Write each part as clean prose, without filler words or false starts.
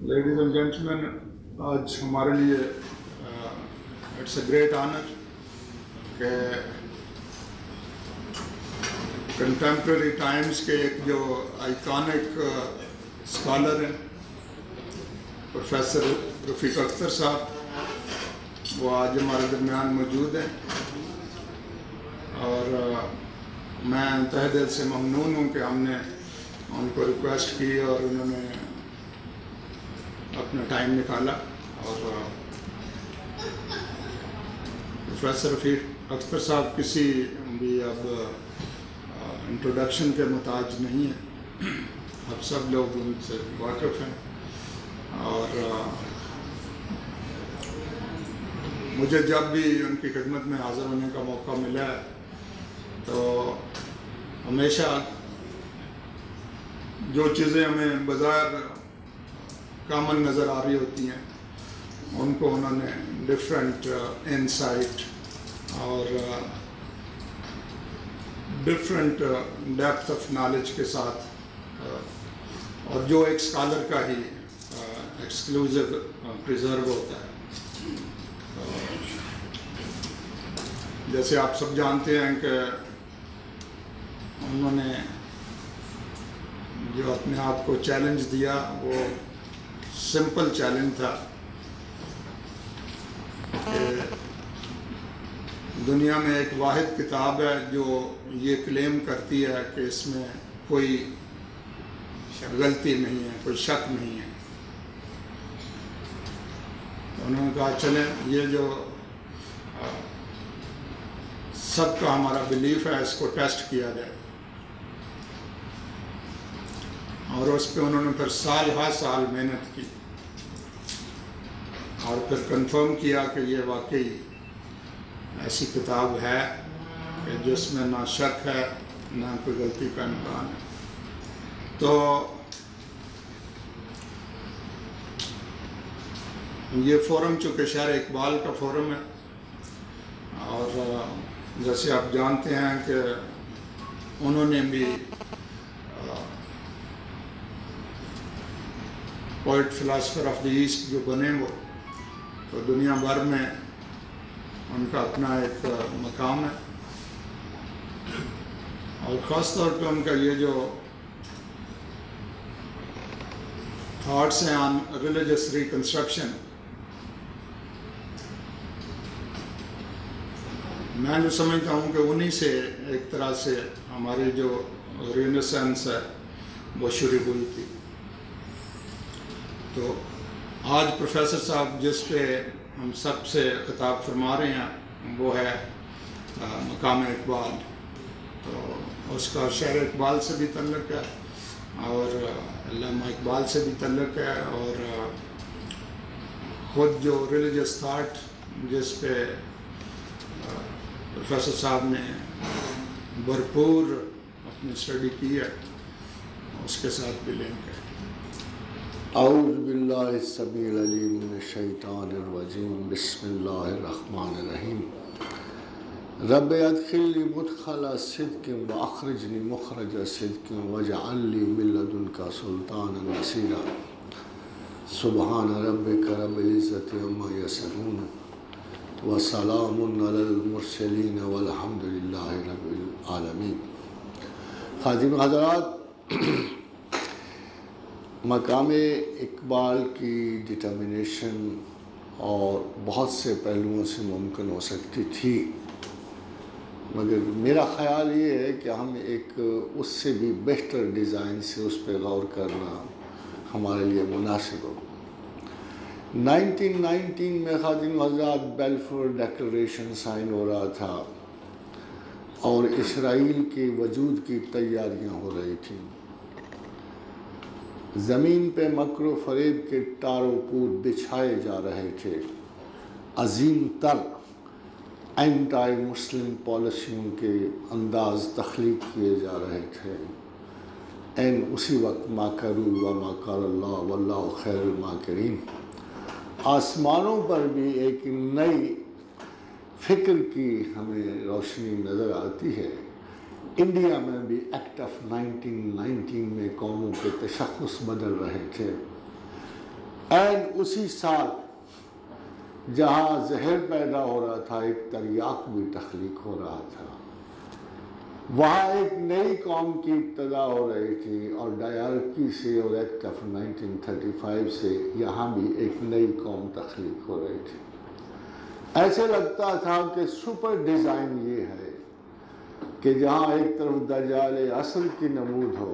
Ladies and gentleman, آج ہمارے لیے اٹس اے گریٹ آنر کہ کنٹمپریری ٹائمز کے ایک جو آئیکانک اسکالر ہیں پروفیسر رفیق اختر صاحب، وہ آج ہمارے درمیان موجود ہیں، اور میں تہہ دل سے ممنون ہوں کہ ہم نے ان کو ریکویسٹ کی اور انہوں نے اپنا ٹائم نکالا. اور پروفیسر رفیق اختر صاحب کسی بھی اب انٹروڈکشن کے محتاج نہیں ہیں، اب سب لوگ ان سے واقف ہیں. اور مجھے جب بھی ان کی خدمت میں حاضر ہونے کا موقع ملا ہے تو ہمیشہ جو چیزیں ہمیں بظاہر کامن نظر آ رہی ہوتی ہیں ان کو انہوں نے ڈفرینٹ انسائٹ اور ڈفرینٹ ڈیپتھ آف نالج کے ساتھ، اور جو ایک اسکالر کا ہی ایکسکلوزو پریزرو ہوتا ہے. جیسے آپ سب جانتے ہیں کہ انہوں نے جو اپنے آپ کو چیلنج دیا وہ سمپل چیلنج تھا کہ دنیا میں ایک واحد کتاب ہے جو یہ کلیم کرتی ہے کہ اس میں کوئی غلطی نہیں ہے، کوئی شک نہیں ہے. تو انہوں نے کہا چلیں یہ جو سب کا ہمارا بلیف ہے اس کو ٹیسٹ کیا جائے. اور اس پہ انہوں نے پھر سال ہر سال محنت کی اور پھر کنفرم کیا کہ یہ واقعی ایسی کتاب ہے کہ جس میں نہ شک ہے نہ کوئی غلطی کا امکان ہے. تو یہ فورم چونکہ شہر اقبال کا فورم ہے، اور جیسے آپ جانتے ہیں کہ انہوں نے بھی poet philosopher of the east جو بنے وہ، تو دنیا بھر میں ان کا اپنا ایک مقام ہے. اور خاص طور پہ ان کا یہ جو تھاٹس ہیں آن ریلیجس ریکنسٹرکشن، میں جو سمجھتا ہوں کہ انہی سے ایک طرح سے ہماری جو رینیسانس ہے وہ شروع ہوئی تھی. تو آج پروفیسر صاحب جس پہ ہم سب سے خطاب فرما رہے ہیں وہ ہے مقام اقبال. تو اس کا شہر اقبال سے بھی تعلق ہے اور علامہ اقبال سے بھی تعلق ہے، اور خود جو ریلیجس تھاٹ جس پہ پروفیسر صاحب نے بھرپور اپنی اسٹڈی کی ہے اس کے ساتھ بھی لنک ہے. اعوذ باللہ السمیع العلیم من الشیطان الرجیم، بسم اللہ الرحمن الرحیم. رب ادخلنی مدخل صدق واخرجنی مخرج صدق واجعل لی من لدنک سلطانا نصیرا. سبحان ربک رب العزۃ عما یصفون وسلام علی المرسلین والحمد للہ رب العالمین. خادم حضرات، مقام اقبال کی ڈٹرمنیشن اور بہت سے پہلوؤں سے ممکن ہو سکتی تھی، مگر میرا خیال یہ ہے کہ ہم ایک اس سے بھی بہتر ڈیزائن سے اس پہ غور کرنا ہمارے لیے مناسب ہو. 1919 میں خادم حضرات بیلفور ڈیکلریشن سائن ہو رہا تھا اور اسرائیل کے وجود کی تیاریاں ہو رہی تھیں. زمین پہ مکر و فریب کے ٹار و پور بچھائے جا رہے تھے. عظیم تر اینٹائی مسلم پالیسیوں کے انداز تخلیق کیے جا رہے تھے. اسی وقت ماکروا و ماکر اللہ واللہ خیر الماکرین. آسمانوں پر بھی ایک نئی فکر کی ہمیں روشنی نظر آتی ہے. انڈیا میں بھی ایکٹ آف 1919 میں قوموں کے تشخص بدل رہے تھے. این اسی سال جہاں زہر پیدا ہو رہا تھا ایک تریاق بھی تخلیق ہو رہا تھا، وہاں ایک نئی قوم کی ابتدا ہو رہی تھی، اور ڈائرکی سے اور ایکٹ آف 1935 سے یہاں بھی ایک نئی قوم تخلیق ہو رہی تھی۔ ایسے لگتا تھا کہ سپر ڈیزائن یہ ہے کہ جہاں ایک طرف دجال اصل کی نمود ہو،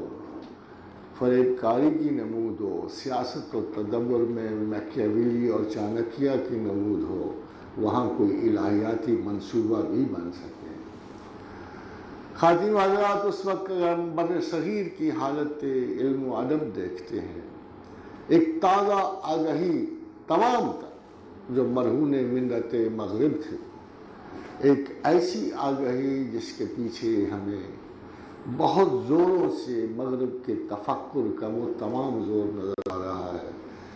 فریب کاری کی نمود ہو، سیاست و تدبر میں میکیاویلی اور چانکیہ کی نمود ہو، وہاں کوئی الہیاتی منصوبہ بھی بن سکے۔ خواتین و حضرات، اس وقت ہم بر صغیر کی حالت علم و ادب دیکھتے ہیں، ایک تازہ آگہی تمام تر جو مرہون ملت مغرب تھے، ایک ایسی آگہی جس کے پیچھے ہمیں بہت زوروں سے مغرب کے تفکر کا وہ تمام زور نظر آ رہا ہے،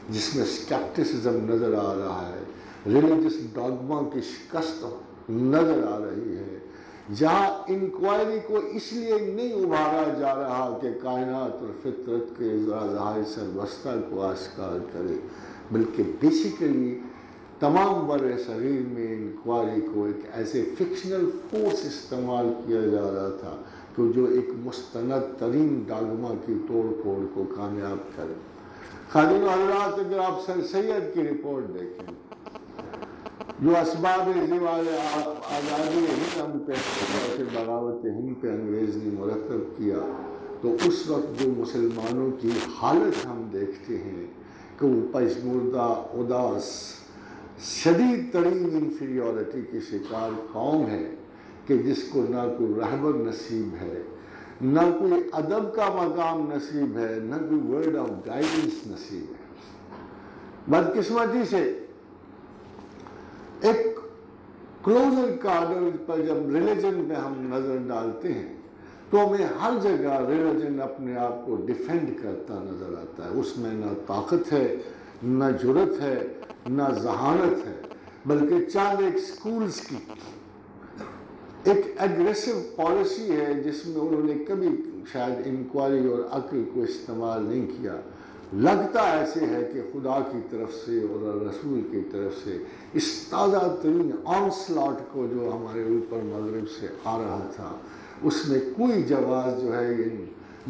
جس میں سکیپٹسزم نظر آ رہا ہے، ریلیجس ڈاگما کی شکست نظر آ رہی ہے، جہاں انکوائری کو اس لیے نہیں ابھارا جا رہا کہ کائنات اور فطرت کے ذرائع سربستہ کو آشکار کرے، بلکہ بیسیکلی تمام بر صغیر میں انکوائری کو ایک ایسے فکشنل فورس استعمال کیا جا رہا تھا کہ جو ایک مستند ترین ڈاگما کی توڑ پھوڑ کو کامیاب کرے۔ خواتین و حضرات، اگر آپ سر سید کی رپورٹ دیکھیں، جو اسباب زوال آزادی ہند پہ بغاوت ہند پہ انگریز نے مرتب کیا، تو اس وقت جو مسلمانوں کی حالت ہم دیکھتے ہیں کہ وہ پژمردہ، اداس، شدید ترین انفیریورٹی کی شکار قوم ہے کہ جس کو نہ کوئی رہبر نصیب ہے، نہ کوئی ادب کا مقام نصیب ہے، نہ کوئی ورڈ آف گائیڈنس نصیب ہے۔ بدقسمتی سے ایک کلوزر کارڈر پر جب ریلیجن پہ ہم نظر ڈالتے ہیں تو ہمیں ہر جگہ ریلیجن اپنے آپ کو ڈیفینڈ کرتا نظر آتا ہے۔ اس میں نہ طاقت ہے، نہ جرت ہے، نہ ذہانت ہے، بلکہ چاند ایک سکولز کی ایک ایگریسو پالیسی ہے جس میں انہوں نے کبھی شاید انکوائری اور عقل کو استعمال نہیں کیا۔ لگتا ایسے ہے کہ خدا کی طرف سے اور رسول کی طرف سے اس تازہ ترین آنسلاٹ کو جو ہمارے اوپر مغرب سے آ رہا تھا، اس میں کوئی جواز جو ہے ان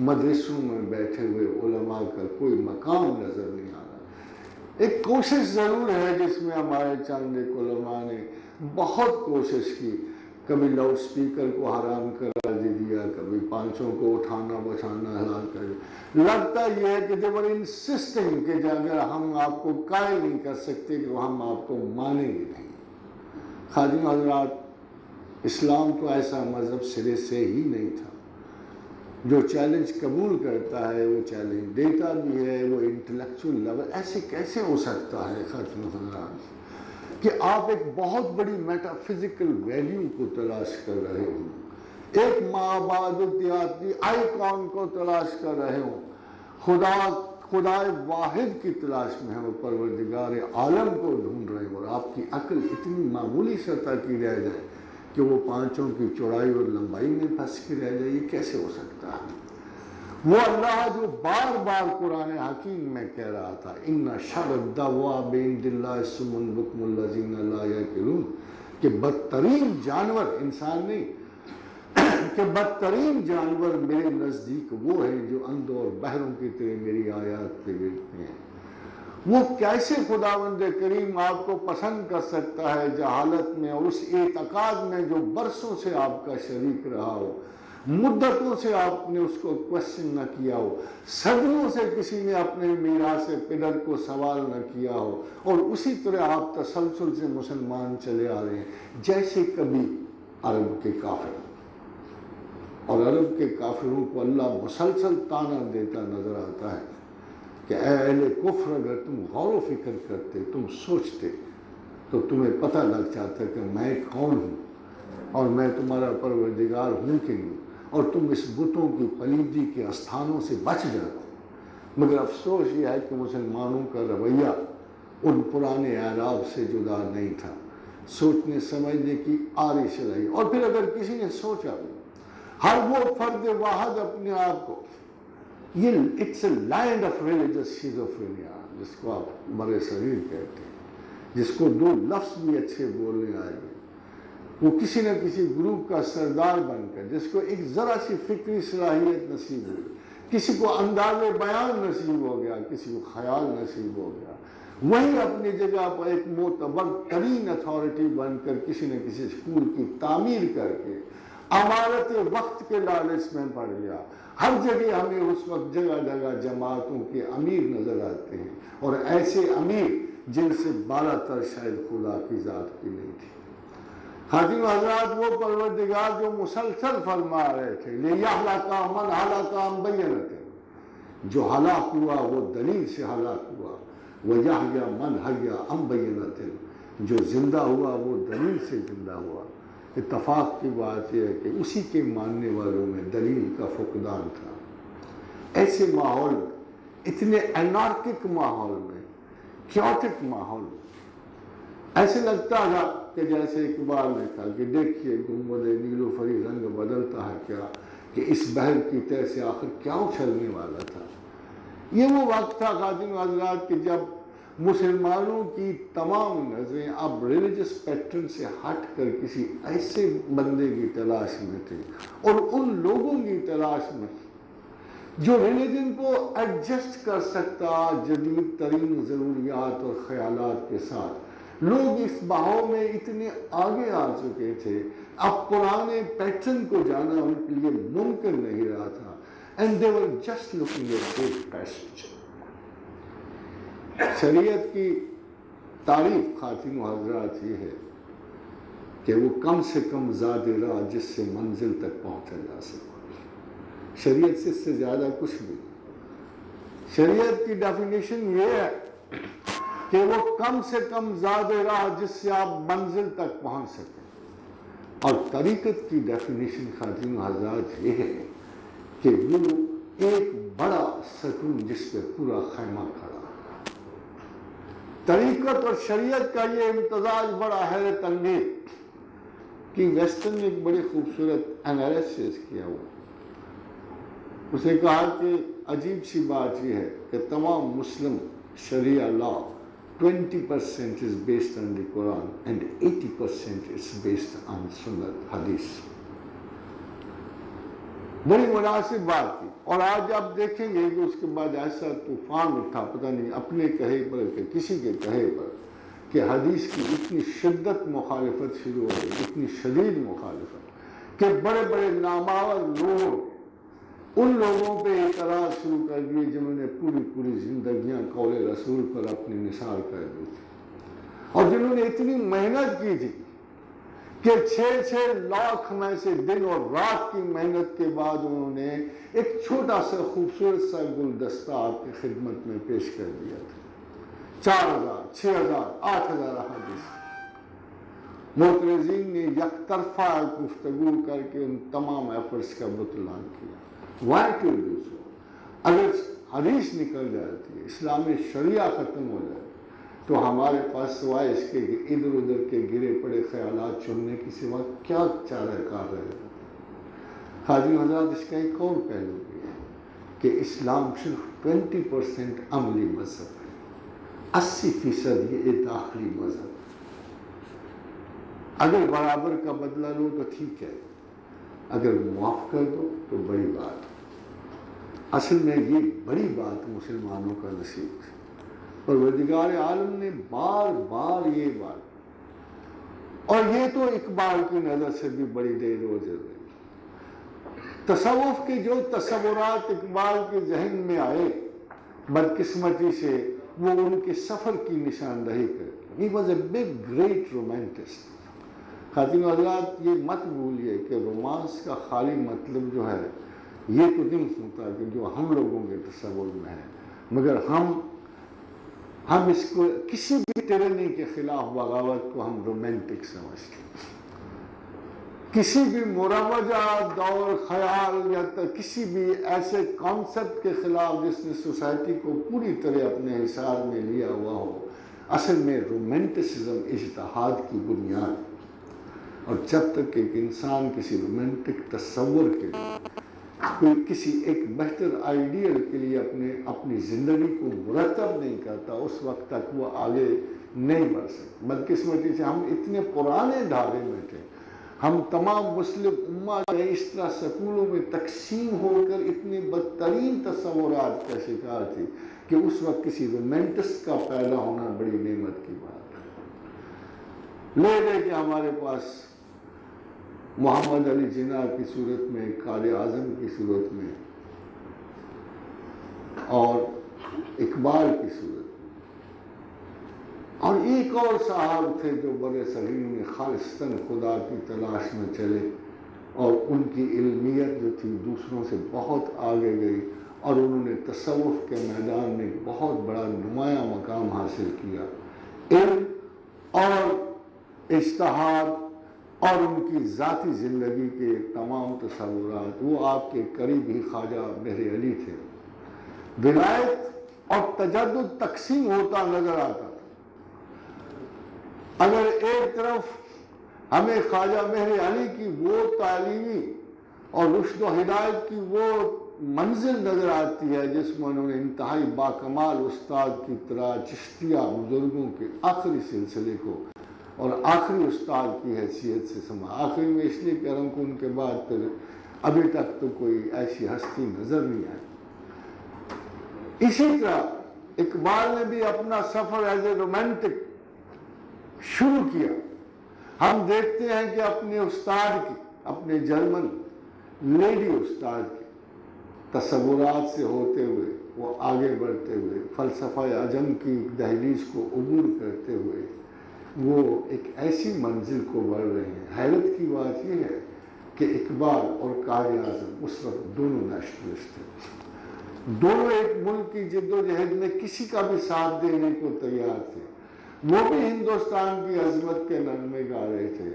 مدرسوں میں بیٹھے ہوئے علماء کا کوئی مقام نظر نہیں آ رہا۔ ایک کوشش ضرور ہے جس میں ہمارے چند ایک علماء نے بہت کوشش کی، کبھی لاؤڈ سپیکر کو حرام قرار دے دیا، کبھی پانچوں کو اٹھانا بٹھانا حلال کر دیا۔ لگتا یہ ہے کہ they were insisting کہ اگر ہم آپ کو قائل نہیں کر سکتے کہ ہم آپ کو مانیں گے نہیں۔ خادم حضرات، اسلام تو ایسا مذہب سرے سے ہی نہیں تھا۔ جو چیلنج قبول کرتا ہے وہ چیلنج دیتا بھی ہے، وہ انٹلیکچول لیول۔ ایسے کیسے ہو سکتا ہے خادم حضرات کہ آپ ایک بہت بڑی میٹا فزیکل ویلیو کو تلاش کر رہے ہوں، ایک معبودیاتی آئیکن کو تلاش کر رہے ہوں، خدا واحد کی تلاش میں ہم پروردگار عالم کو ڈھونڈ رہے ہیں، اور آپ کی عقل اتنی معمولی سطح کی رہ جائے کہ وہ پانچوں کی چوڑائی اور لمبائی میں پھنس کے رہ جائے، یہ کیسے ہو سکتا ہے؟ وہ اللہ جو بار بار قرآن حکیم میں کہہ رہا تھا ان شر الدواب عند اللہ الصم البکم الذین لا یعقلون، کہ بدترین جانور انسان نہیں، کہ بدترین جانور میرے نزدیک وہ ہیں جو اندھوں اور بہروں کی طرح میری آیات پہ گرتے ہیں۔ وہ کیسے خداوند کریم آپ کو پسند کر سکتا ہے جہالت میں اور اس اعتقاد میں جو برسوں سے آپ کا شریک رہا ہو، مدتوں سے آپ نے اس کو کوشچن نہ کیا ہو، صدیوں سے کسی نے اپنے میراث پدر کو سوال نہ کیا ہو، اور اسی طرح آپ تسلسل سے مسلمان چلے آ رہے ہیں جیسے کبھی عرب کے کافر۔ اور عرب کے کافروں کو اللہ مسلسل طعنہ دیتا نظر آتا ہے کہ اے اہل کفر، اگر تم غور و فکر کرتے، تم سوچتے، تو تمہیں پتہ لگ جاتا کہ میں کون ہوں اور میں تمہارا پروردگار ہوں کہ نہیں، اور تم اس بتوں کی پلیدی کے استھانوں سے بچ جاتے۔ مگر افسوس یہ ہے کہ مسلمانوں کا رویہ ان پرانے اعراب سے جدا نہیں تھا، سوچنے سمجھنے کی آرش رہی۔ اور پھر اگر کسی نے سوچا، ہر وہ فرد واحد اپنے آپ کو، یہ it's a land of religious schizophrenia, جس کو آپ بر صغیر کہتے ہیں، جس کو 2 لفظ بھی اچھے بولنے آئے گے، وہ کسی نہ کسی گروپ کا سردار بن کر، جس کو ایک ذرا سی فکری صلاحیت نصیب ہوئی، کسی کو انداز بیان نصیب ہو گیا، کسی کو خیال نصیب ہو گیا، وہی اپنی جگہ پر ایک معتبر ترین اتھارٹی بن کر کسی نہ کسی اسکول کی تعمیر کر کے امارت وقت کے لالچ میں پڑ گیا۔ ہر جگہ ہمیں اس وقت جگہ جگہ جماعتوں کے امیر نظر آتے ہیں، اور ایسے امیر جن سے بالا تر شاید خدا کی ذات کی نہیں تھی۔ خاتون و حضرات، وہ پروردگار جو مسلسل فرما رہے تھے لِيَحْلَقَ مَنْ حَلَقَ عَنْ بَيِّنَةٍ، جو ہلاک ہوا وہ دلیل سے ہلاک ہوا، وَيَحْيَى مَنْ حَيَّ عَنْ بَيِّنَةٍ، جو زندہ ہوا وہ دلیل سے زندہ ہوا۔ اتفاق کی بات یہ ہے کہ اسی کے ماننے والوں میں دلیل کا فقدان تھا۔ ایسے ماحول میں، اتنے انارکک ماحول میں، کیوٹک ماحول میں، ایسے لگتا تھا کہ جیسے اقبال نے کہا کہ دیکھیے گنبد نیلوفری رنگ بدلتا ہے کیا، کہ اس بحر کی تہ سے آخر کیا اچھلنے والا تھا۔ یہ وہ وقت تھا خاتون و حضرات کہ جب مسلمانوں کی تمام نظریں اب ریلیجس پیٹرن سے ہٹ کر کسی ایسے بندے کی تلاش میں تھے، اور ان لوگوں کی تلاش میں جو ریلیجن کو ایڈجسٹ کر سکتا جدید ترین ضروریات اور خیالات کے ساتھ۔ لوگ اس بہاؤ میں اتنے آگے آ چکے تھے، اب پرانے پیٹرن کو جانا ان کے لیے ممکن نہیں رہا تھا، and they were just looking at this passage۔ شریعت کی تعریف خاتون و حضرات یہ ہے کہ وہ کم سے کم زاد راہ جس سے منزل تک پہنچا جا سکے۔ شریعت سے اس سے زیادہ کچھ بھی نہیں۔ شریعت کی ڈیفینیشن یہ ہے کہ وہ کم سے کم زاد راہ جس سے آپ منزل تک پہنچ سکیں، اور طریقت کی ڈیفینیشن خاتون و حضرات یہ ہے کہ وہ ایک بڑا ستون جس پہ پورا خیمہ کھڑا۔ طریقت اور شریعت کا یہ امتزاج بڑا حیرت انگیز کہ ویسٹرن نے ایک بڑی خوبصورت انالیسس کیا ہوا۔ اس نے کہا کہ عجیب سی بات یہ ہے کہ تمام مسلم شریعہ لا 20% is based on the Quran and 80% is based on سنت حدیث۔ بڑی مناسب بات تھی، اور آج آپ دیکھیں گے کہ اس کے بعد ایسا طوفان اٹھا، پتہ نہیں اپنے کہے پر کہ کسی کے کہے پر، کہ حدیث کی اتنی شدت مخالفت شروع ہو گئی، اتنی شدید مخالفت کہ بڑے بڑے نامآور لوگ ان لوگوں پہ اعتراض شروع کر دیے جنہوں نے پوری زندگیاں قول رسول پر اپنی نثار کر دی تھی، اور جنہوں نے اتنی محنت کی تھی کہ 6 لاکھ میں سے دن اور رات کی محنت کے بعد انہوں نے ایک چھوٹا سا خوبصورت سا گلدستہ آپ کی خدمت میں پیش کر دیا تھا۔ 4000 6000 8000 احادیث۔ معترضین نے یک طرفہ گفتگو کر کے ان تمام ایفرٹس کا بطلان کیا۔ Why to do so؟ اگر حدیث نکل جاتی ہے، اسلام شریعہ ختم ہو جائے، تو ہمارے پاس سوائے اس کے ادھر ادھر کے گرے پڑے خیالات چننے کی سوا کیا چارہ کار رہے گا۔ خاتون حضرات، اس کا ایک اور پہلو بھی ہے کہ اسلام صرف 20% عملی مذہب ہے، 80% یہ داخلی مذہب ہے۔ اگر برابر کا بدلہ لو تو ٹھیک ہے، اگر معاف کر دو تو بڑی بات۔ اصل میں یہ بڑی بات مسلمانوں کا نصیب ہے۔ پروردگار عالم نے بار بار یہ بات، اور یہ تو اقبال کی نظر سے بھی بڑی دیر ہو جائے۔ تصوف کے جو تصورات اقبال کے ذہن میں آئے، بدقسمتی سے وہ ان کے سفر کی نشاندہی کرتے۔ He was a big great romanticist۔ خاتون حضرات، یہ مت بھولیے کہ رومانس کا خالی مطلب جو ہے یہ تو نہیں ہوتا کہ جو ہم لوگوں کے تصور میں ہے، مگر ہم اس کو کسی بھی ٹریننگ کے خلاف بغاوت کو ہم رومانٹک سمجھتے ہیں۔ کسی بھی مروجہ دور خیال یا کسی بھی ایسے کانسیپٹ کے خلاف جس نے سوسائٹی کو پوری طرح اپنے حصار میں لیا ہوا ہو، اصل میں رومانٹسزم اجتہاد کی بنیاد ہے۔ اور جب تک ایک انسان کسی رومانٹک تصور کے لیے کوئی کسی ایک بہتر آئیڈیل کے لیے اپنی زندگی کو مرتب نہیں کرتا، اس وقت تک وہ آگے نہیں بڑھ سکتا۔ بدقسمتی سے ہم اتنے پرانے دھارے میں تھے، ہم تمام مسلم امہ اس طرح سکولوں میں تقسیم ہو کر اتنے بدترین تصورات کا شکار تھی کہ اس وقت کسی رومانٹسٹ کا پیدا ہونا بڑی نعمت کی بات ہے۔ لے لے کہ ہمارے پاس محمد علی جناح کی صورت میں، قائد اعظم کی صورت میں، اور اقبال کی صورت میں، اور ایک اور صاحب تھے جو بڑے صغیر میں خالصتاً خدا کی تلاش میں چلے، اور ان کی علمیت جو تھی دوسروں سے بہت آگے گئی، اور انہوں نے تصوف کے میدان میں بہت بڑا نمایاں مقام حاصل کیا۔ علم اور اجتہاد اور ان کی ذاتی زندگی کے تمام تصورات، وہ آپ کے قریب ہی خواجہ مہر علی تھے۔ ولایت اور تجدد تقسیم ہوتا نظر آتا تھا۔ اگر ایک طرف ہمیں خواجہ مہر علی کی وہ تعلیمی اور رشد و ہدایت کی وہ منزل نظر آتی ہے جس میں انہوں نے انتہائی باکمال استاد کی طرح چشتیہ بزرگوں کے آخری سلسلے کو اور آخری استاد کی حیثیت سے سما، آخری میں اس لیے کہہ رہا ہوں کہ ان کے بعد پھر ابھی تک تو کوئی ایسی ہستی نظر نہیں آئی۔ اسی طرح اقبال نے بھی اپنا سفر ایز اے رومانٹک شروع کیا۔ ہم دیکھتے ہیں کہ اپنے استاد کی، اپنے جرمن لیڈی استاد کی تصورات سے ہوتے ہوئے وہ آگے بڑھتے ہوئے فلسفہ عجم کی دہلیز کو عبور کرتے ہوئے وہ ایک ایسی منزل کو بڑھ رہے ہیں۔ حیرت کی بات یہ ہے کہ اقبال اور قائد اعظم اس وقت دونوں نیشنلسٹ تھے، دونوں ایک ملک کی جد و جہد میں کسی کا بھی ساتھ دینے کو تیار تھے، وہ بھی ہندوستان کی عظمت کے نغمے گا رہے تھے،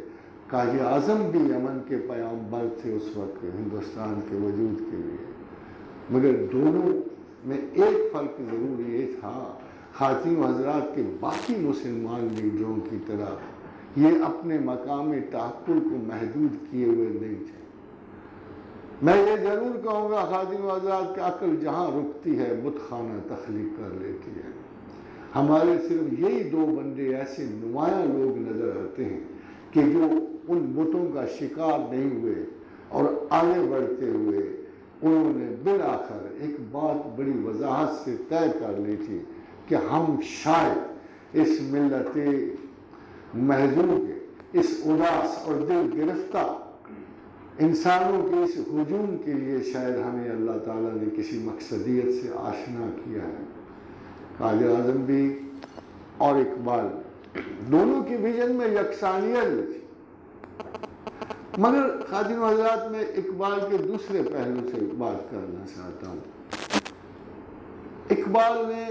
قائد اعظم بھی امن کے پیامبر تھے اس وقت ہندوستان کے وجود کے لیے، مگر دونوں میں ایک فرق ضرور یہ تھا، خاتون حضرات کے باقی مسلمان لیڈروں کی طرح یہ اپنے مقام تعقل کو محدود کیے ہوئے نہیں تھے۔ میں یہ ضرور کہوں گا خاتون حضرات کی عقل جہاں رکتی ہے بت خانہ تخلیق کر لیتی ہے۔ ہمارے صرف یہی دو بندے ایسے نمایاں لوگ نظر آتے ہیں کہ جو ان بتوں کا شکار نہیں ہوئے اور آگے بڑھتے ہوئے انہوں نے بالآخر ایک بات بڑی وضاحت سے طے کر لی تھی کہ ہم شاید اس ملت محزون کے، اس اداس اور دل گرفتہ انسانوں کے اس ہجوم کے لیے شاید ہمیں اللہ تعالیٰ نے کسی مقصدیت سے آشنا کیا ہے۔ قائد اعظم بھی اور اقبال دونوں کی ویژن میں یکسانیت تھی، مگر خاتون حضرات میں اقبال کے دوسرے پہلو سے بات کرنا چاہتا ہوں۔ اقبال نے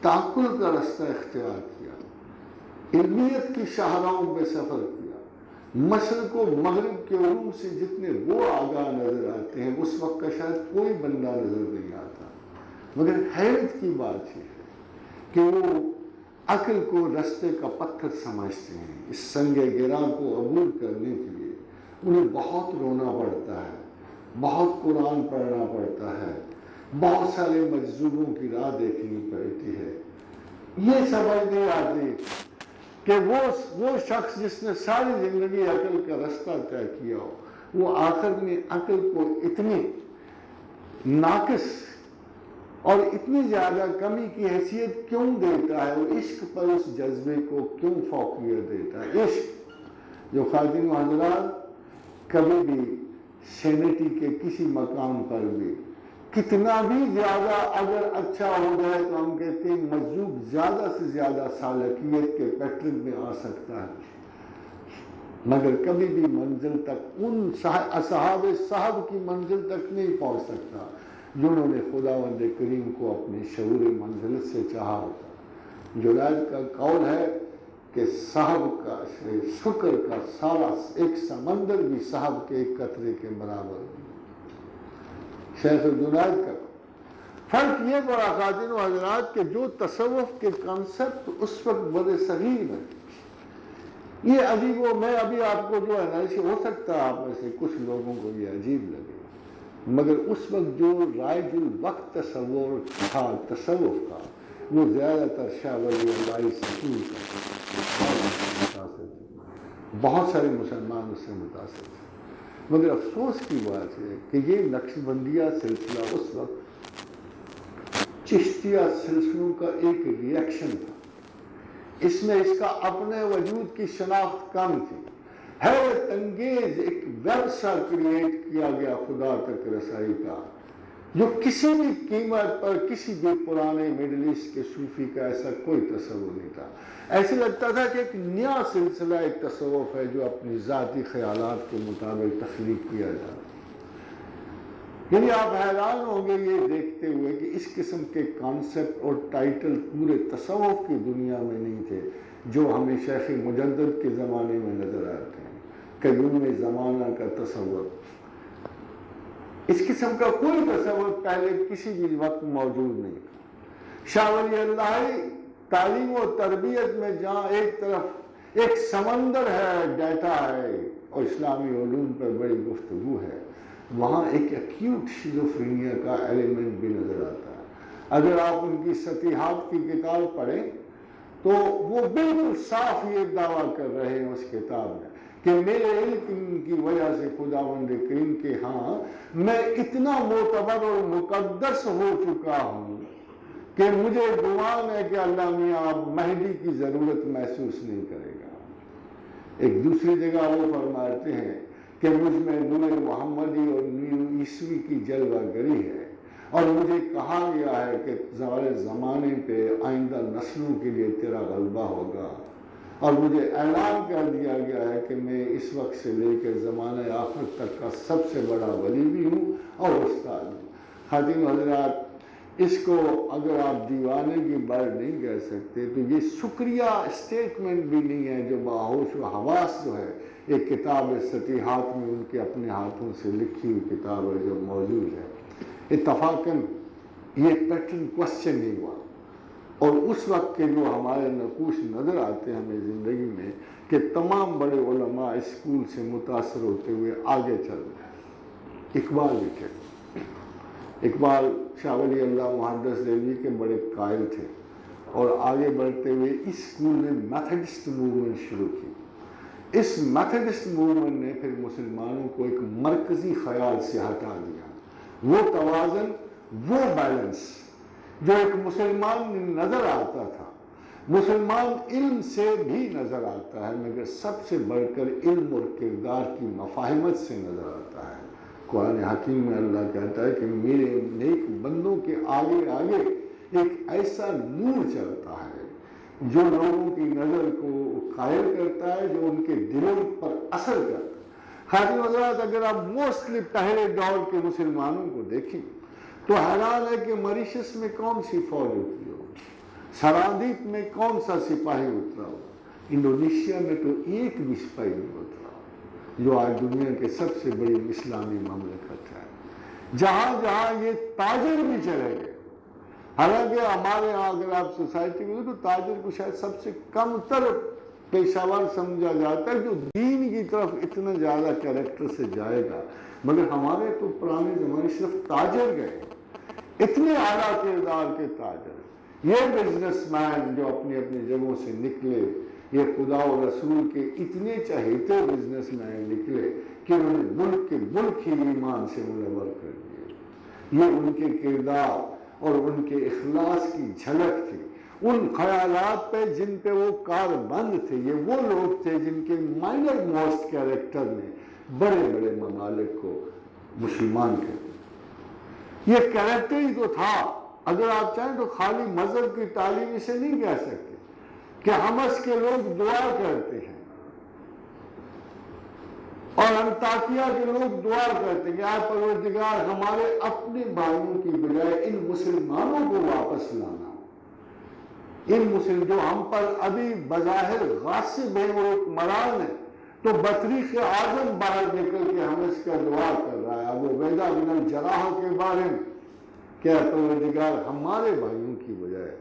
تعقل کا رستہ اختیار کیا، علمیت کی شاہراہوں پہ سفر کیا، مشرق و مغرب کے علوم سے جتنے وہ آگاہ نظر آتے ہیں اس وقت کا شاید کوئی بندہ نظر نہیں آتا، مگر حیرت کی بات یہ ہے کہ وہ عقل کو رستے کا پتھر سمجھتے ہیں۔ اس سنگ گراں کو عبور کرنے کے لیے انہیں بہت رونا پڑتا ہے، بہت قرآن پڑھنا پڑتا ہے، بہت سارے مجذوبوں کی راہ دیکھنی پڑتی ہے۔ یہ سمجھ نہیں آتی کہ وہ شخص جس نے ساری زندگی عقل کا رستہ طے کیا ہو، وہ آخر میں عقل کو اتنی ناقص اور اتنی زیادہ کمی کی حیثیت کیوں دیتا ہے، اور عشق پر اس جذبے کو کیوں فوقیت دیتا ہے۔ عشق جو خاتون حضرات کبھی بھی سینٹی کے کسی مقام پر بھی کتنا بھی زیادہ اگر اچھا ہو جائے تو ہم کہتے ہیں مجذوب زیادہ سے زیادہ سالکیت کے پیٹرن میں آ سکتا ہے، مگر کبھی بھی منزل تک ان اصحاب صاحب کی منزل تک نہیں پہنچ سکتا جنہوں نے خداوند کریم کو اپنے شعور منزلت سے چاہا ہوتا۔ جنید کا قول ہے کہ صاحب کا شکر کا سارا ایک سمندر بھی صاحب کے ایک قطرے کے برابر ہے۔ شیخ جنید کا فرق یہ پڑا خاتون و حضرات کہ جو تصوف کے کانسیپٹ اس وقت بڑے صغیر میں، یہ عجیب و میں ابھی آپ کو جو ہے نا، ہو سکتا ہے آپ میں سے کچھ لوگوں کو یہ عجیب لگے، مگر اس وقت جو رائج الوقت تصور تھا تصوف کا وہ زیادہ تر شاہ ولی اللہ سکول کا متاثر تھے، بہت سارے مسلمان اس سے متاثر تھے۔ مگر افسوس کی بات ہے کہ یہ نقش بندیہ سلسلہ اس وقت چشتیہ سلسلوں کا ایک ریئیکشن تھا، اس میں اس کا اپنے وجود کی شناخت کم تھی، حیرت انگیز ایک ویب سا کریٹ کیا گیا خدا تک رسائی کا، جو کسی بھی قیمت پر کسی بھی پرانے مڈل ایسٹ کے صوفی کا ایسا کوئی تصور نہیں تھا۔ ایسے لگتا تھا کہ ایک نیا سلسلہ ایک تصوف ہے جو اپنی ذاتی خیالات کے مطابق تخلیق کیا جا رہا ہے۔ یعنی آپ حیران ہوں گے یہ دیکھتے ہوئے کہ اس قسم کے کانسیپٹ اور ٹائٹل پورے تصوف کی دنیا میں نہیں تھے جو ہمیں شیخ مجدد کے زمانے میں نظر آتے ہیں۔ قیوم زمانہ کا تصور، اس قسم کا کوئی تصور پہلے کسی بھی وقت موجود نہیں تھا۔ شاہ ولی اللہ تعلیم و تربیت میں جہاں ایک طرف ایک سمندر ہے، ڈیٹا ہے اور اسلامی علوم پر بڑی گفتگو ہے، وہاں ایک ایکیوٹ شیزوفرینیا کا ایلیمنٹ بھی نظر آتا ہے۔ اگر آپ ان کی سطحیات کی کتاب پڑھیں تو وہ بالکل صاف یہ دعویٰ کر رہے ہیں اس کتاب میں کہ میرے علم کی وجہ سے خداوند کریم کے ہاں میں اتنا معتبر اور مقدس ہو چکا ہوں کہ مجھے گمان ہے کہ اللہ میاں اب مہدی کی ضرورت محسوس نہیں کرے گا۔ ایک دوسری جگہ وہ فرماتے ہیں کہ مجھ میں نور محمدی اور نور عیسوی کی جلوہ گری ہے، اور مجھے کہا گیا ہے کہ زمانے پہ آئندہ نسلوں کے لیے تیرا غلبہ ہوگا، اور مجھے اعلان کر دیا گیا ہے کہ میں اس وقت سے لے کر زمانہ آخر تک کا سب سے بڑا ولی بھی ہوں اور استاد ہوں۔ خاتین حضرات، اس کو اگر آپ دیوانگی بر نہیں کہہ سکتے تو یہ شکریہ اسٹیٹمنٹ بھی نہیں ہے جو باہوش و حواس جو ہے ایک کتاب سطحیات میں ان کے اپنے ہاتھوں سے لکھی ہوئی کتاب ہے جو موجود ہے۔ اتفاقاً یہ پیٹرن کوسچن نہیں ہوا، اور اس وقت کے جو ہمارے نقوش نظر آتے ہیں ہمیں زندگی میں کہ تمام بڑے علماء اسکول سے متاثر ہوتے ہوئے آگے چل رہے ہیں۔ اقبال بھی تھے، اقبال شاہ ولی اللہ محدث دہلوی کے بڑے قائل تھے، اور آگے بڑھتے ہوئے اس اسکول نے میتھڈسٹ موومنٹ شروع کی۔ اس میتھڈسٹ موومنٹ نے پھر مسلمانوں کو ایک مرکزی خیال سے ہٹا دیا، وہ توازن، وہ بیلنس جو ایک مسلمان میں نظر آتا تھا۔ مسلمان علم سے بھی نظر آتا ہے، مگر سب سے بڑھ کر علم اور کردار کی مفاہمت سے نظر آتا ہے۔ قرآن حکیم میں اللہ کہتا ہے کہ میرے نیک بندوں کے آگے آگے ایک ایسا نور چلتا ہے جو لوگوں کی نظر کو قائل کرتا ہے، جو ان کے دلوں پر اثر کرتا ہے۔ خاتون حضرات، اگر آپ موسٹلی پہلے دور کے مسلمانوں کو دیکھیں تو حیران ہے کہ مریشس میں کون سی فوج اتری ہو، سرادیپ میں کون سا سپاہی اترا ہو، انڈونیشیا میں تو ایک بھی سپاہی نہیں اترا، جو آج دنیا کے سب سے بڑی اسلامی مملکت ہے۔ جہاں جہاں یہ تاجر بھی چلے گئے، حالانکہ ہمارے یہاں اگر آپ سوسائٹی میں تو تاجر کو شاید سب سے کم تر پیشہ ور سمجھا جاتا ہے جو دین کی طرف اتنا زیادہ کیریکٹر سے جائے گا، مگر ہمارے تو پرانے زمانے صرف تاجر گئے، اتنے اعلیٰ کردار کے تاجر، یہ بزنس مین جو اپنی اپنی جگہوں سے نکلے، یہ خدا و رسول کے اتنے چہیتے بزنس مین نکلے کہ انہوں نے ملک کے ملک ہی ایمان سے منور کر دیے۔ یہ ان کے کردار اور ان کے اخلاص کی جھلک تھی۔ ان خیالات پہ جن پہ وہ کاربند تھے، یہ وہ لوگ تھے جن کے مائنر موسٹ کیریکٹر نے بڑے بڑے ممالک کو مسلمان کر دیا۔ یہ کیریکٹر ہی تو تھا۔ اگر آپ چاہیں تو خالی مذہب کی تعلیم اسے نہیں کہہ سکتے کہ حمص کے لوگ دعا کرتے ہیں اور انطاکیہ کے لوگ دعا کرتے ہیں کہ اے پروردگار ہمارے اپنے بھائیوں کی بجائے ان مسلمانوں کو واپس لانا، ان مسلم جو ہم پر ابھی بظاہر غاصب ہیں اور حکمران ہیں، تو بطریق اعظم باہر نکل کے حمص کا دعا کر رہا ہے ابو عبیدہ بن الجراح کے بارے میں کہ اے پروردگار ہمارے بھائیوں کی بجائے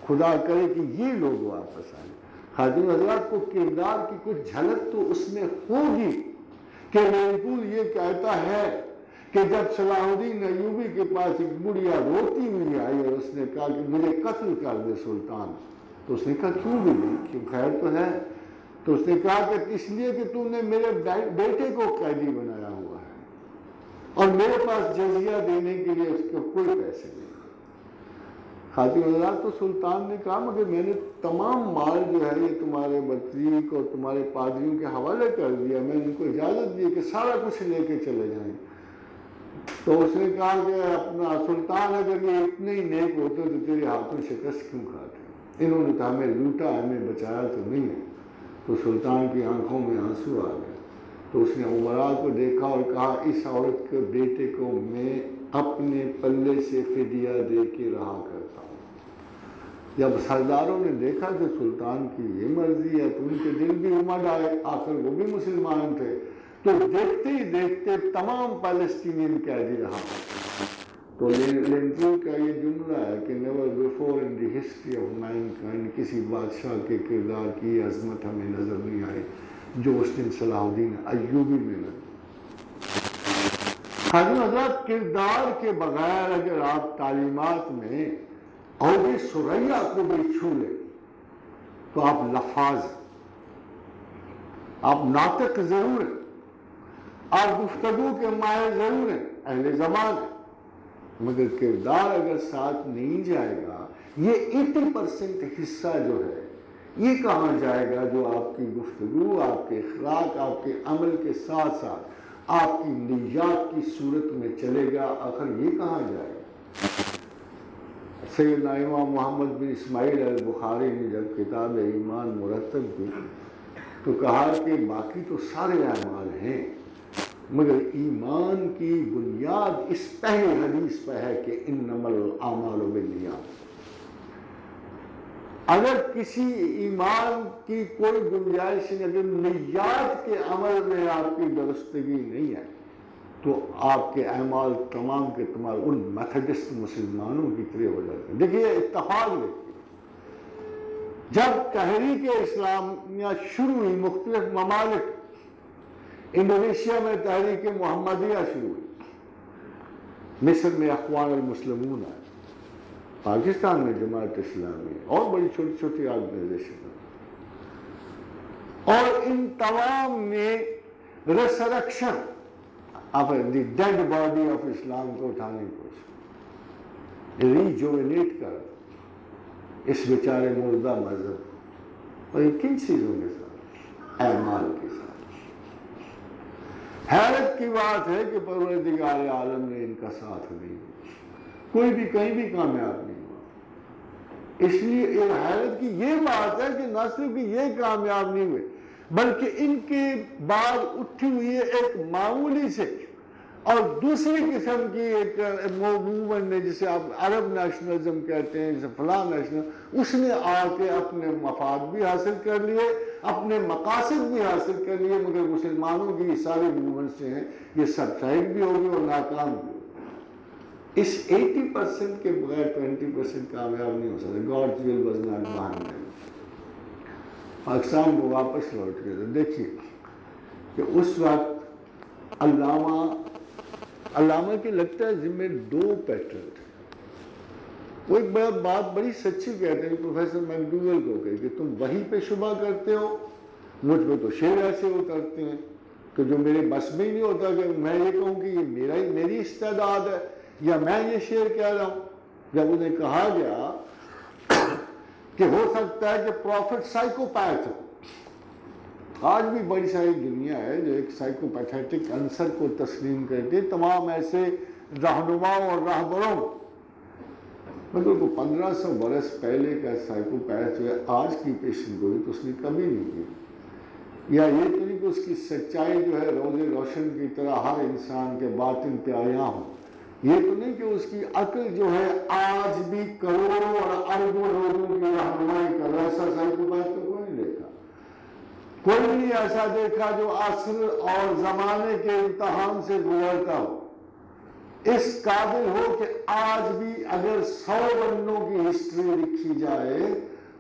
خدا کرے کہ یہ لوگ واپس آئیں۔ خاتون حضرات کو کردار کی کچھ جھلک تو اس میں ہوگی کہ لیپول یہ کہتا ہے کہ جب صلاح الدین ایوبی کے پاس ایک بڑھیا روتی ہوئی آئی اور اس نے کہا کہ مجھے قتل کر دے سلطان، تو اس نے کہا کیوں بھی نہیں، کیوں خیر تو ہے؟ تو اس نے کہا کہ اس لیے کہ تم نے میرے بیٹے کو قیدی بنایا ہوا ہے اور میرے پاس جزیہ دینے کے لیے اس کو کوئی پیسے نہیں۔ خاتم حضرات، تو سلطان نے کہا مگر میں نے تمام مال جو ہے یہ تمہارے بطریق اور تمہارے پادریوں کے حوالے کر دیا، میں نے ان کو اجازت دی کہ سارا کچھ لے کے چلے جائیں۔ تو اس نے کہا کہ اپنا سلطان اگر یہ اتنے ہی نیک ہوتے تو تیرے ہاتھوں شکست کیوں کھاتے؟ انہوں نے کہا ہمیں لوٹا، ہمیں بچایا تو نہیں ہے۔ تو سلطان کی آنکھوں میں آنسو آ گئے، تو اس نے امراء کو دیکھا اور کہا اس عورت کے بیٹے کو میں اپنے پلے سے فدیہ دے کے رہا کرتا ہوں۔ جب سرداروں نے دیکھا کہ سلطان کی یہ مرضی ہے تو ان کے دل بھی امڑ آئے، آخر وہ بھی مسلمان تھے، تو دیکھتے ہی دیکھتے تمام فلسطینین قیدی رہا۔ تو لینٹرو کا یہ جملہ ہے کہ never before in the history of mankind کسی بادشاہ کے کردار کی عظمت ہمیں نظر نہیں آئی جو اس دن صلاح الدین ایوبی میں نظر۔ خادم حضرات، کردار کے بغیر اگر آپ تعلیمات میں اور بھی سریا کو بھی چھو لیں تو آپ لفاظ ہیں، آپ ناطق ضرور ہیں، آپ گفتگو کے ماہر ضرور ہیں، اہل زبان ہیں، مگر کردار اگر ساتھ نہیں جائے گا، یہ 80% حصہ جو ہے یہ کہاں جائے گا جو آپ کی گفتگو، آپ کے اخلاق، آپ کے عمل کے ساتھ ساتھ آپ کی نیات کی صورت میں چلے گا، آخر یہ کہاں جائے گا؟ سیدنا امام محمد بن اسماعیل البخاری نے جب کتاب ایمان مرتب کی تو کہا کہ باقی تو سارے اعمال ہیں مگر ایمان کی بنیاد اس پہلی حدیث پہ ہے کہ انما الاعمال بالنیات۔ اگر کسی ایمان کی کوئی گنجائش نہیں، اگر نیات کے عمل میں آپ کی درستگی نہیں ہے تو آپ کے اعمال تمام کے تمام ان میتھڈسٹ مسلمانوں کی طرح ہو جاتے ہیں۔ دیکھیے اتفاق دیکھیے، جب تحریک اسلامیہ شروع ہوئی مختلف ممالک، انڈونیشیا میں تحریک محمدیہ شروع ہوئی، مصر میں اخوان المسلمون ہے، پاکستان میں جماعت اسلامی اور بڑی چھوٹی چھوٹی آرگنائزیشن، اور ان تمام نے resurrection of the dead body of Islam کو اٹھانے کی کوشش، ریجوینیٹ کر اس بیچارے مردہ مذہب، اور یہ کن چیزوں کے ساتھ؟ اعمال کے ساتھ۔ حیرت کی بات ہے کہ پروردگار عالم نے ان کا ساتھ نہیں دیا، کوئی بھی کہیں بھی کامیاب نہیں ہوا۔ اس لیے یہ حیرت کی یہ بات ہے کہ نہ صرف یہ کامیاب نہیں ہوئے بلکہ ان کے بعد اٹھی ہوئی ایک معمولی سے اور دوسری قسم کی ایک موومنٹ نے جسے آپ عرب نیشنلزم کہتے ہیں، جسے فلاں نیشنل، اس نے آ کے اپنے مفاد بھی حاصل کر لیے، اپنے مقاصد بھی حاصل کر لیے، مگر مسلمانوں کی یہ ساری موومنٹس سے ہیں یہ سبسائڈ بھی ہوگی اور ناکام بھی ہوگی۔ اس 80% کے بغیر 20% کامیاب نہیں ہو سکتا۔ God's will was not behind them. Pakistan کو واپس لوٹ کے دیکھیے کہ اس وقت علامہ کے لگتا ہے ذمہ 2 پیٹرن تھے۔ وہ ایک بات بڑی سچی کہتے ہیں پروفیسر میکڈوگل کو کہ تم وحی پہ شبہ کرتے ہو، مجھ پہ تو شعر ایسے اترتے ہیں کہ جو میرے بس میں ہی نہیں ہوتا کہ میں یہ کہوں کہ یہ میری استعداد ہے یا میں یہ شعر کہہ رہا ہوں۔ جب انہیں کہا گیا کہ ہو سکتا ہے کہ پروفٹ سائیکوپیتھ ہو، آج بھی بڑی ساری دنیا ہے جو ایک سائیکوپیتھیٹک عنصر کو تسلیم کرتی ہے تمام ایسے رہنماؤں اور راہبروں، مگر کو 1500 برس پہلے کا سائیکوپیتھ جو ہے آج کی پیشن گوئی تو اس نے کبھی نہیں کی، یا یہ تو نہیں کہ اس کی سچائی جو ہے روز روشن کی طرح ہر انسان کے باطن پہ آیا ہو، یہ تو نہیں کہ اس کی عقل جو ہے آج بھی کروڑوں اور اربوں لوگوں کی رہنمائی کر رہا ہے۔ ایسا سائیکوپیتھ تو کوئی نہیں دیکھا، کوئی نہیں ایسا دیکھا جو عصر اور زمانے کے امتحان سے گزرتا ہو، اس قابل ہو کہ آج بھی اگر 100 بندوں کی ہسٹری لکھی جائے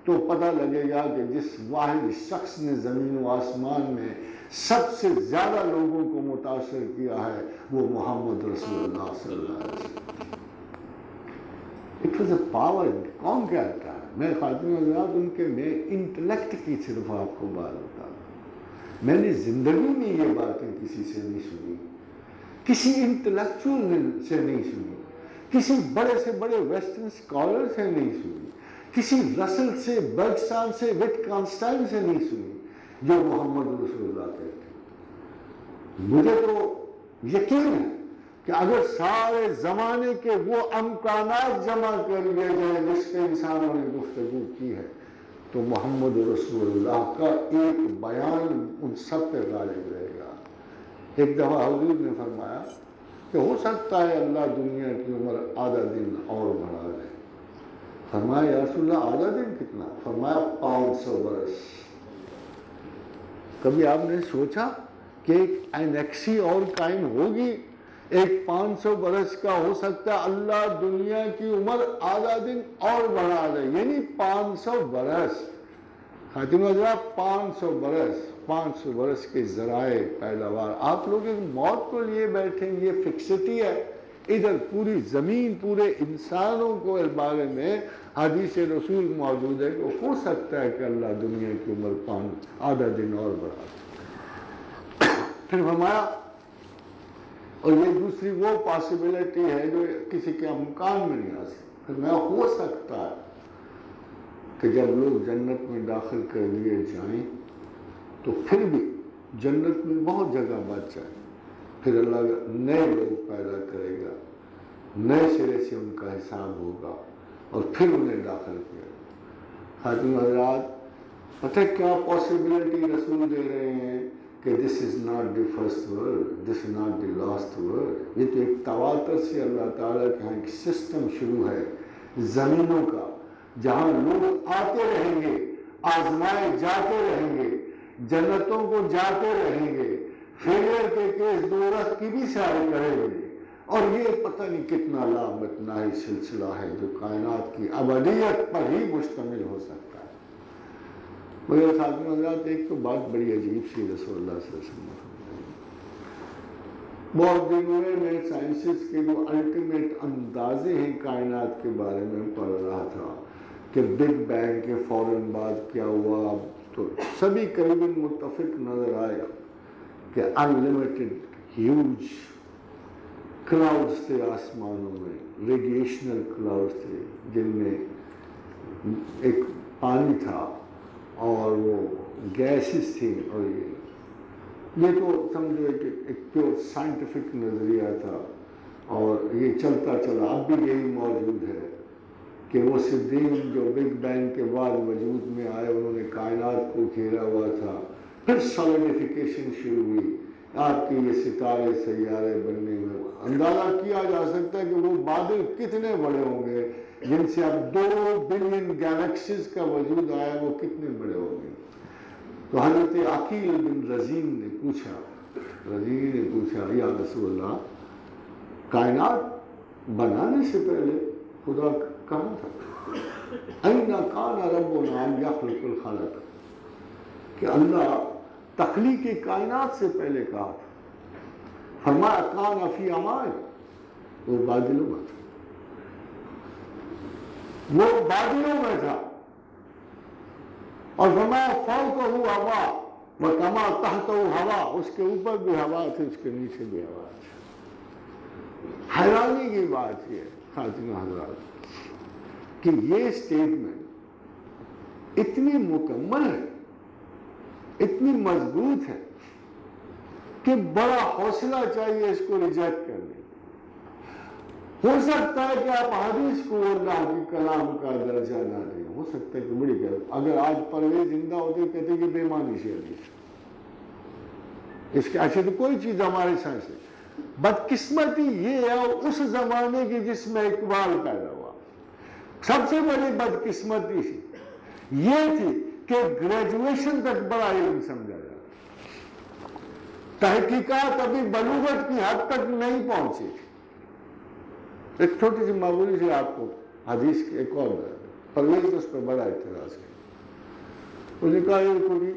تو پتہ لگے گا کہ جس واحد شخص نے زمین و آسمان میں سب سے زیادہ لوگوں کو متاثر کیا ہے وہ محمد رسول اللہ صلی اللہ علیہ وسلم. It was a power. کون کہتا ہے؟ میں خاتون حضرات ان کے میں انٹلیکٹ کی صرف آپ کو بات بتا رہا ہوں. میں نے زندگی میں یہ باتیں کسی سے نہیں سنی، کسی انٹلیکچوئل سے نہیں سنی، کسی بڑے سے بڑے ویسٹرن اسکالر سے نہیں سنی، کسی رسل سے، برگسان سے، وٹ کانسٹائن سے نہیں سنی جو محمد رسول اللہ کہتے ہیں. مجھے تو یقین ہے کہ اگر سارے زمانے کے وہ امکانات جمع کر لیے جائیں جس پہ انسانوں نے گفتگو کی ہے تو محمد رسول اللہ کا ایک بیان ان سب پہ غالب رہے گا. ایک دفعہ حضور نے فرمایا کہ ہو سکتا ہے اللہ دنیا کی عمر آدھا دن اور بڑھا دے. فرمایا یا رسول اللہ آدھا دن کتنا؟ فرمایا 500 برس. کبھی آپ نے سوچا کہ ایک اینیکسی اور قائم ہوگی؟ ایک 500 برس کا ہو سکتا ہے اللہ دنیا کی عمر آدھا دن اور بڑھا دے، یعنی 500 برس. خاتون حضرات 500 برس کے ذرائع پیداوار. آپ لوگ ایک موت کو لیے بیٹھیں، یہ فکسٹی ہے. ادھر پوری زمین، پورے انسانوں کو اس بارے میں حدیث رسول موجود ہے کہ ہو سکتا ہے کہ اللہ دنیا کی عمر آدھا دن اور بڑھا دے. پھر فرمایا اور یہ دوسری وہ پاسبلٹی ہے جو کسی کے امکان میں نہیں آ سکتی. پھر میں ہو سکتا ہے کہ جب لوگ جنت میں داخل کر لیے جائیں تو پھر بھی جنت میں بہت جگہ بچ جائے، پھر اللہ نئے لوگ پیدا کرے گا، نئے سرے سے ان کا حساب ہوگا اور پھر انہیں داخل کیا. خاتون حضرات پتہ کیا پاسبلٹی رسول دے رہے ہیں کہ this is not the first world, this is not the last world. یہ تو ایک تواتر سے اللہ تعالیٰ کے یہاں ایک سسٹم شروع ہے زمینوں کا جہاں لوگ آتے رہیں گے، آزمائے جاتے رہیں گے، جنتوں کو جاتے رہیں گے، فیلئر کے کیس دورت کی بھی ساری کریں گے. اور یہ پتہ نہیں کتنا لامتناہی سلسلہ ہے جو کائنات کی ابدیت پر ہی مشتمل ہو سکتا ہے. مگر خاتون حضرات ایک تو بات بڑی عجیب سی رسول اللہ صلی اللہ علیہ وسلم نے فرمائی. بہت دن ہوئے میں سائنسز کے جو الٹیمیٹ اندازے ہیں کائنات کے بارے میں پڑھ رہا تھا کہ بگ بینگ کے فوراً بعد کیا ہوا. تو سبھی قریباً متفق نظر آئے کہ انلمیٹڈ ہیوج کلاؤڈز تھے آسمانوں میں، ریڈیشنل کلاؤڈز تھے جن میں ایک پانی تھا اور وہ گیسز تھی. اور یہ تو سمجھو ایک پیور سائنٹیفک نظریہ تھا اور یہ چلتا چلا اب بھی یہی موجود ہے کہ وہ صدیق جو بگ بینگ کے بعد وجود میں آئے انہوں نے کائنات کو گھیرا ہوا تھا. پھر سالیڈیفیکیشن شروع ہوئی. آپ کے یہ ستارے سیارے بننے میں اندازہ کیا جا سکتا ہے کہ وہ بادل کتنے بڑے ہوں گے جن سے اب 2 بلین گیلیکسیز کا وجود آیا، وہ کتنے بڑے ہوں گے. تو حضرت عقیل بن رزین نے پوچھا یا رسول اللہ کائنات بنانے سے پہلے خدا کہاں تھا؟ اَيْنَ كَانَ رَبُّنَا أَنْ يَخْلُقَ الْخَلَقَ، کہ اللہ تخلیق کائنات سے پہلے کہا تھا. فرمایا كَانَ فِي عَمَائٍ، وہ بادلوں میں تھا، وہ بادلوں میں تھا. اور فرمایا فَوْقَهُ هَوَا وَكَمَا تَحْتَهُ ہوا، اس کے اوپر بھی ہوا تھی، اس کے نیچے بھی ہوا تھی. حیرانی کی بات یہ ہے خاتون حضرات کہ یہ اسٹیٹمنٹ اتنی مکمل ہے، اتنی مضبوط ہے کہ بڑا حوصلہ چاہیے اس کو ریجیکٹ کرنے. ہو سکتا ہے کہ آپ حدیث کو اللہ کے کلام کا درجہ نہ دیں، ہو سکتا ہے کہ بڑی غلط. اگر آج پرویز زندہ ہوتے کہتے کہ بےمانی سے حدیث، اس کے ایسے تو کوئی چیز ہمارے سائنس ہے. بدقسمتی یہ ہے اس زمانے کی جس میں اقبال پیدا ہوا. سب سے بڑی بدقسمتی یہ تھی کہ گریجویشن تک بڑا علم سمجھا جاتا، تحقیقات ابھی بلوغت کی حد تک نہیں پہنچی. ایک چھوٹی سی معمولی سے آپ کو حدیث کی ایک اور پرویز اس پہ بڑا اعتراض کیا. اس نے کہا یہ کوئی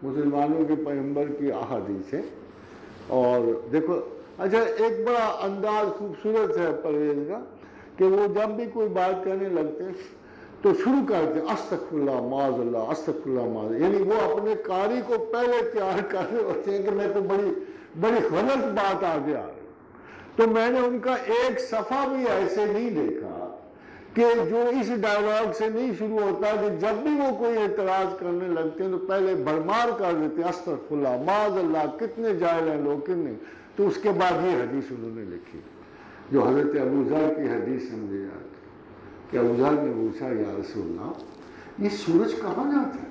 مسلمانوں کے پیغمبر کی احادیث ہے. اور دیکھو اچھا ایک بڑا انداز خوبصورت ہے پرویز کا کہ وہ جب بھی کوئی بات کرنے لگتے ہیں تو شروع کرتے ہیں استغفر اللہ معاذ اللہ استغفر اللہ معاذ، یعنی وہ اپنے قاری کو پہلے تیار کر رہے ہوتے ہیں کہ میں تو بڑی غلط بات آگے آ رہی. تو میں نے ان کا ایک صفحہ بھی ایسے نہیں دیکھا کہ جو اس ڈائلاگ سے نہیں شروع ہوتا کہ جب بھی وہ کوئی اعتراض کرنے لگتے ہیں تو پہلے بھرمار کر دیتے ہیں استغفر اللہ معاذ اللہ، کتنے جاہل ہیں لوگ کتنے. تو اس کے بعد یہ حدیث انہوں نے لکھی جو حضرت ابو ذر کی حدیث سے مجھے یاد ہے کہ ابو ذر نے پوچھا یا رسول اللہ یہ سورج کہاں جاتا ہے؟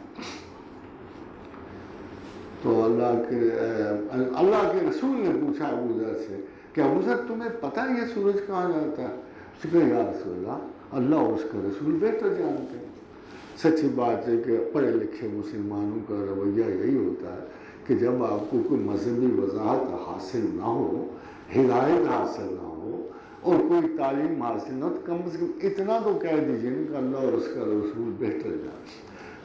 تو اللہ کے رسول نے پوچھا ابو ذر سے کہ ابو ذر تمہیں پتہ ہے یہ سورج کہاں جاتا ہے؟ اس نے کہا یا رسول اللہ اور اس کا رسول بہتر جانتے ہیں. سچی بات ہے کہ پڑھے لکھے مسلمانوں کا رویہ یہی ہوتا ہے کہ جب آپ کو کوئی مذہبی وضاحت حاصل نہ ہو، ہدایت حاصل نہ ہو اور کوئی تعلیم حاصل نہ ہو تو کم از کم اتنا تو کہہ دیجیے کہ اللہ اور اس کا رسول بہتر جانتے.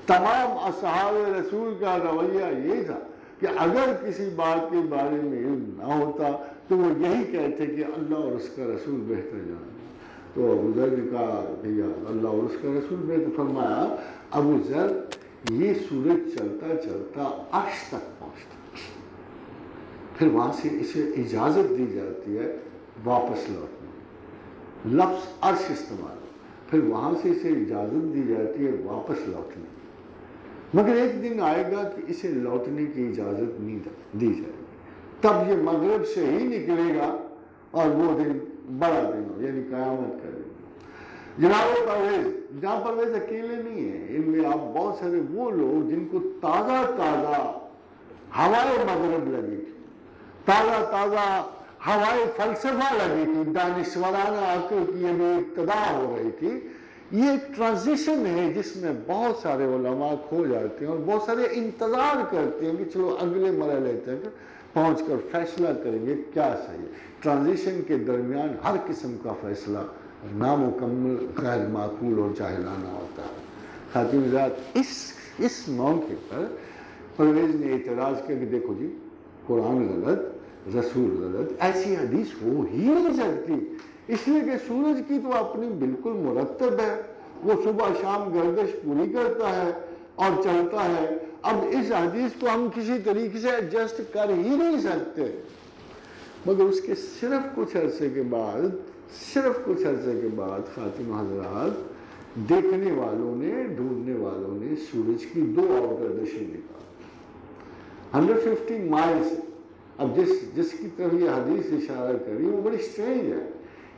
تمام اصحاب رسول کا رویہ یہ تھا کہ اگر کسی بات کے بارے میں علم نہ ہوتا تو وہ یہی کہتے کہ اللہ اور اس کا رسول بہتر جانتے. تو ابو ذر نے کہا کہ اللہ اور اس کا رسول بہتر. فرمایا ابو ذر یہ سورج چلتا چلتا عرش تک پہنچتا، پھر وہاں سے اسے اجازت دی جاتی ہے واپس لوٹنے، لفظ عرش استعمال، پھر وہاں سے اسے اجازت دی جاتی ہے واپس لوٹنے. مگر ایک دن آئے گا کہ اسے لوٹنے کی اجازت نہیں دی جائے گی، تب یہ مغرب سے ہی نکلے گا اور وہ دن بڑا دن ہو یعنی قیامت کا دن. جناب پرویز اکیلے نہیں ہیں، ان میں آپ بہت سارے وہ لوگ جن کو تازہ ہوائے مغرب لگی تھی، تازہ ہوائے فلسفہ لگی تھی، دانشورانہ عقل کی یہ ابتدا ہو رہی تھی. یہ ایک ٹرانزیشن ہے جس میں بہت سارے علماء کھو جاتے ہیں اور بہت سارے انتظار کرتے ہیں کہ چلو اگلے مرحلے تک پہنچ کر فیصلہ کریں گے کیا صحیح ہے. ٹرانزیشن کے درمیان ہر قسم کا فیصلہ نامکمل، غیر معقول اور جاہلانہ ہوتا ہے. خاتون حضرات اس موقع پر پرویز نے اعتراض کیا کہ دیکھو جی قرآن غلط، رسول غلط، ایسی حدیث ہو ہی نہیں سکتی، اس لیے کہ سورج کی تو اپنی بالکل مرتب ہے، وہ صبح شام گردش پوری کرتا ہے اور چلتا ہے. اب اس حدیث کو ہم کسی طریقے سے ایڈجسٹ کر ہی نہیں سکتے. مگر اس کے صرف کچھ عرصے کے بعد خاتون حضرات دیکھنے والوں نے، ڈھونڈنے والوں نے سورج کی 2 اور گردشیں نکالی 150 مائل سے. اب جس کی طرف یہ حدیث اشارہ کری وہ بڑی سٹرینج ہے،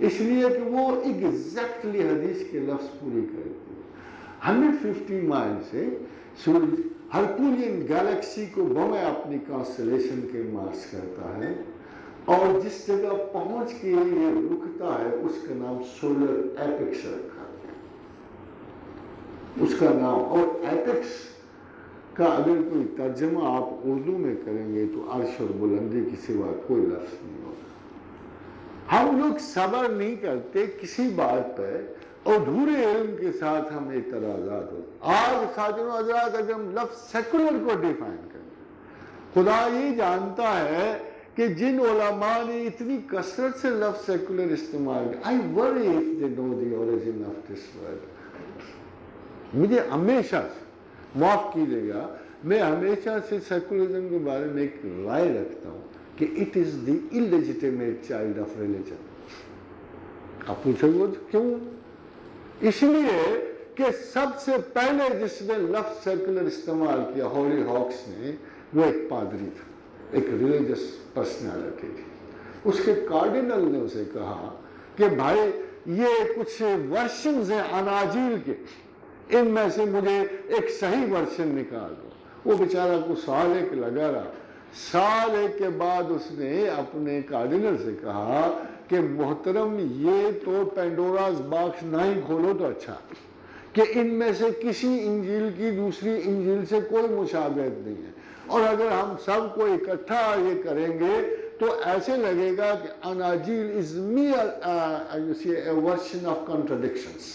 اس لیے کہ وہ ایگزیکٹلی حدیث کے لفظ پوری کرتی ہے. 150 مائل سے سورج ہرکولین گیلیکسی کو بمیں اپنی کانسٹلیشن کے مارچ کرتا ہے اور جس جگہ پہنچ کے یہ رکتا ہے اس کا نام سولر ایپیکس رکھا ہے. اس کا نام اور ایپیکس کا اگر کوئی ترجمہ آپ اردو میں کریں گے تو عرش اور بلندی کی سوا کوئی لفظ نہیں ہوگا. ہم لوگ صبر نہیں کرتے کسی بات پر اور دھورے علم کے ساتھ ہم اعتراضات ہوتے. آج خاتون حضرات اگر ہم لفظ سیکولر کو ڈیفائن کریں، خدا یہ جانتا ہے کہ جن علماء نے اتنی کثرت سے لفظ سیکولر استعمال کیا، I worry if they know the origin of this word. مجھے ہمیشہ معاف کیجیے گا، میں ہمیشہ سے سیکولرزم کے بارے میں ایک رائے رکھتا ہوں کہ it is the illegitimate child of religion. آپ پوچھیں گے کیوں؟ اس لیے کہ سب سے پہلے جس نے لفظ سیکولر استعمال کیا ہولی ہاکس نے، وہ ایک پادری تھا، ایک ریلیجس پرسنالٹی تھی. اس کے کارڈینل نے اسے کہا کہ بھائی یہ کچھ ورشنز ہیں اناجیل کے، ان میں سے مجھے ایک صحیح ورشن نکال دو. وہ بیچارہ کو سال ایک لگا رہا. سال ایک کے بعد اس نے اپنے کارڈینل سے کہا کہ محترم یہ تو پینڈوراز باکس نہ ہی کھولو تو اچھا، کہ ان میں سے کسی انجیل کی دوسری انجیل سے کوئی مشابہت نہیں ہے، اور اگر ہم سب کو اکٹھا یہ کریں گے تو ایسے لگے گا کہ اناجیل از mere version of contradictions.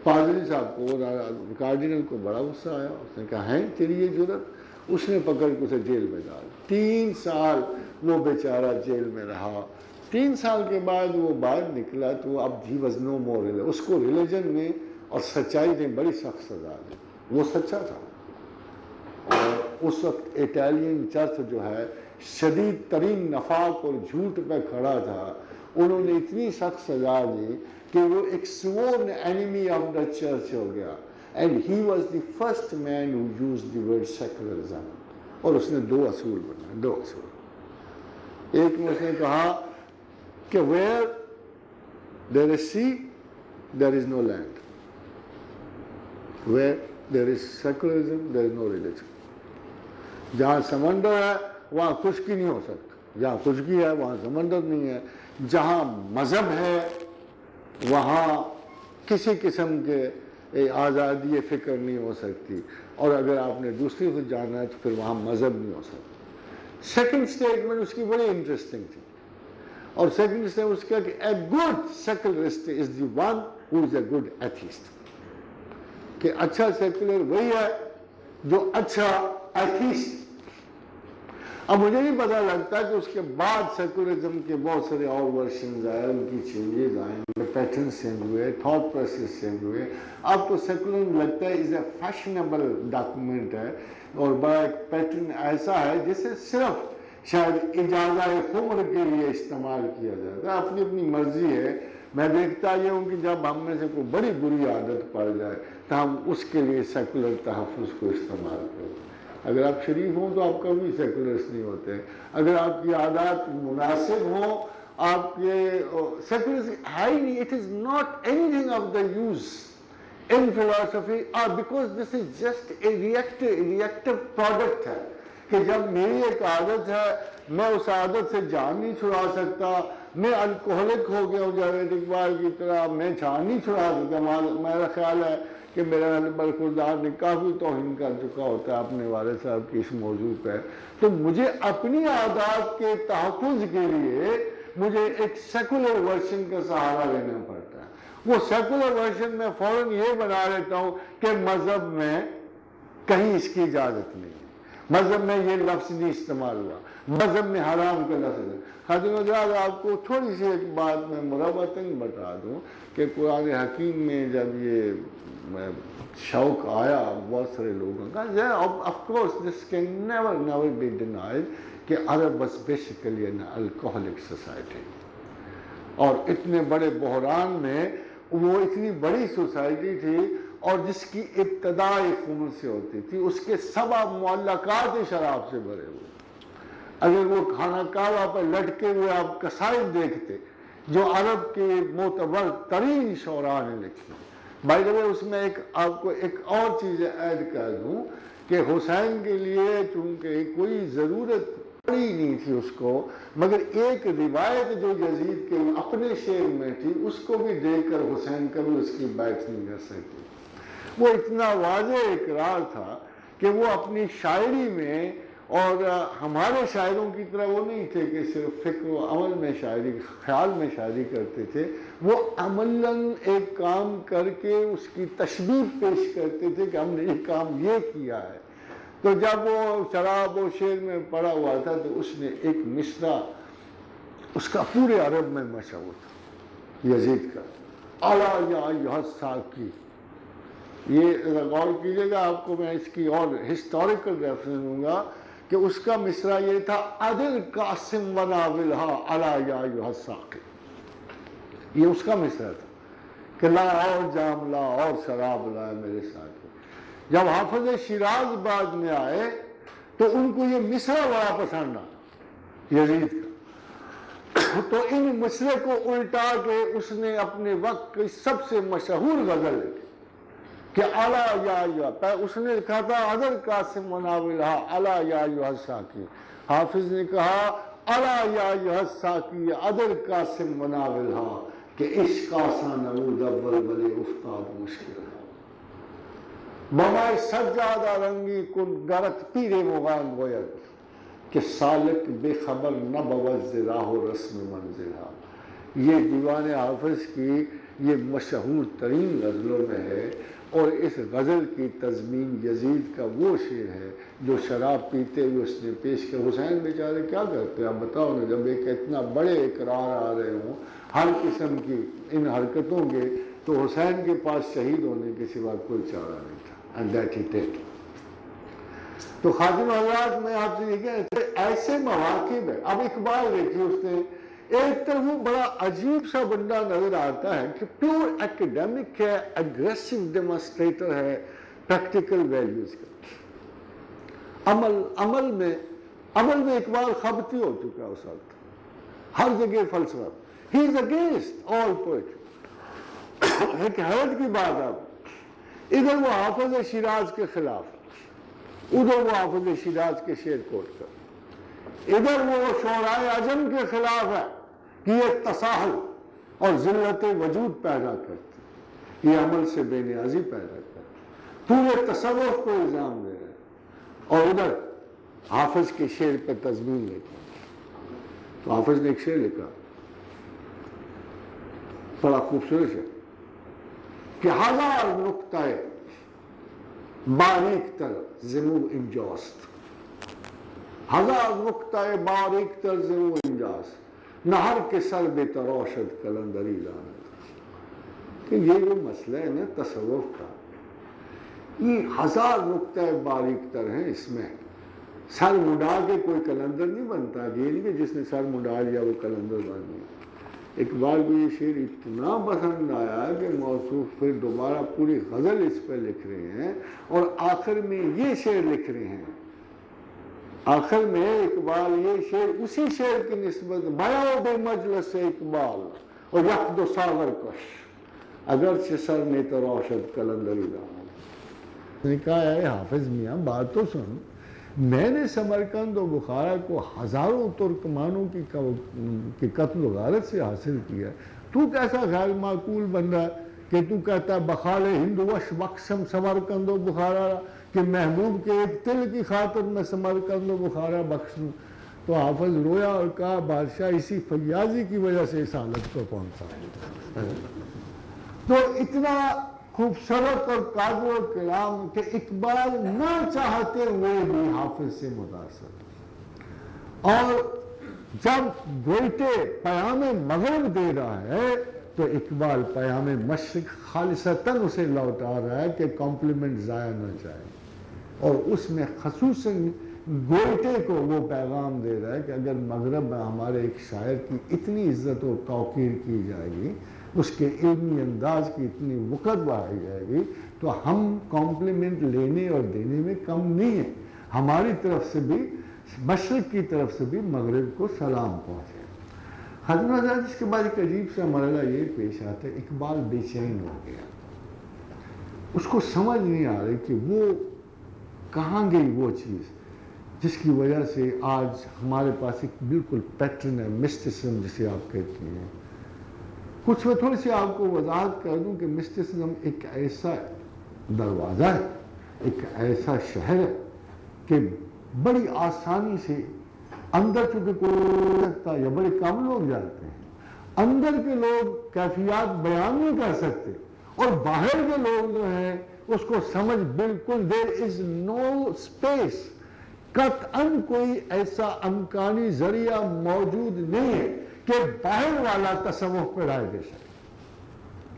پادری صاحب کو، کارڈینل کو بڑا غصہ آیا. اس نے کہا ہے تیری یہ جرت، اس نے پکڑ کے اسے جیل میں ڈال 3 سال وہ بیچارہ جیل میں رہا. 3 سال کے بعد وہ باہر نکلا تو اب ہی واز نو مور. اس کو ریلیجن میں اور سچائی نے بڑی سخت سزا دی. وہ سچا تھا. اور اس وقت اٹالین چرچ جو ہے شدید ترین نفاق اور جھوٹ پہ کھڑا تھا. انہوں نے اتنی سخت سزا دی کہ وہ ایک sworn enemy of the church ہو گیا. And he was the first man who use the word secularism. اور اس نے 2 اصول بنائے. 2 اصول. ایک میں اس نے کہا کہ where there is sea there is no land. Where there is secularism there is no religion. جہاں سمندر ہے وہاں خشکی نہیں ہو سکتی. جہاں خشکی ہے وہاں سمندر نہیں ہے. جہاں مذہب ہے وہاں کسی قسم کے آزادی فکر نہیں ہو سکتی. اور اگر آپ نے دوسری کو جانا ہے تو پھر وہاں مذہب نہیں ہو سکتا. سیکنڈ اسٹیٹمنٹ اس کی بڑی انٹرسٹنگ تھی. اور سیکنڈ اسٹیٹمنٹ اس کا کہ a good secularist is the one who is a good atheist. کہ اچھا سیکولر وہی ہے جو اچھا ایتھیسٹ. اب مجھے نہیں پتہ لگتا کہ اس کے بعد سیکولرزم کے بہت سارے اور ورشنز آئے, ان کی چینجز آئے, پیٹرنز چینج ہوئے, تھاٹ پروسیس چینج ہوئے. اب تو سیکولرزم لگتا ہے از اے فیشنیبل ڈاکومنٹ ہے اور بڑا ایک پیٹرن ایسا ہے جسے صرف شاید اجازہ خمر کے لیے استعمال کیا جاتا ہے. اپنی اپنی مرضی ہے. میں دیکھتا یہ ہوں کہ جب ہم میں سے کوئی بڑی بری عادت پڑ جائے تو ہم اس کے لیے سیکولر تحفظ کو استعمال کریں. اگر آپ شریف ہوں تو آپ کبھی سیکولرسٹ نہیں ہوتے. اگر آپ کی عادات مناسب ہوں آپ کے سیکولرسٹ ہے ہی نہیں. It is not any thing of the use in philosophy or because this is just a reactive product ہے کہ جب میری ایک عادت ہے میں اس عادت سے جان نہیں چھڑا سکتا. میں الکوہلک ہو گیا ہوں جاوید اقبال کی طرح, میں جان نہیں چھڑا سکتا. میرا خیال ہے کہ میرا برخوردار نے کافی توہین کر چکا ہوتا ہے اپنے والد صاحب کی اس موضوع پہ. تو مجھے اپنی عادات کے تحفظ کے لیے مجھے ایک سیکولر ورشن کا سہارا لینا پڑتا ہے. وہ سیکولر ورشن میں فوراً یہ بنا لیتا ہوں کہ مذہب میں کہیں اس کی اجازت نہیں ہے. مذہب میں یہ لفظ نہیں استعمال ہوا. مذہب میں حرام کا لفظ ہے. خاتون حضرات آپ کو تھوڑی سی ایک بات میں مربتاً بتا دوں کہ قرآن حکیم میں جب یہ شوق آیا بہت سارے لوگوں کا, of course this can never be denied کہ Arab was basically an alcoholic society. اور اتنے بڑے بحران میں وہ اتنی بڑی سوسائٹی تھی اور جس کی ابتدا خمر سے ہوتی تھی. اس کے سبا معلقات شراب سے بھرے ہوئے. اگر وہ خانہ کعبہ پر لٹکے ہوئے آپ قصائد دیکھتے جو عرب کے معتبر ترین شعراء نے لکھی. بائی دا وے اس میں آپ کو ایک اور چیز ایڈ کر دوں کہ حسین کے لیے چونکہ کوئی ضرورت پڑی نہیں تھی اس کو, مگر ایک روایت جو یزید کے اپنے شعر میں تھی اس کو بھی دیکھ کر حسین کبھی اس کی بیعت نہیں کر سکتی. وہ اتنا واضح اقرار تھا کہ وہ اپنی شاعری میں, اور ہمارے شاعروں کی طرح وہ نہیں تھے کہ صرف فکر و عمل میں شاعری, خیال میں شاعری کرتے تھے. وہ عملاً ایک کام کر کے اس کی تشبیہ پیش کرتے تھے کہ ہم نے یہ کام یہ کیا ہے. تو جب وہ شراب و شعر میں پڑا ہوا تھا تو اس نے ایک مصرع اس کا پورے عرب میں مشہور تھا یزید کا, الا یا ایھا الساقی. یہ غور کیجیے گا, آپ کو میں اس کی اور ہسٹوریکل ریفرنس دوں گا کہ اس کا مصرع یہ تھا عدل قاسم و ناولھا الا یا ایھا الساقی. یہ اس کا مصرع تھا کہ لا اور جام لا اور شراب لا میرے ساتھ. جب حافظ شیراز بعد میں آئے تو ان کو یہ مصرع بڑا پسند آیا یزید کا. تو ان مصرع کو الٹا کے اس نے اپنے وقت کی سب سے مشہور غزل لکھی کہ الا یا ایھا, اس نے لکھا تھا عدل قاسم و ناولھا الا یا ایھا الساقی. حافظ نے کہا الا یا ایھا الساقی عدل قاسم و ناولھا کہ عشق آساں نمود اول بلے افتاد مشکل. بمائے سجادہ رنگی کن گرت پیر مغان گوید کہ سالک بے خبر نہ بود راہ و رسم منزلہ. یہ دیوان حافظ کی یہ مشہور ترین غزلوں میں ہے. اور اس غزل کی تضمین یزید کا وہ شعر ہے جو شراب پیتے ہوئے اس نے پیش کیا. حسین بیچارے کیا کرتے آپ بتاؤ نا, جب ایک اتنا بڑے اقرار آ رہے ہوں ہر قسم کی ان حرکتوں کے, تو حسین کے پاس شہید ہونے کے سوا کوئی چارہ نہیں تھا. And that he did. تو خاتم حضرات میں آپ سے یہ کہتے ہیں ایسے مواقع میں, اب اقبال دیکھیے اس نے ایک طرف وہ بڑا عجیب سا بندہ نظر آتا ہے کہ پیور ایکیڈیمک ہے, اگریسو ڈیمونسٹریٹر ہے پریکٹیکل ویلیوز کا. عمل میں اقبال خبتی ہو چکا اس وقت, ہر جگہ فلسفہ. ہی از اگینسٹ آل پوئٹری. ایک حیرت کی بات اب, ادھر وہ حافظ شیراز کے خلاف, ادھر وہ حافظ شیراز کے شعر کوٹ کر, ادھر وہ شعراء عجم کے خلاف ہے کہ یہ تساہل اور ذلت وجود پیدا کرتی, یہ عمل سے بے نیازی پیدا کرتی. پورے تصوف کو الزام دے رہے ہیں اور ادھر حافظ کے شعر پہ تضمین لکھا. تو حافظ نے ایک شعر لکھا بڑا خوبصورت ہے کہ ہزار نقطہ باریک تر زمو انجاست, ہزار نقطہ باریک تر زمو انجاست, نہر کے سر بے تراشد کلندری لانت. کہ یہ جو مسئلہ ہے نا تصوف کا, یہ ہزار نقطہ باریک تر ہیں. اس میں سر مڈا کے کوئی کلندر نہیں بنتا, یہ نہیں کہ جس نے سر مڈا لیا وہ کلندر بن گیا. اقبال کو یہ شعر اتنا پسند آیا کہ موصوف پھر دوبارہ پوری غزل اس پہ لکھ رہے ہیں اور آخر میں یہ شعر لکھ رہے ہیں. آخر میں اقبال یہ شعر اسی شعر کی نسبت بیاں بے مجلس اقبال اور یخد و ساغر کش اگرچہ سر نے تراشد کلندری دامن. نے کہا ہے حافظ میاں بات تو سن, میں نے سمرقند و بخارا کو ہزاروں ترکمانوں کی قتل و غارت سے حاصل کیا, تو کیسا غیر معقول بن رہا ہے کہ تو کہتا ہے بخال ہند وش بخشم سمرقند و بخارا, کہ محبوب کے ایک تل کی خاطر میں سمرقند و بخارا بخش دوں. تو حافظ رویا اور کہا بادشاہ اسی فیاضی کی وجہ سے اس حالت کو پہنچا. تو اتنا خوبصورت اور قادر و کلام کہ اقبال نہ چاہتے ہوئے بھی حافظ سے متاثر. اور جب گوئٹے پیام مغرب دے رہا ہے تو اقبال پیام مشرق خالصتاً اسے لوٹا رہا ہے کہ کمپلیمنٹ ضائع نہ جائے, اور اس میں خصوصاً گوئٹے کو وہ پیغام دے رہا ہے کہ اگر مغرب میں ہمارے ایک شاعر کی اتنی عزت و توقیر کی جائے گی, اس کے علمی انداز کی اتنی وقت بڑھائی جائے گی, تو ہم کمپلیمنٹ لینے اور دینے میں کم نہیں ہیں. ہماری طرف سے بھی, مشرق کی طرف سے بھی مغرب کو سلام پہنچے. حضرت اس کے بعد ایک عجیب سا مرحلہ یہ پیش آتا ہے, اقبال بے چین ہو گیا. اس کو سمجھ نہیں آ رہی کہ وہ کہاں گئی وہ چیز جس کی وجہ سے آج ہمارے پاس ایک بالکل پیٹرن ہے, مسٹسزم جسے آپ کہتے ہیں. کچھ میں تھوڑی سی آپ کو وضاحت کر دوں کہ مسٹسزم ایک ایسا دروازہ ہے, ایک ایسا شہر ہے کہ بڑی آسانی سے اندر چونکہ کوئی سکتا یا بڑے کم لوگ جاتے ہیں, اندر کے لوگ کیفیات بیان نہیں کر سکتے, اور باہر کے لوگ جو ہیں اس کو سمجھ بالکل there is no space, قطعاً کوئی ایسا امکانی ذریعہ موجود نہیں ہے کہ باہر والا تصوف پہ رائے دے سکے.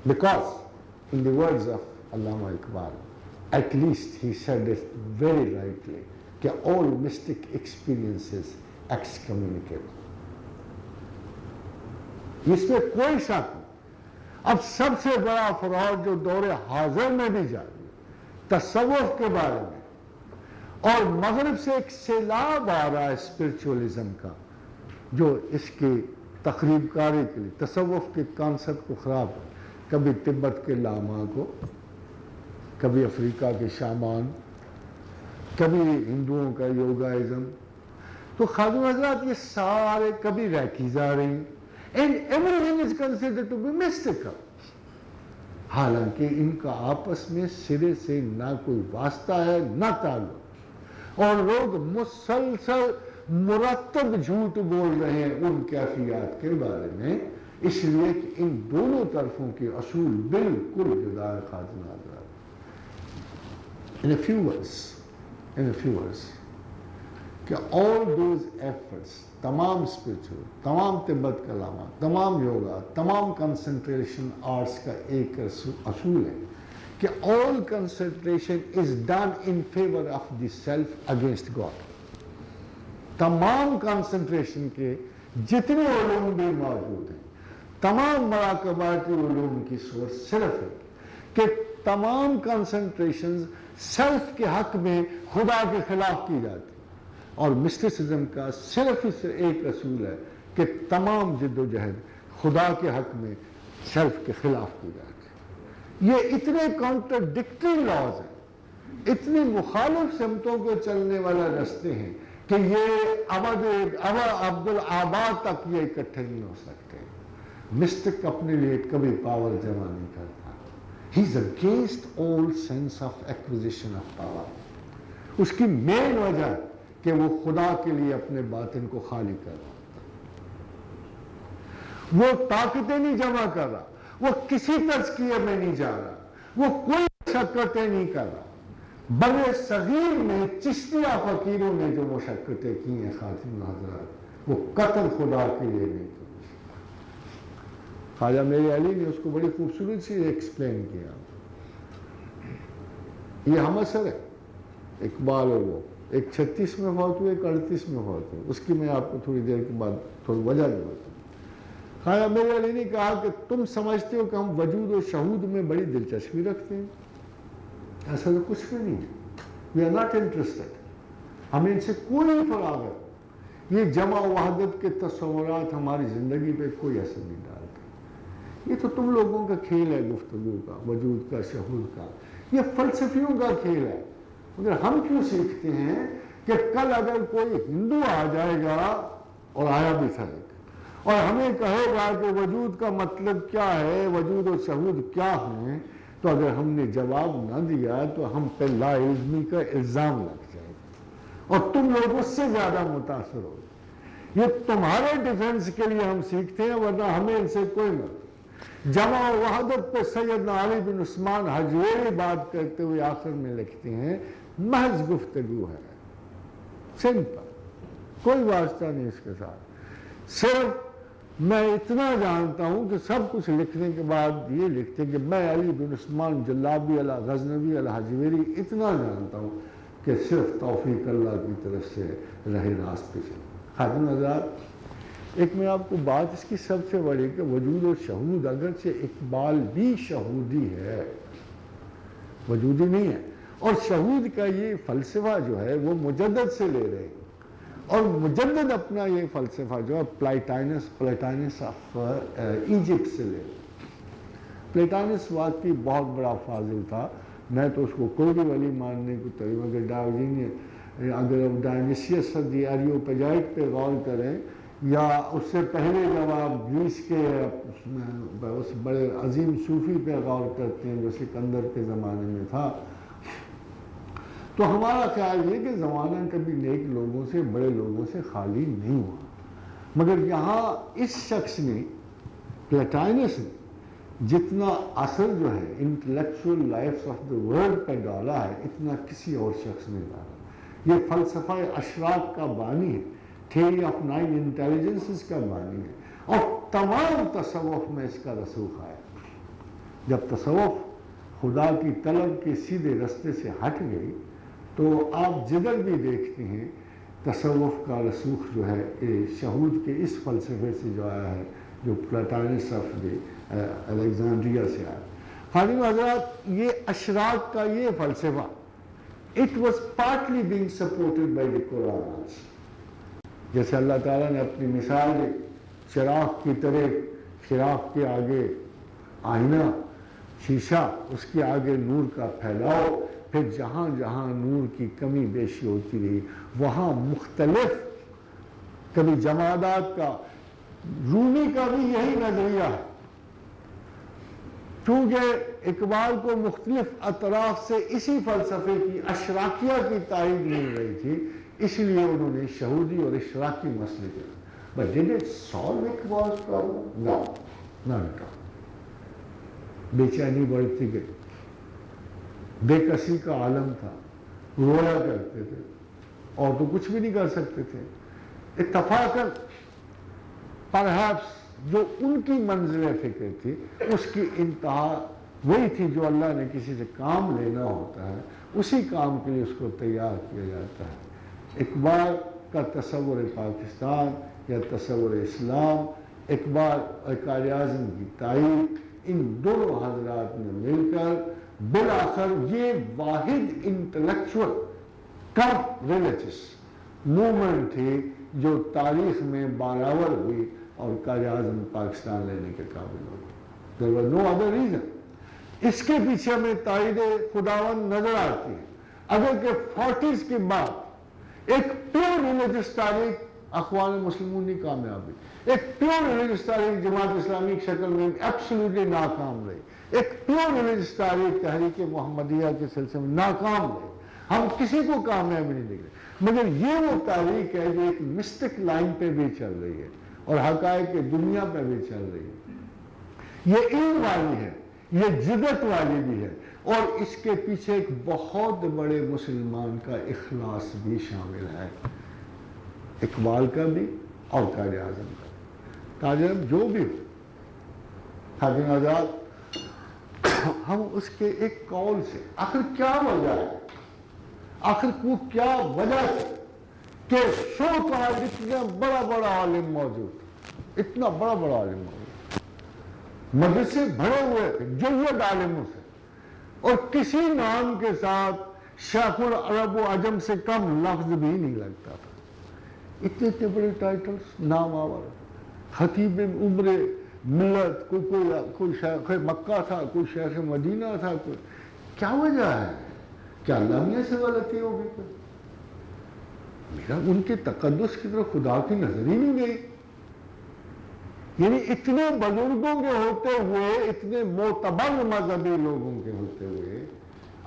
Because in the words of Allama Iqbal, at least he said it very rightly, کہ all mystic experiences excommunicate. اس میں کوئی شک نہیں. اب سب سے بڑا فراڈ جو دور حاضر میں بھی جاری ہے تصوف کے بارے میں, اور مغرب سے ایک سیلاب آ رہا ہے اسپرچولیزم کا, جو اس کی تخریب کاری کے لیے تصوف کے کانسیپٹ کو خراب ہے. کبھی تبت کے لاما کو, کبھی افریقہ کے شامان, کبھی ہندوؤں کا یوگائزم. تو خادم حضرات یہ سارے کبھی ریکیز آ رہی, and everything is considered to be mystical. حالانکہ ان کا آپس میں سرے سے نہ کوئی واسطہ ہے نہ تعلق, اور لوگ مسلسل مرتب جھوٹ بول رہے ہیں ان کیفیات کے بارے میں, اس لیے کہ ان دونوں طرفوں کے اصول بالکل جدا ہے. خاتمہ حضرات in a few words, کہ all those efforts, تمام spiritual, تمام تبت کلامہ، تمام یوگا، تمام concentration arts کا ایک اصول ہے کہ all concentration is done in favor of the self against God. تمام concentration کے جتنے علوم بھی موجود ہیں، تمام مراقباتی علوم کی سورس صرف ہے کہ تمام کنسنٹریشنز سیلف کے حق میں خدا کے خلاف کی جاتی، اور مسٹیسزم کا صرف اس ایک اصول ہے کہ تمام جد و جہد خدا کے حق میں سیلف کے خلاف کی جاتی. یہ اتنے کانٹرڈکٹری لاز ہیں، اتنی مخالف سمتوں کو چلنے والے رستے ہیں کہ یہ عبد الآباد تک یہ اکٹھے نہیں ہو سکتے. مسٹک اپنے لیے کبھی پاور جمع نہیں کرتا. He is against all sense of acquisition of power. اس کی مین وجہ کہ وہ خدا کے لیے اپنے باطن کو خالی کر رہا، وہ طاقتیں نہیں جمع کر رہا، وہ کسی تزکیے میں نہیں جا رہا، وہ کوئی مشقتیں نہیں کر رہا. بڑے صغیر میں چشتیہ فقیروں نے جو مشقتیں کی ہیں خاتون حضرات، وہ قتل خدا کے لیے نہیں کی. خواجہ میرے علی نے اس کو بڑی خوبصورت سے ایکسپلین کیا. یہ ہم اثر ہے اقبال اور وہ، ایک 36 میں فوت ہوئے، ایک 38 میں فوت ہوئے. اس کی میں آپ کو تھوڑی دیر کے بعد تھوڑی وجہ بھی بتاؤں. خواجہ میرے علی نے کہا کہ تم سمجھتے ہو کہ ہم وجود و شہود میں بڑی دلچسپی رکھتے ہیں، ایسا تو کچھ بھی نہیں ہے. We are not interested. ہمیں ان سے کوئی فراغت، یہ جمع و وحدت کے تصورات ہماری زندگی پہ کوئی اثر نہیں ڈالتے. یہ تو تم لوگوں کا کھیل ہے گفتگو کا، وجود کا، شہود کا. یہ فلسفیوں کا کھیل ہے. مگر ہم کیوں سیکھتے ہیں کہ کل اگر کوئی ہندو آ جائے گا، اور آیا بھی تھا ایک، اور ہمیں کہے گا کہ وجود کا مطلب کیا ہے، وجود و شہود کیا ہیں، تو اگر ہم نے جواب نہ دیا تو ہم پہ لا علمی کا الزام لگ جائے گا، اور تم لوگ اس سے زیادہ متاثر ہو. یہ تمہارے ڈیفنس کے لیے ہم سیکھتے ہیں، ورنہ ہمیں ان سے کوئی مطلب. جمع و وحدت پہ سیدنا علی بن عثمان حجویری بات کرتے ہوئے آخر میں لکھتے ہیں، محض گفتگو ہے، سمپل، کوئی واسطہ نہیں اس کے ساتھ. صرف میں اتنا جانتا ہوں کہ سب کچھ لکھنے کے بعد یہ لکھتے کہ میں علی بن عثمان جلابی علی غزنوی علی حجویری اتنا جانتا ہوں کہ صرف توفیق اللہ کی طرف سے رہے راست پہ چلے. خاتون حضرات، ایک میں آپ کو بات اس کی سب سے بڑی کہ وجود و شہود، اگرچہ اقبال بھی شہودی ہے، وجودی نہیں ہے، اور شہود کا یہ فلسفہ جو ہے وہ مجدد سے لے رہے ہیں، اور مجدد اپنا یہ فلسفہ جو ہے پلیٹائنس آف ایجپٹ سے لے رہے ہیں. پلیٹائنس واقعی بہت بڑا فاضل تھا. میں تو اس کو کوئی ولی ماننے کو تیار، اگر ڈائنیسیس آف دی ایریوپیجائٹ پہ غور کریں، یا اس سے پہلے جب آپ گریس کے اس بڑے عظیم صوفی پہ غور کرتے ہیں جو سکندر کے زمانے میں تھا، تو ہمارا خیال یہ کہ زمانہ کبھی نیک لوگوں سے، بڑے لوگوں سے خالی نہیں ہوا. مگر یہاں اس شخص نے، پلیٹائنس نے، جتنا اثر جو ہے intellectual life of the world پہ ڈالا ہے، اتنا کسی اور شخص نے ڈالا. یہ فلسفہ اشراق کا بانی ہے، تھیوری آف 9 انٹیلیجنسز کا بانی ہے، اور تمام تصوف میں اس کا رسوخ آیا. جب تصوف خدا کی طلب کے سیدھے رستے سے ہٹ گئی تو آپ جدھر بھی دیکھتے ہیں تصوف کا رسوخ جو ہے شہود کے اس فلسفے سے جو آیا ہے، جو پلیٹائنس آف دی الیگزینڈریا سے آیا. خادم حضرات، یہ اشراق کا یہ فلسفہ it was partly being supported by the Quran. جیسے اللہ تعالیٰ نے اپنی مثال دی، چراغ کی طرح، چراغ کے آگے آئینہ، شیشہ، اس کے آگے نور کا پھیلاؤ. پھر جہاں جہاں نور کی کمی بیشی ہوتی رہی، وہاں مختلف، کبھی جمادات کا، رومی کا بھی یہی نظریہ ہے. چونکہ اقبال کو مختلف اطراف سے اسی فلسفے کی، اشراقیہ کی تائید مل رہی تھی، اس لیے انہوں نے شہودی اور اشراقی مسئلے کیا. But did it solve Iqbal's problem? No, not at all. بے چینی بڑھتی گئی. بے کسی کا عالم تھا، رویا کرتے تھے اور تو کچھ بھی نہیں کر سکتے تھے۔ اتفاقاً پرہیپس جو ان کی منزل فکر تھی اس کی انتہا وہی تھی جو اللہ نے کسی سے کام لینا ہوتا ہے اسی کام کے لیے اس کو تیار کیا جاتا ہے۔ اقبال کا تصور پاکستان یا تصور اسلام، اقبال اور قائد اعظم کی تائید، ان دونوں حضرات نے مل کر بالآخر یہ واحد انٹلیکچول کم ریلیجس موومنٹ تھی جو تاریخ میں بارآور ہوئی اور قائد اعظم پاکستان لینے کے قابل ہو گئی۔ There was no other reason۔ اس کے پیچھے ہمیں تائید خداوند نظر آتی ہے۔ اگر کہ 40s کے بعد ایک پیور ریلیجس تاریخ اخوان مسلمون نہیں کامیاب ہوئی، ایک پیور ریلیجس تاریخ جماعت اسلامی کی شکل میں ایبسولوٹلی ناکام رہی، ایک پیور ریلیجس تاریخ تحریک محمدیہ کے سلسلے میں ناکام رہی، ہم کسی کو کامیابی نہیں دیکھ رہے، مگر یہ وہ تاریخ ہے جو ایک مسٹک لائن پہ بھی چل رہی ہے اور حقائق دنیا پہ بھی چل رہی ہے، یہ علم والی ہے، یہ جدت والی بھی ہے، اور اس کے پیچھے ایک بہت بڑے مسلمان کا اخلاص بھی شامل ہے، اقبال کا بھی اور قائد اعظم کا بھی۔ قائد اعظم جو بھی ہو، حاکم آزاد، ہم اس کے ایک قول سے آخر کیا وجہ ہے، آخر وہ کیا وجہ ہے کہ سو کا اتنا بڑا بڑا عالم موجود، اتنا بڑا بڑا عالم موجود، مدرسے بھرے ہوئے تھے جید عالموں سے، اور کسی نام کے ساتھ شیخ العرب و عجم سے کم لفظ بھی نہیں لگتا تھا، اتنے اتنے بڑے ٹائٹلز نام آور، خطیب عمر ملت، کوئی شیخ مکہ تھا، کوئی شیخ مدینہ تھا، کوئی کیا وجہ ہے؟ کیا اللہ میاں سے غلطی ہوگی کوئی؟ میرا ان کے تقدس کی طرف خدا کی نظر ہی نہیں گئی، یعنی اتنے بزرگوں کے ہوتے ہوئے، اتنے معتبر مذہبی لوگوں کے ہوتے ہوئے،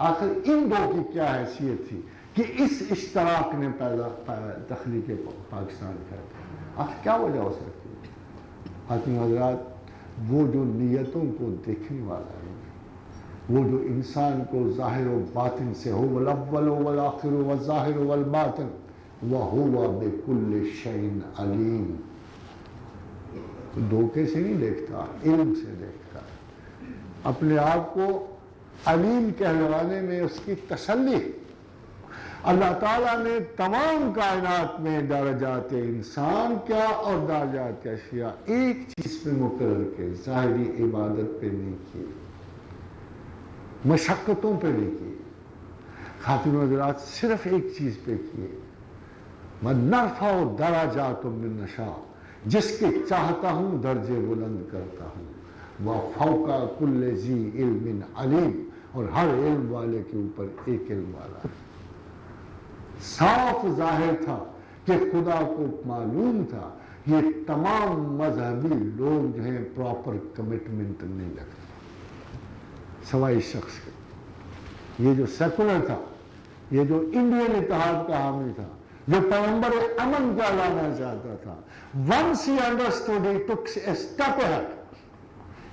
آخر ان دو کی کیا حیثیت تھی کہ اس اشتراک نے پیدا تخلیق پاکستان کیا تھا؟ آخر کیا وجہ ہو سکتی ہے؟ حاکم حضرات، وہ جو نیتوں کو دیکھنے والا ہے، وہ جو انسان کو ظاہر و باطن سے ہو الاول والآخر والظاہر والباطن وَهُوَ بِكُلِّ شَيْءٍ علیم، دھوکے سے نہیں دیکھتا، علم سے دیکھتا، اپنے آپ کو علیم کہلوانے میں اس کی تسلی۔ اللہ تعالیٰ نے تمام کائنات میں درجات انسان کیا اور درجات اشیاء ایک چیز پہ مقرر کے، ظاہری عبادت پہ نہیں کی، مشقتوں پہ نہیں کی، خاتون حضرات صرف ایک چیز پہ کیے، وَنَرْفَعُ دَرَجَاتٌ مِّن نَشَاءُ، جس کے چاہتا ہوں درجے بلند کرتا ہوں، وَفَوْقَ كُلِّ ذِي عِلْمٍ عَلِيمٍ، اور ہر علم والے کے اوپر ایک علم والا ہے۔ صاف ظاہر تھا کہ خدا کو معلوم تھا یہ تمام مذہبی لوگ جو ہیں پراپر کمٹمنٹ نہیں رکھتے سوائے اس شخص کے، یہ جو سیکولر تھا، یہ جو انڈین اتحاد کا حامی تھا، جو پیغمبر امن کا لانا چاہتا تھا، once he understood he took a step ahead،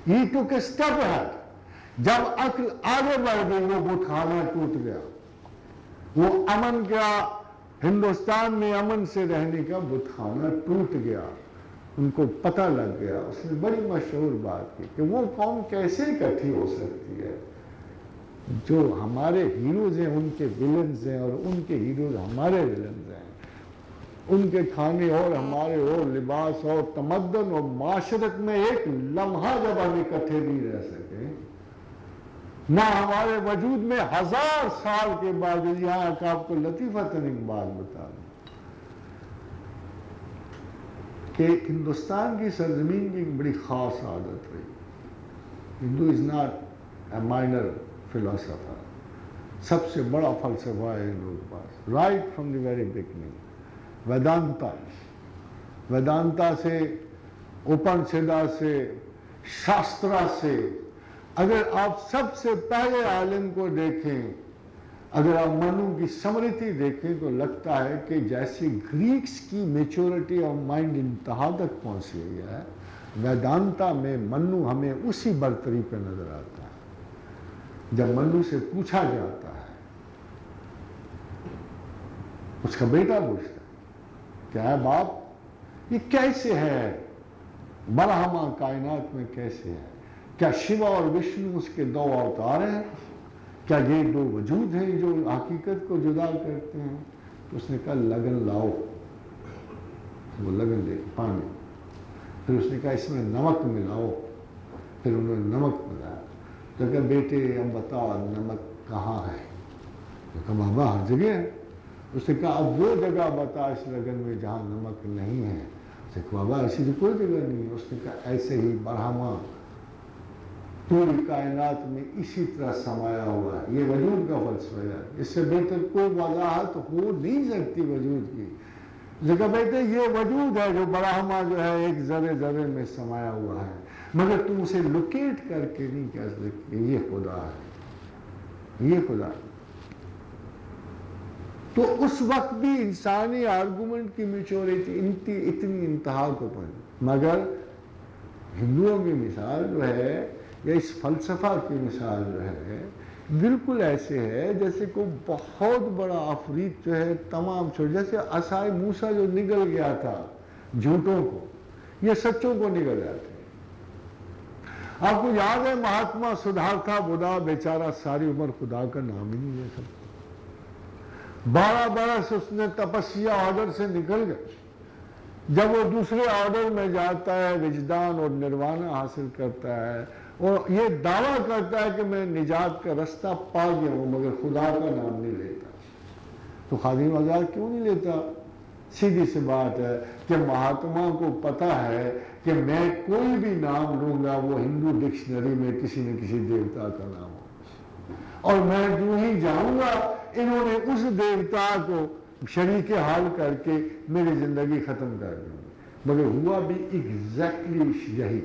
he took a step ahead، جب عقل آگے بڑھ گئی وہ بت خانہ ٹوٹ گیا، وہ امن کا، ہندوستان میں امن سے رہنے کا بت خانہ ٹوٹ گیا، ان کو پتہ لگ گیا، اس نے بڑی مشہور بات کی کہ وہ قوم کیسے اکٹھی ہو سکتی ہے جو ہمارے ہیروز ہیں ان کے ویلنز ہیں اور ان کے ہیروز ہمارے ویلنز ہیں، ان کے کھانے اور ہمارے اور لباس اور تمدن اور معاشرت میں ایک لمحہ جب ہم اکٹھے نہیں رہ سکے، نہ ہمارے وجود میں 1000 سال کے بعد، یہاں کا آپ کو لطیفۃً ایک بات بتا دوں کہ ہندوستان کی سرزمین کی ایک بڑی خاص عادت رہی، Hindu is not a minor philosopher, سب سے بڑا فلسفہ ہے ہندو کے پاس، right from the very beginning, Vedanta سے، اپنشدا سے، شاسترا سے، اگر آپ سب سے پہلے عالم کو دیکھیں، اگر آپ منو کی سمرتی دیکھیں تو لگتا ہے کہ جیسے گریکس کی میچورٹی آف مائنڈ انتہا تک پہنچ گئی ہے، ویدانتا میں منو ہمیں اسی برتری پہ نظر آتا ہے۔ جب منو سے پوچھا جاتا ہے، اس کا بیٹا پوچھتا ہے کیا ہے باپ یہ کیسے ہے، برہما کائنات میں کیسے ہے، کیا شیوا اور وشنو اس کے دو اوتار ہیں، کیا یہ دو وجود ہیں جو حقیقت کو جدا کرتے ہیں؟ تو اس نے کہا لگن لاؤ، وہ لگن دے پانی، پھر اس نے کہا اس میں نمک ملاؤ، پھر انہوں نے نمک ملایا، تو کہا بیٹے اب بتا نمک کہاں ہے؟ تو کہا بابا ہر جگہ ہے۔ اس نے کہا اب وہ جگہ بتا اس لگن میں جہاں نمک نہیں ہے۔ اس نے کہا بابا ایسی تو کوئی جگہ نہیں ہے۔ اس نے کہا ایسے ہی برہما پوری کائنات میں اسی طرح سمایا ہوا ہے، یہ وجود کا فلسفہ ہے، اس سے بہتر کوئی وضاحت ہو نہیں سکتی وجود کی۔ جگہ بیٹے یہ وجود ہے جو برہما جو ہے ایک ذرے ذرے میں سمایا ہوا ہے، مگر تم اسے لوکیٹ کر کے نہیں کہہ سکتے یہ خدا ہے، یہ خدا ہے۔ تو اس وقت بھی انسانی آرگومنٹ کی میچورٹی اتنی انتہا کو پہنچی، مگر ہندوؤں کی مثال جو ہے یا اس فلسفہ کی مثال جو ہے بالکل ایسے ہے جیسے کوئی بہت بڑا عفریت جو ہے تمام چھوڑ، جیسے عصائے موسیٰ جو نگل گیا تھا جھوٹوں کو، یہ سچوں کو نگل جاتے ہیں۔ آپ کو یاد ہے مہاتما سدھارتھا بدھا بیچارہ ساری عمر خدا کا نام ہی نہیں لے سکتا، 12 برس اس نے تپسیا آرڈر سے نکل گئے، جب وہ دوسرے آرڈر میں جاتا ہے وجدان اور نروانا حاصل کرتا ہے اور یہ دعویٰ کرتا ہے کہ میں نجات کا رستہ پا گیا ہوں، مگر خدا کا نام نہیں لیتا۔ تو خادم آزاد کیوں نہیں لیتا؟ سیدھی سی بات ہے کہ مہاتما کو پتا ہے کہ میں کوئی بھی نام لوں گا وہ ہندو ڈکشنری میں کسی نہ کسی دیوتا کا نام ہو، اور میں جو ہی جاؤں گا انہوں نے اس دیوتا کو شریک حال کر کے میری زندگی ختم کر دی۔ مگر ہوا بھی ایگزیکٹلی یہی،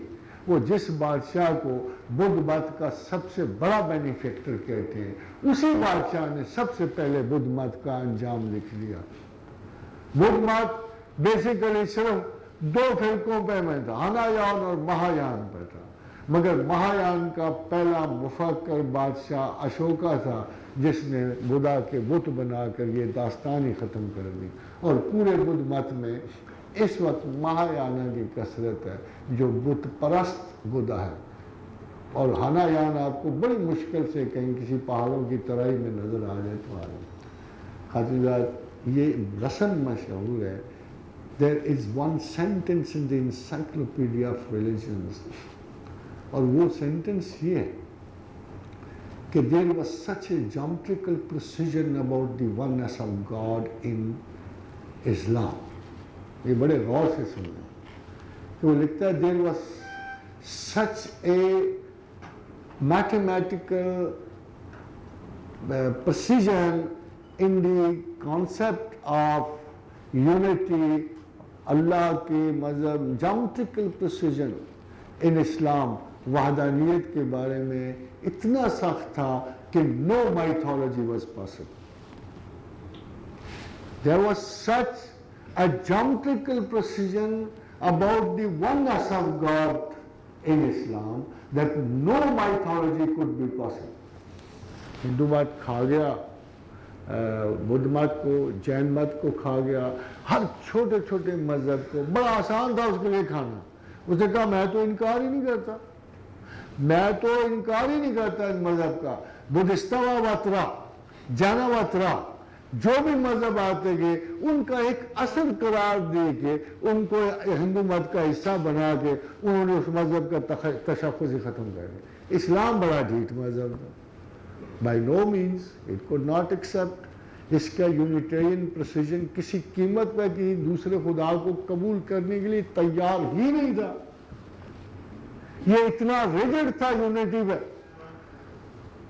وہ جس بادشاہ کو بدھ مت کا سب سے بڑا بینیفیکٹر کہتے ہیں، اسی بادشاہ نے سب سے پہلے بدھ مت کا انجام لکھ لیا۔ بدھ مت بیسیکلی صرف 2 فرقوں پہ میں تھا، ہنایان اور مہایان پہ تھا، مگر مہایان کا پہلا مفکر بادشاہ اشوکا تھا جس نے بدھا کے بت بنا کر یہ داستان ہی ختم کر دی، اور پورے بدھ مت میں اس وقت مہایانا کی کثرت ہے جو بت پرست بدھا ہے، اور ہنایان آپ کو بڑی مشکل سے کہیں کسی پہاڑوں کی ترائی میں نظر آ جائے تو آ جائے۔ خاطرات یہ رسم مشہور ہے، there is one sentence in the encyclopedia of religions، اور وہ سینٹنس یہ ہے کہ there was such a geometrical precision about the oneness of God in Islam۔ یہ بڑے غور سے سنیں کہ وہ لکھتا ہے there was such a mathematical precision in the concept of unity، اللہ کے مذہب، geometrical precision in Islam، وحدانیت کے بارے میں اتنا سخت تھا کہ no mythology was possible۔ There was such a geometrical precision about the oneness of God in Islam that no mythology could be possible۔ ہندو مت کھا گیا، بدھ مت کو، جین مت کو کھا گیا، ہر چھوٹے چھوٹے مذہب کو، بڑا آسان تھا اس کے لیے کھانا۔ اس نے کہا میں تو انکار ہی نہیں کرتا، میں تو انکار ہی نہیں کرتا ان مذہب کا، بدھستوا وترا، جانا وترا، جو بھی مذہب آتے گئے ان کا ایک اثر قرار دے کے ان کو ہندو مت کا حصہ بنا کے انہوں نے اس مذہب کا تشخص ہی ختم کر دیا۔ اسلام بڑا ڈھیٹ مذہب تھا، by no means it could not accept، اس کا یونیٹیرین پریسیجن کسی قیمت پہ کسی دوسرے خدا کو قبول کرنے کے لیے تیار ہی نہیں تھا، یہ اتنا ریجڈ تھا یونٹی پہ۔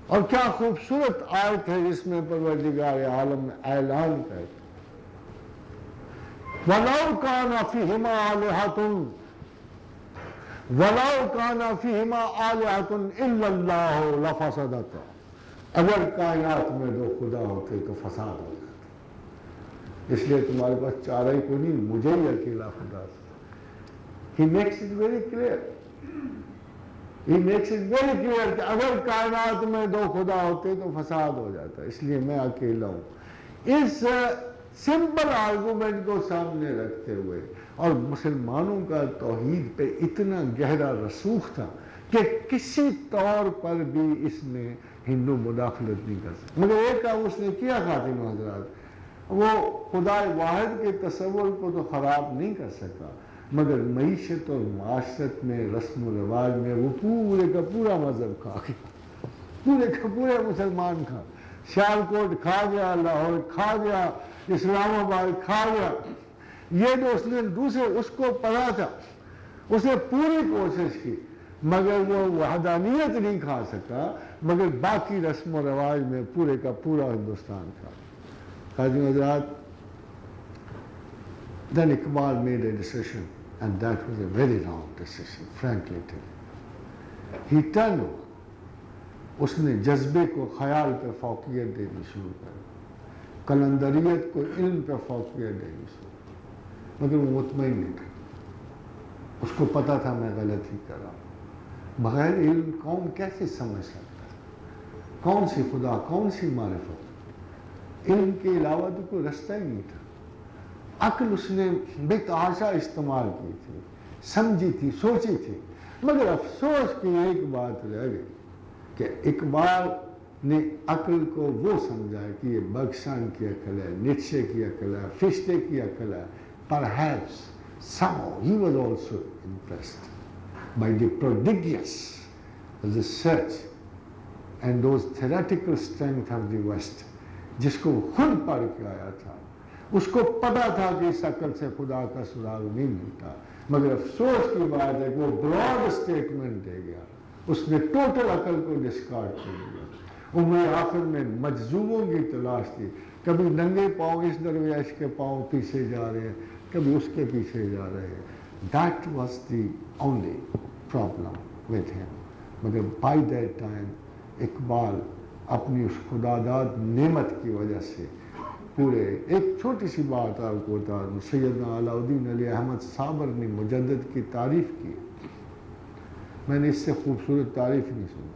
اور کیا خوبصورت آیت ہے جس میں پروردگار عالم اعلان کرتا وَلَوْ كَانَ فِيهِمَا آلِهَةٌ وَلَوْ كَانَ فِيهِمَا آلِهَةٌ إِلَّا اللَّهُ لَفَسَدَتَا، اگر کائنات میں 2 خدا ہوتے تو فساد ہو جاتا، اس لیے تمہارے پاس چارہ ہی کوئی نہیں، مجھے ہی اکیلا خدا۔ He makes it very clear۔ He makes it very clear کہ اگر کائنات میں دو خدا ہوتے تو فساد ہو جاتا، اس لیے میں اکیلا ہوں۔ اس سمپل آرگومنٹ کو سامنے رکھتے ہوئے، اور مسلمانوں کا توحید پہ اتنا گہرا رسوخ تھا کہ کسی طور پر بھی اس نے ہندو مداخلت نہیں کر سکتا۔ مگر ایک کام اس نے کیا خاتون حضرات، وہ خدا واحد کے تصور کو تو خراب نہیں کر سکا، مگر معیشت اور معاشرت میں، رسم و رواج میں وہ پورے کا پورا مذہب کھا گیا، پورے کا پورے مسلمان کھا، سیالکوٹ کھا گیا، لاہور کھا گیا، اسلام آباد کھا گیا۔ یہ جو اس نے دوسرے اس کو پڑھا تھا، اس نے پوری کوشش کی، مگر وہ وحدانیت نہیں کھا سکا، مگر باقی رسم و رواج میں پورے کا پورا ہندوستان کھا۔ قاضی حضرات، then Iqbal made a decision, and that was a very wrong decision, frankly telling. He turned over. اس نے جذبے کو خیال پہ فوقیت دینی شروع کر، کلندریت کو علم پہ فوقیت دینی شروع کر، مگر وہ مطمئن نہیں تھا، اس کو پتا تھا میں غلط ہی کر رہا ہوں۔ بغیر علم قوم کیسے سمجھ سکتا ہے کون سی خدا، کون سی معرفت؟ علم کے علاوہ تو کوئی رستہ ہی نہیں تھا۔ عقل اس نے بے تحاشا استعمال کی تھی، سمجھی تھی، سوچی تھی، مگر افسوس کی ایک بات رہ گئی کہ اقبال نے عقل کو وہ سمجھا کہ یہ بگشان کی عقل ہے، نیٹشے کی عقل ہے، فشتے کی عقل ہے۔ Perhaps somehow he was also impressed by the prodigious research and those theoretical strength of the West، جس کو خود پڑھ کے آیا تھا۔ اس کو پتا تھا کہ اس عقل سے خدا کا سراغ نہیں ملتا، مگر افسوس کی بات ہے کہ وہ براڈ اسٹیٹمنٹ دے گیا، اس نے ٹوٹل عقل کو ڈسکارڈ کر دیا۔ انہیں آخر میں مجذوبوں کی تلاش تھی، کبھی ننگے پاؤں اس درویش کے پاؤں پیچھے جا رہے ہیں، کبھی اس کے پیچھے جا رہے ہیں۔ That was the only problem with him. مگر by that time اقبال اپنی اس خداداد نعمت کی وجہ سے پورے، ایک چھوٹی سی بات آپ کو بتا دوں، سیدنا علاء الدین علی احمد صابر نے مجدد کی تعریف کی، میں نے اس سے خوبصورت تعریف نہیں سنی۔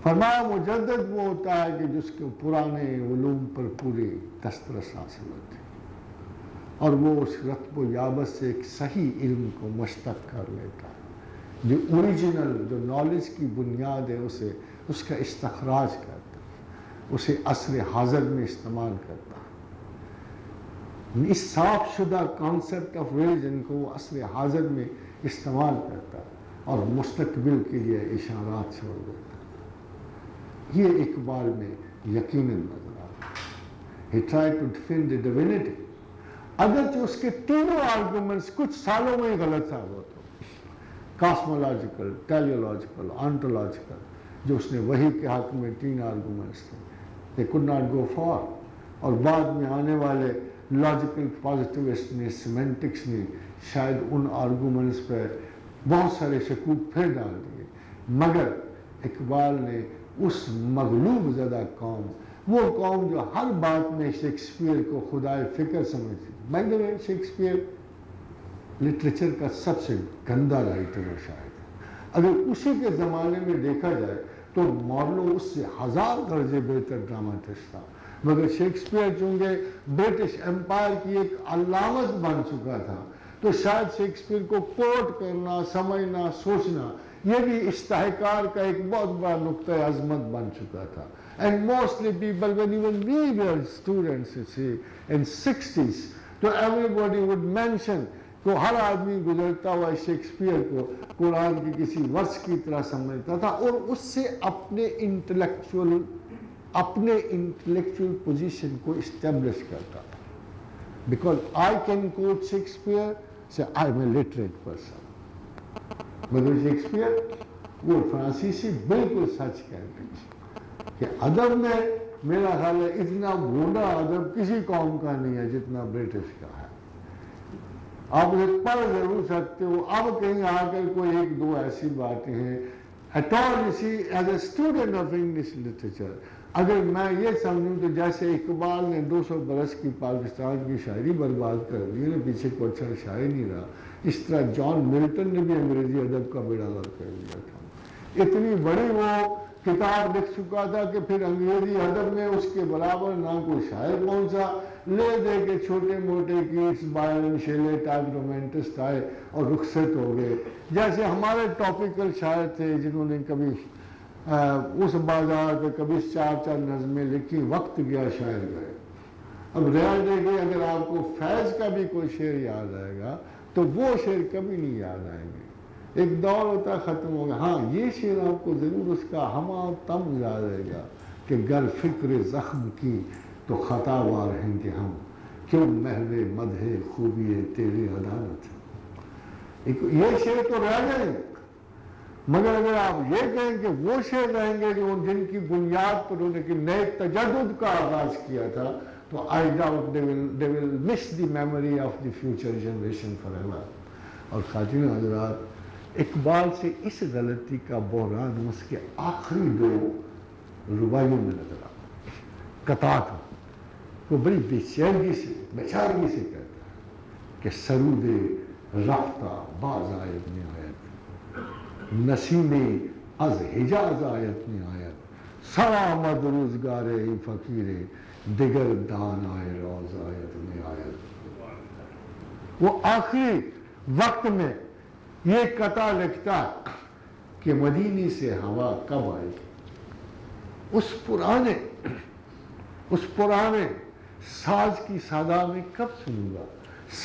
فرمایا مجدد وہ ہوتا ہے کہ جس کو پرانے علوم پر پوری دسترس حاصل ہوتی، اور وہ اس رتب و یابت سے ایک صحیح علم کو مشتق کر لیتا ہے، جو اوریجنل، جو نالج کی بنیاد ہے، اسے اس کا استخراج کرتا، اسے عصر حاضر میں استعمال کرتا، اس صاف شدہ کانسیپٹ آف ریلیجن کو وہ عصر حاضر میں استعمال کرتا اور مستقبل کے لیے اشارات چھوڑ دیتا۔ یہ اقبال میں یقیناً نظر آتا۔ He tried to defend the divinity، اگرچہ اس کے تینوں آرگومنٹس کچھ سالوں میں ہی غلط ثابت ہو، کاسمولوجیکل، ٹیلیولوجیکل، آنٹولوجیکل، جو اس نے وحی کے حق میں تین آرگومنٹس تھے، they could not go far، اور بعد میں آنے والے لاجیکل پازیٹیوسٹ نے، سیمنٹکس نے شاید ان آرگومنٹس پہ بہت سارے شکوک پھر ڈال دیے، مگر اقبال نے اس مغلوب زدہ قوم، وہ قوم جو ہر بات میں شیکسپیئر کو خدائے فکر سمجھتی، by the way Shakespeare literature کا سب سے گندا رائٹر و شاعر ہے۔ اگر اسی کے زمانے میں دیکھا جائے تو مارلو اس سے 1000 درجے بہتر ڈراماٹسٹ تھا، مگر شیکسپیئر چونکہ برٹش امپائر کی ایک علامت بن چکا تھا، تو شاید شیکسپیئر کو کوٹ کرنا، سمجھنا، سوچنا، یہ بھی استحقار کا ایک بہت بڑا نقطۂ عظمت بن چکا تھا۔ And mostly people, when even we were students, you see, in 60s, تو everybody would mention کہ ہر آدمی گزرتا ہوا شیکسپیئر کو قرآن کی کسی ورس کی طرح سمجھتا تھا، اور اس سے اپنے انٹلیکچول پوزیشن کو اسٹیبلش کرتا تھا۔ Because I can quote Shakespeare, say I'm a literate person۔ مگر شیکسپیئر وہ فرانسیسی بالکل سچ کہتے ہیں کہ ادب میں میرا خیال ہے اتنا بھونڈا ادب کسی قوم کا نہیں ہے جتنا برٹش کا ہے۔ آپ اسے پڑھ ضرور سکتے ہو، اب کہیں آ کر کوئی ایک دو ایسی باتیں ہیں۔ At all, you see, as a student of English literature, اگر میں یہ سمجھوں تو جیسے اقبال نے 200 برس کی پاکستان کی شاعری برباد کر دی نا، پیچھے کوئی اچھا شاعر نہیں رہا، اس طرح جان ملٹن نے بھی انگریزی ادب کا بیڑا غرق کر دیا تھا۔ اتنی بڑی وہ کتاب لکھ چکا تھا کہ پھر انگریزی ادب میں اس کے برابر نہ کوئی شاعر پہنچا، لے دے کے چھوٹے موٹے کیٹس، بائرن، شیلے ٹائپ رومانٹسٹ آئے اور رخصت ہو گئے۔ جیسے ہمارے ٹاپیکل شاعر تھے جنہوں نے کبھی اس بازار پہ کبھی 4 نظمیں لکھی، وقت گیا شاعر گئے۔ اب ریاض ہے کہ اگر آپ کو فیض کا بھی کوئی شعر یاد آئے گا تو وہ شعر کبھی نہیں یاد آئیں گے، ایک دور ہوتا ختم ہوگا۔ ہاں یہ شعر آپ کو ضرور اس کا ہمہ تم یاد آئے گا کہ گر فکر زخم کی تو خطا وار ہیں کہ ہم، کیوں محو مدح خوبی تیری عدالت۔ یہ شعر تو رہ گئے، مگر اگر آپ یہ کہیں کہ وہ شعر رہیں گے کہ جن کی بنیاد پر انہوں نے نئے تجدد کا آغاز کیا تھا، تو I doubt they will miss the memory of the future generation forever۔ اور خواتین حضرات، اقبال سے اس غلطی کا بحران اس کے آخری 2 رباعیوں میں نظر آتا ہے۔ قطعات وہ بڑی بے چارگی سے کہتا ہے کہ سرود رفتہ باز آیت نہایت، نسیم از حجاز آیت نہایت، سلامت روزگار ای فقیر دگر دان آئے روز آیت نہایت۔ وہ آخری وقت میں یہ قطع لکھتا کہ مدینے سے ہوا کب آئے گی، اس پرانے ساز کی صدا میں کب سنوں گا،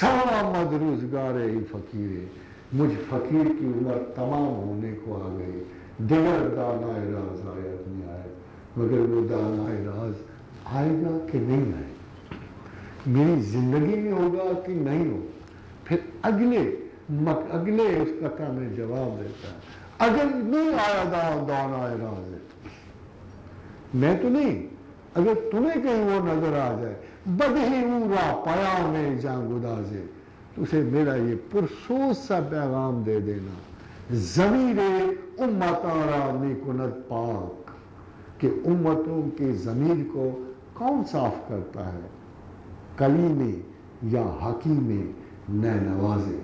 سلامت روزگار ای فقیر، مجھ فقیر کی عمر تمام ہونے کو آ گئی، دیگر دانائے راز آیت نہیں آئے، مگر وہ دانائے راز آئے گا کہ نہیں آئے گا، میری زندگی میں ہوگا کہ نہیں ہوگا۔ پھر اگلے اس قطعہ میں جواب دیتا ہے، اگر نہیں آیا دانائے راز، میں تو نہیں، اگر تمہیں کہیں وہ نظر آ جائے، بدہی اورا پیام جان گدازے، تو اسے میرا یہ پرسوز سا پیغام دے دینا، ضمیر امتاں را می کند پاک، کہ امتوں کے ضمیر کو کون صاف کرتا ہے، کلیم یا حکیم نئے نوازے،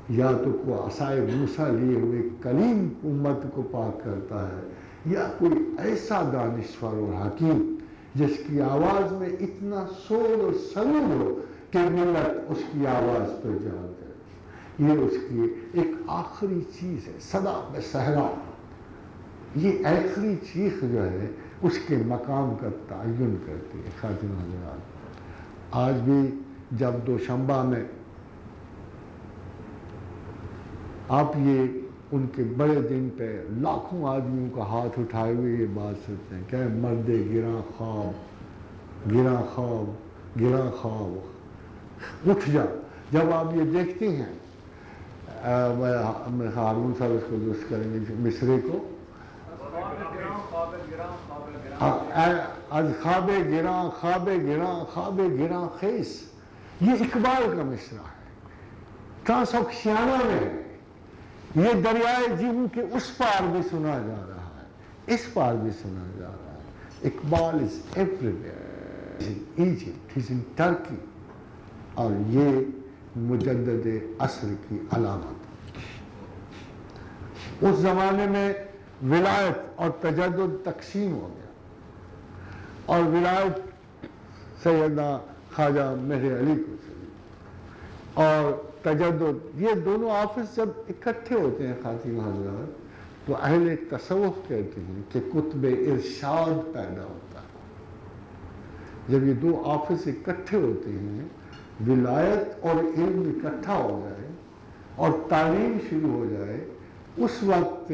یا تو کوئی عصائے موسیٰ لیے ہوئے کلیم امت کو پاک کرتا ہے، یا کوئی ایسا دانشور اور حکیم جس کی آواز میں اتنا سول اور سرور ہو کہ ملت اس کی آواز پر جان کرے۔ یہ اس کی ایک آخری چیز ہے، صدا بے صحرا، یہ آخری چیخ جو ہے اس کے مقام کا تعین کرتی ہے۔ خاتون حضرات، آج بھی جب دوشنبہ میں آپ یہ ان کے بڑے دن پہ لاکھوں آدمیوں کا ہاتھ اٹھائے ہوئے یہ بات سنتے ہیں کہ مرد گراں خواب، گراں خواب، گراں خواب اٹھ جا، جب آپ یہ دیکھتے ہیں، ہارون صاحب اس کو درست کریں گے مصرے کو، از خواب گراں خواب گراں خواب گراں خیز، یہ اقبال کا مصرع ہے، ٹرانسوکسیانہ میں ہے، یہ دریائے جیہوں کے اس پار بھی سنا جا رہا ہے، اس پار بھی سنا جا رہا ہے۔ Iqbal is everywhere، he's in Egypt، he's in Turkey، اور یہ مجدد عصر کی علامت۔ اس زمانے میں ولایت اور تجدد تقسیم ہو گیا، اور ولایت سیدنا خواجہ مہر علی کو چلی، اور تجدد، یہ دونوں آفس جب اکٹھے ہوتے ہیں خواتین حضرات تو اہل تصوف کہتے ہیں کہ قطب ارشاد پیدا ہوتا ہے۔ جب یہ 2 آفس اکٹھے ہوتے ہیں، ولایت اور علم اکٹھا ہو جائے اور تعلیم شروع ہو جائے، اس وقت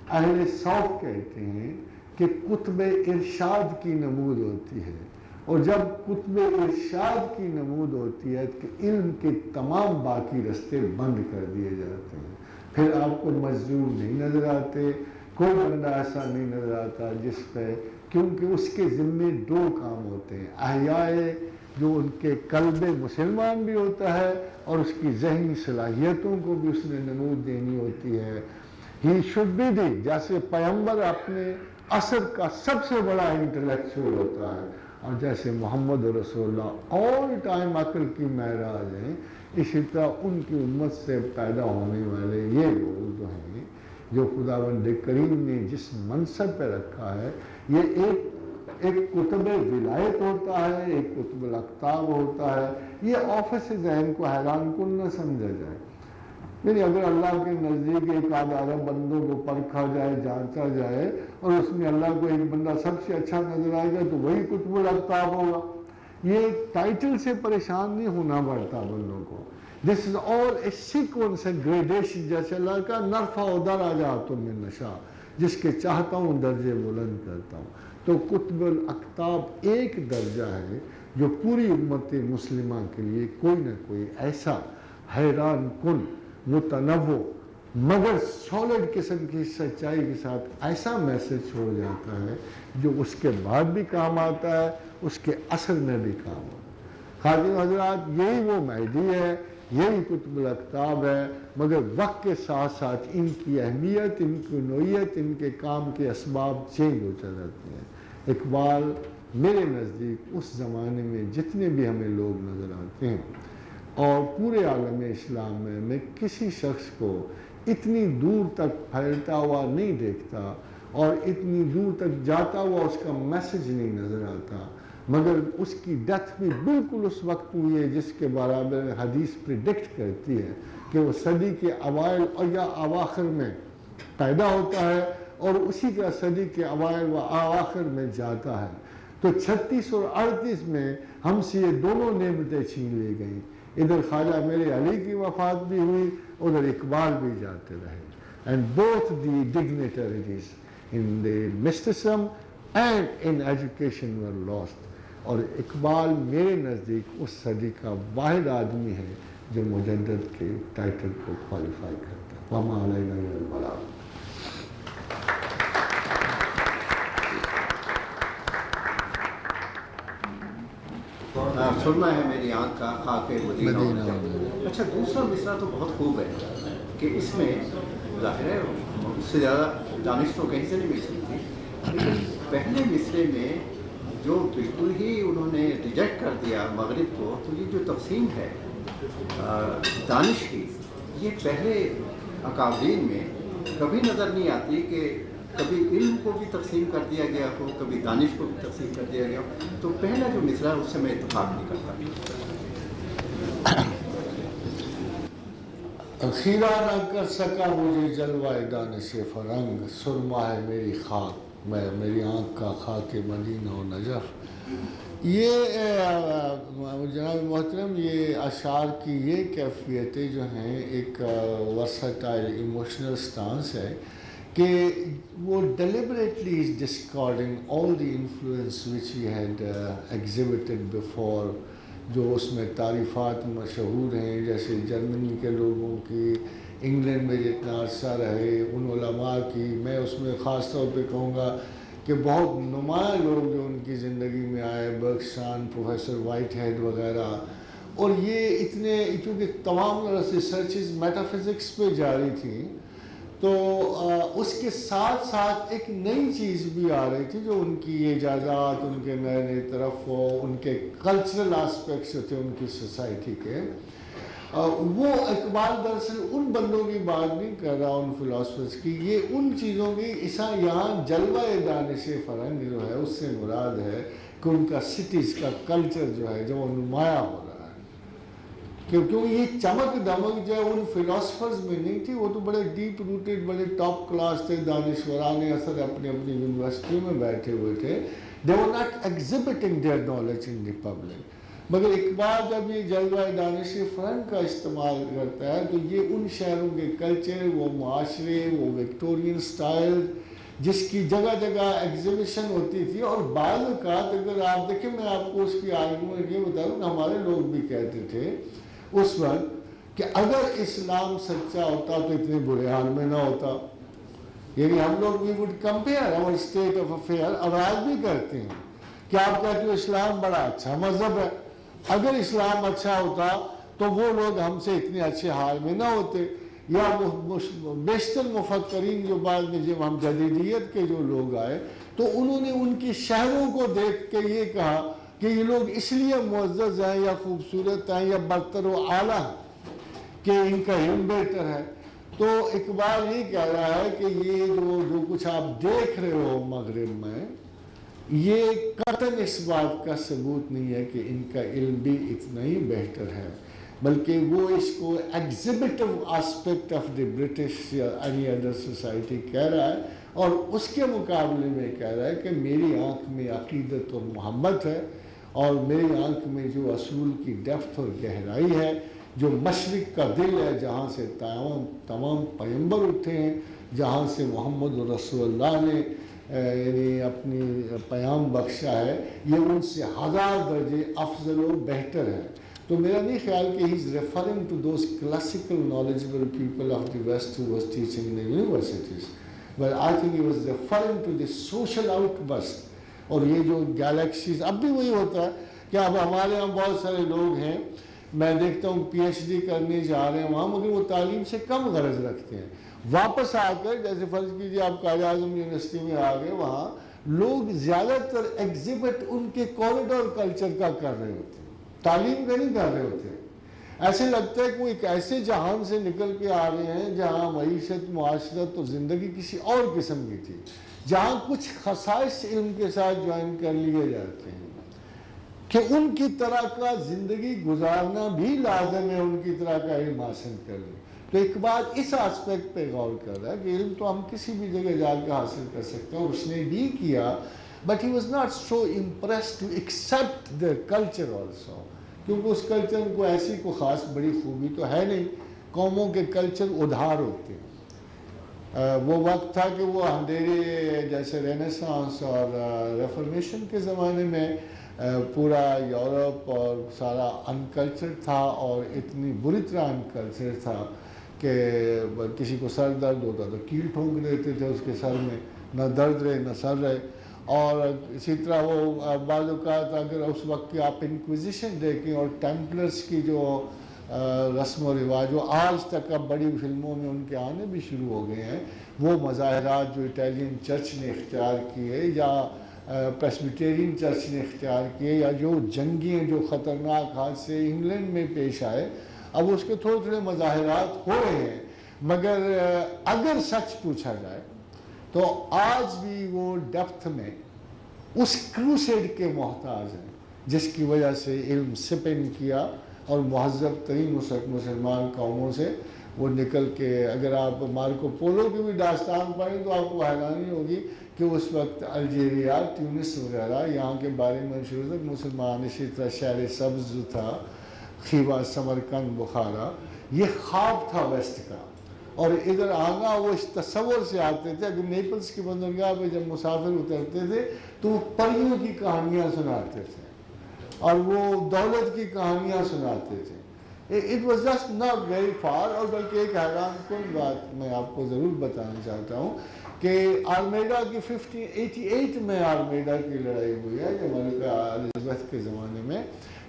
اہل صوف کہتے ہیں کہ قطب ارشاد کی نمود ہوتی ہے، اور جب قطب ارشاد کی نمود ہوتی ہے کہ علم کے تمام باقی رستے بند کر دیے جاتے ہیں، پھر آپ کو مظلوم نہیں نظر آتے، کوئی بندہ ایسا نہیں نظر آتا جس پہ، کیونکہ اس کے ذمے 2 کام ہوتے ہیں، احیائے جو ان کے قلب مسلمان بھی ہوتا ہے اور اس کی ذہنی صلاحیتوں کو بھی اس نے نمود دینی ہوتی ہے۔ ہی شوڈ بی دی، جیسے پیغمبر اپنے عصر کا سب سے بڑا انٹلیکچوئل ہوتا ہے، اور جیسے محمد رسول اللہ آل ٹائم عقل کی معراج ہیں، اسی طرح ان کی امت سے پیدا ہونے والے یہ لوگ جو ہیں، جو خداوند کریم نے جس منصب پہ رکھا ہے، یہ ایک کتب ولایت ہوتا ہے، ایک کتب الاقطاب ہوتا ہے. یہ آفس ذہن کو حیران کن نہ سمجھا جائے. یعنی اگر اللہ کے نزدیک ایک آدھا بندوں کو پرکھا جائے، جانچا جائے، اور اس میں اللہ کو ایک بندہ سب سے اچھا نظر آئے گا تو وہی کتب الاقطاب ہوگا. یہ ٹائٹل سے پریشان نہیں ہونا پڑتا بندوں کو. دس از آل اے سیکوینس، اے گریڈیشن. جیسے اللہ کا نرفع درجات من نشاء، جس کے چاہتا ہوں درجے بلند کرتا ہوں. تو کتب الاقطاب ایک درجہ ہے جو پوری امت مسلمہ کے لیے کوئی نہ کوئی ایسا حیران کن، متنوع مگر سالڈ قسم کی سچائی کے ساتھ ایسا میسج چھوڑ جاتا ہے جو اس کے بعد بھی کام آتا ہے، اس کے اثر میں بھی کام آتا ہے. خادم حضرات، یہی وہ مہدی ہے، یہی کتب الاقطاب ہے، مگر وقت کے ساتھ ساتھ ان کی اہمیت، ان کی نوعیت، ان کے کام کے اسباب چینج ہوتے رہتے ہیں. اقبال میرے نزدیک اس زمانے میں جتنے بھی ہمیں لوگ نظر آتے ہیں، اور پورے عالم اسلام میں کسی شخص کو اتنی دور تک پھیلتا ہوا نہیں دیکھتا اور اتنی دور تک جاتا ہوا اس کا میسج نہیں نظر آتا، مگر اس کی ڈیتھ بھی بالکل اس وقت ہوئی ہے جس کے برابر حدیث پریڈکٹ کرتی ہے کہ وہ صدی کے اوائل اور یا اواخر میں پیدا ہوتا ہے اور اسی کا صدی کے اوائل و اواخر میں جاتا ہے. تو 36 اور 38 میں ہم سے یہ دونوں نعمتیں چھین لی گئیں. ادھر خواجہ میرے علی کی وفات بھی ہوئی، ادھر اقبال بھی جاتے رہے. And both the dignitaries in the mysticism and in education were lost. اور اقبال میرے نزدیک اس صدی کا واحد آدمی ہے جو مجدد کے ٹائٹل کو کوالیفائی کرتا ہے. وَمَا عَلَيْنَا إِلَّا الْبَلَاغُ. سننا ہے میری آنکھ کا خاک مدینہ. اچھا، دوسرا مصرع تو بہت خوب ہے کہ اس میں ظاہر ہے اس سے زیادہ دانش تو کہیں سے نہیں مل سکتی، لیکن پہلے مصرے میں جو بالکل ہی انہوں نے ریجیکٹ کر دیا مغرب کو، تو یہ جو تقسیم ہے دانش کی، یہ پہلے اکابرین میں کبھی نظر نہیں آتی کہ کبھی علم کو بھی تقسیم کر دیا گیا ہو، کبھی دانش کو بھی تقسیم کر دیا گیا ہو. تو پہلا جو مصرع اس سے میں اتفاق نہیں کرتا. خیرہ نہ کر سکا مجھے جلوہ دانش فرنگ، سرما ہے میری خاک، میری آنکھ کا خاک مدینہ و نجف. یہ جناب محترم، یہ اشعار کی یہ کیفیتیں جو ہیں ایک ورسٹائل ایموشنل سٹانس ہے کہ وہ deliberately is discarding all the influence which he had exhibited before. جو اس میں تعریفات مشہور ہیں جیسے جرمنی کے لوگوں کی، انگلینڈ میں جتنا عرصہ رہے ان علماء کی، میں اس میں خاص طور پہ کہوں گا کہ بہت نمایاں لوگ جو ان کی زندگی میں آئے، برکشان، پروفیسر وائٹ ہیڈ وغیرہ. اور یہ اتنے، چونکہ تمام ریسرچز میٹافزکس پہ جاری تھیں، تو اس کے ساتھ ساتھ ایک نئی چیز بھی آ رہی تھی جو ان کی ایجادات، ان کے نئے نئے طرف، ان کے کلچرل آسپیکٹس تھے ان کی سوسائٹی کے. وہ اقبال دراصل ان بندوں کی بات نہیں کر رہا، ان فلاسفرز کی، یہ ان چیزوں کی. یہاں جلوہ دانش فرنگ جو ہے اس سے مراد ہے کہ ان کا سٹیز کا کلچر جو ہے جو وہ نمایاں ہو رہا ہے. کیونکہ یہ چمک دمک جو ہے ان فلاسفرز میں نہیں تھی، وہ تو بڑے ڈیپ روٹیڈ، بڑے ٹاپ کلاس تھے، دانشوران اثر اپنی اپنی یونیورسٹیوں میں بیٹھے ہوئے تھے. they were not exhibiting their knowledge in the public. مگر اقبال جب یہ جلوہ دانش فرنگ کا استعمال کرتا ہے تو یہ ان شہروں کے کلچر، وہ معاشرے، وہ وکٹورین سٹائل جس کی جگہ جگہ ایگزیبیشن ہوتی تھی. اور بعض اوقات اگر آپ دیکھیں، میں آپ کو اس کی آرگومنٹ یہ بتا دوں کہ ہمارے لوگ بھی کہتے تھے اس وقت کہ اگر اسلام سچا ہوتا تو اتنے برے حال میں نہ ہوتا. یعنی ہم لوگ we would compare our state of affair، اور آج بھی کرتے ہیں کہ آپ کہتے ہو اسلام بڑا اچھا مذہب ہے، اگر اسلام اچھا ہوتا تو وہ لوگ ہم سے اتنے اچھے حال میں نہ ہوتے. یا بیشتر مفکرین جو بعد میں جب ہم جدیدیت کے جو لوگ آئے تو انہوں نے ان کی شہروں کو دیکھ کے یہ کہا کہ یہ لوگ اس لیے معزز ہیں یا خوبصورت ہیں یا برتر و اعلیٰ ہیں کہ ان کا علم بہتر ہے. تو اقبال یہ کہہ رہا ہے کہ یہ جو کچھ آپ دیکھ رہے ہو مغرب میں یہ قطعاً اس بات کا ثبوت نہیں ہے کہ ان کا علم بھی اتنا ہی بہتر ہے، بلکہ وہ اس کو ایگزیبٹو آسپیکٹ آف دی برٹش یا اینی ادر سوسائٹی کہہ رہا ہے، اور اس کے مقابلے میں کہہ رہا ہے کہ میری آنکھ میں عقیدت اور محبت ہے، اور میری آنکھ میں جو اصول کی ڈیپتھ اور گہرائی ہے، جو مشرق کا دل ہے جہاں سے تمام پیغمبر اٹھے ہیں، جہاں سے محمد رسول اللہ نے یعنی اپنی پیام بخشا ہے، یہ ان سے 1000 درجے افضل و بہتر ہے. تو میرا نہیں خیال کہ he is referring to those classical knowledgeable people of the West who was teaching in the universities, but I think he was referring to the social outburst. اور یہ جو گیلیکسیز اب بھی وہی ہوتا ہے کہ اب ہمارے یہاں بہت سارے لوگ ہیں، میں دیکھتا ہوں پی ایچ ڈی کرنے جا رہے ہیں وہاں، مگر وہ تعلیم سے کم غرض رکھتے ہیں. واپس آ کر جیسے فرض کیجیے آپ قائد اعظم یونیورسٹی میں آ گئے، وہاں لوگ زیادہ تر ایگزیبٹ ان کے کوریڈور کلچر کا کر رہے ہوتے ہیں، تعلیم کا نہیں کر رہے ہوتے. ایسے لگتا ہے کہ وہ ایک ایسے جہان سے نکل کے آ رہے ہیں جہاں معیشت، معاشرت اور زندگی کسی اور قسم کی تھی، جہاں کچھ خصائص علم کے ساتھ جوائن کر لیے جاتے ہیں کہ ان کی طرح کا زندگی گزارنا بھی لازم ہے، ان کی طرح کا علم حاصل کر لیں. تو اقبال اس آسپیکٹ پہ غور کر رہا ہے کہ علم تو ہم کسی بھی جگہ جا کے حاصل کر سکتے ہیں، اور اس نے بھی کیا، but he was not so impressed to accept the culture also, کیونکہ اس کلچر کو ایسی کو خاص بڑی خوبی تو ہے نہیں. قوموں کے کلچر ادھار ہوتے ہیں. وہ وقت تھا کہ وہ اندھیرے جیسے رینیسانس اور ریفارمیشن کے زمانے میں پورا یورپ اور سارا انکلچر تھا، اور اتنی بری طرح انکلچر تھا کہ کسی کو سر درد ہوتا تو کیل ٹھونک دیتے تھے اس کے سر میں، نہ درد رہے نہ سر رہے. اور اسی طرح وہ بعض اوقات اگر اس وقت کی آپ انکویزیشن دیکھیں اور ٹیمپلرز کی جو رسم و رواج، وہ آج تک اب بڑی فلموں میں ان کے آنے بھی شروع ہو گئے ہیں، وہ مظاہرات جو اٹیلین چرچ نے اختیار کیے یا پریسبیٹیرین چرچ نے اختیار کیے، یا جو جنگیں جو خطرناک حادثے انگلینڈ میں پیش آئے، اب اس کے تھوڑے تھوڑے مظاہرات ہو رہے ہیں. مگر اگر سچ پوچھا جائے تو آج بھی وہ ڈیپتھ میں اس کروسیڈ کے محتاج ہیں جس کی وجہ سے علم سپن کیا، اور مہذب ترین مسلمان قوموں سے وہ نکل کے، اگر آپ مارکو پولو کی بھی داستان پڑھیں تو آپ کو حیرانی ہوگی کہ اس وقت الجیریا، ٹیونس وغیرہ یہاں کے بارے میں منشور تک مسلمان، اسی طرح شہر سبز جو تھا، خیبہ، سمرقند، بخارا، یہ خواب تھا ویسٹ کا. اور ادھر آنا وہ اس تصور سے آتے تھے. اگر نیپلز کی بندرگاہ پہ جب مسافر اترتے تھے تو وہ پریوں کی کہانیاں سناتے تھے اور وہ دولت کی کہانیاں سناتے تھے. It was just not very for. اور بلکہ ایک حیران کن بات میں آپ کو ضرور بتانا چاہتا ہوں کہ آرمیڈا کی 1588 میں آرمیڈا کی لڑائی ہوئی ہے جو ملکہ الزبتھ کے زمانے میں.